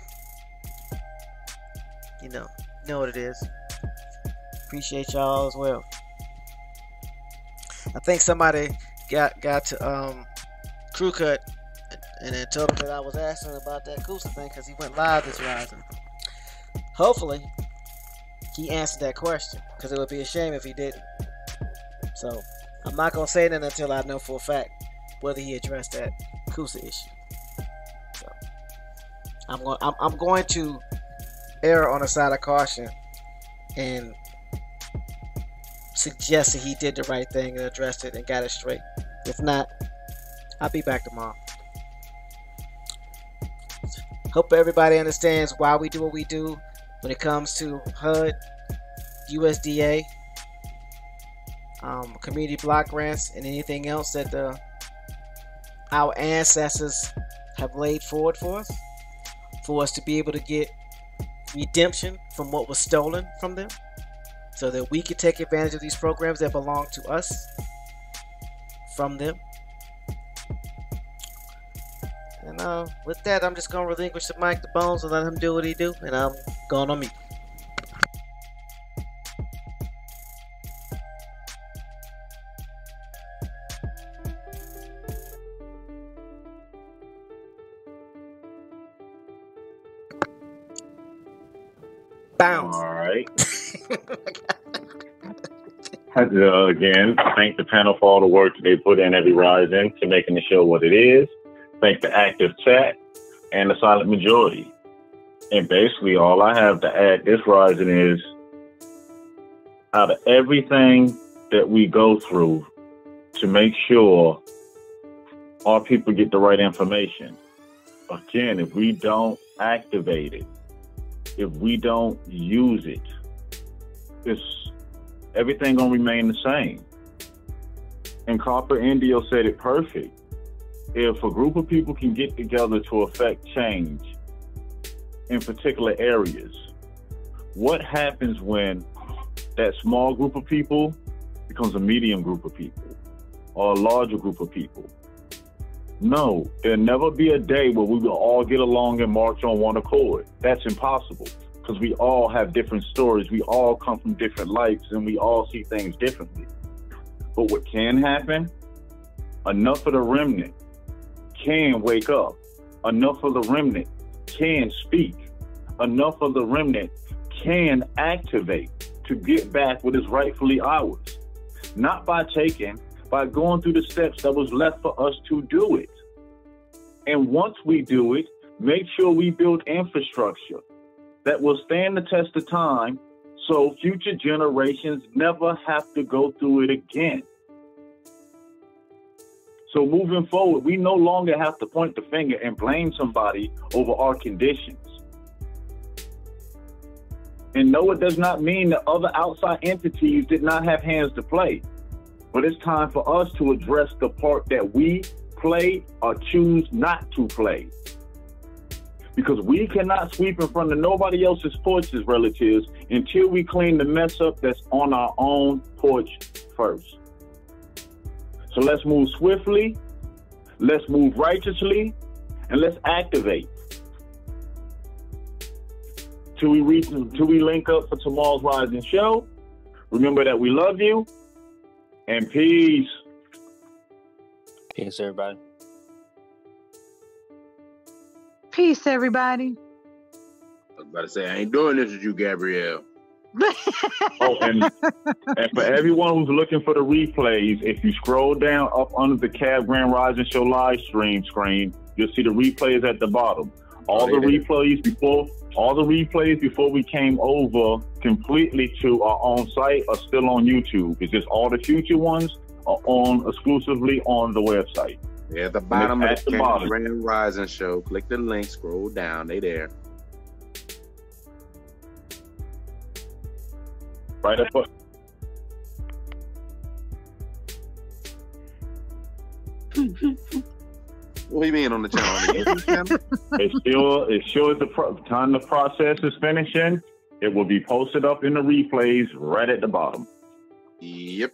you know what it is. Appreciate y'all as well. I think somebody got to Crew Cut and then told him that I was asking about that Kusa thing because he went live this rising. Hopefully, he answered that question because it would be a shame if he didn't. So I'm not gonna say that until I know for a fact whether he addressed that Kusa issue. So I'm going to err on the side of caution and suggest that he did the right thing and addressed it and got it straight. If not, I'll be back tomorrow. Hope everybody understands why we do what we do when it comes to HUD, USDA, community block grants, and anything else that our ancestors have laid forward for us to be able to get redemption from what was stolen from them, so that we can take advantage of these programs that belong to us from them. And with that, I'm just going to relinquish the mic to Bones and let him do what he do, and I'm going on mute. Bounce. All right. Again, thank the panel for all the work that they put in every rising to making the show what it is. Thank the active chat and the silent majority. And basically, all I have to add this rising is, out of everything that we go through to make sure our people get the right information, again, if we don't activate it, if we don't use it, everything gonna remain the same. And Copper Indio said it perfect. If a group of people can get together to affect change in particular areas, what happens when that small group of people becomes a medium group of people or a larger group of people? No, there'll never be a day where we will all get along and march on one accord. That's impossible, because we all have different stories. We all come from different lives, and we all see things differently. But what can happen? Enough of the remnant can wake up. Enough of the remnant can speak. Enough of the remnant can activate to get back what is rightfully ours. Not by going through the steps that was left for us to do it. And once we do it, make sure we build infrastructure that will stand the test of time so future generations never have to go through it again. So moving forward, we no longer have to point the finger and blame somebody over our conditions. And no, it does not mean that other outside entities did not have hands to play. But it's time for us to address the part that we play or choose not to play. Because we cannot sweep in front of nobody else's porches, relatives, until we clean the mess up that's on our own porch first. So let's move swiftly, let's move righteously, and let's activate. Till we link up for tomorrow's Rising Show. Remember that we love you, and peace. Peace, everybody. Peace, everybody. I was about to say, I ain't doing this with you, Gabrielle. Oh, and for everyone who's looking for the replays, if you scroll down up under the Cab Grand Rising Show live stream screen, you'll see the replays at the bottom. All the replays before we came over completely to our own site are still on YouTube. It's just all the future ones are on exclusively on the website. Yeah, at the bottom of the Cab Grand Rising Show, click the link, scroll down, they there. Right up. What do you mean on the channel? On the YouTube channel? It shows the time the process is finishing. It will be posted up in the replays right at the bottom. Yep.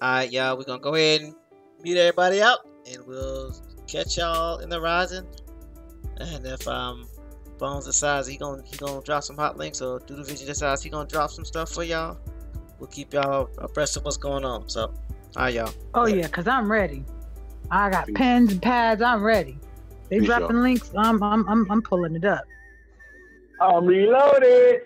All right, y'all. We're gonna go ahead and mute everybody out, and we'll catch y'all in the rising. And if Bones decides he gonna drop some hot links, or Do the Vision decides he gonna drop some stuff for y'all, we'll keep y'all abreast of what's going on. So, all right, y'all. Oh yeah, cause I'm ready. I got pens and pads. I'm ready. They Peace, dropping y'all. links. I'm pulling it up. I'm reloaded.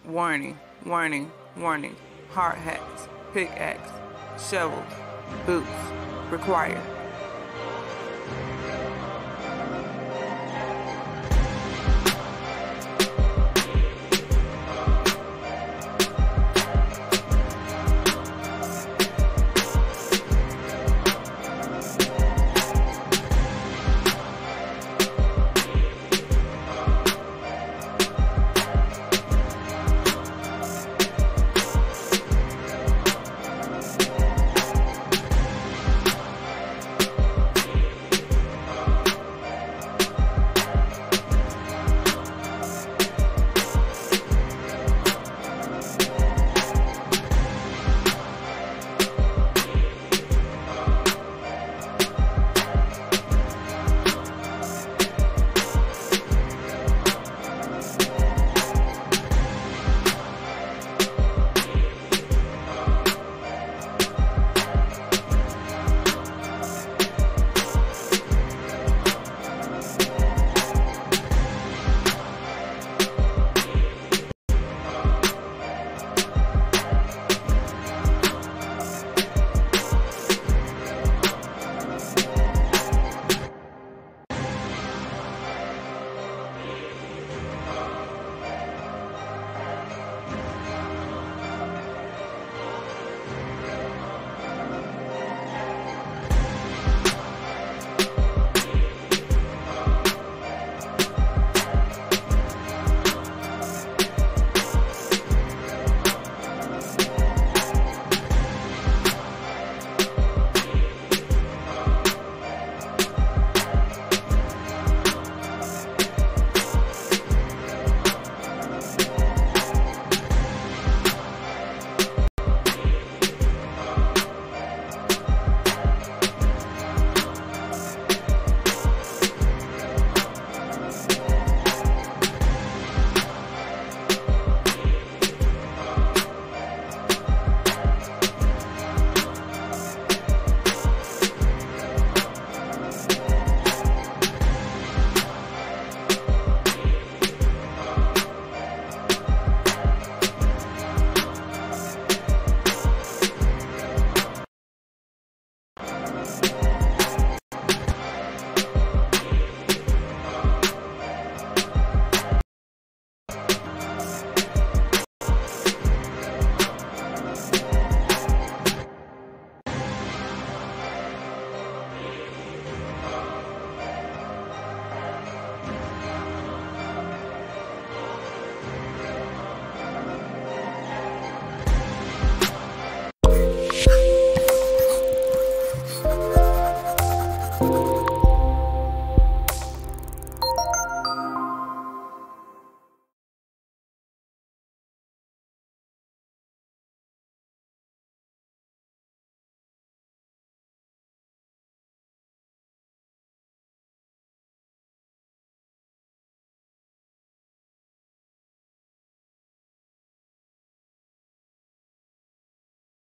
Warning, warning, warning. Hard hats, pickaxe, shovels, boots required.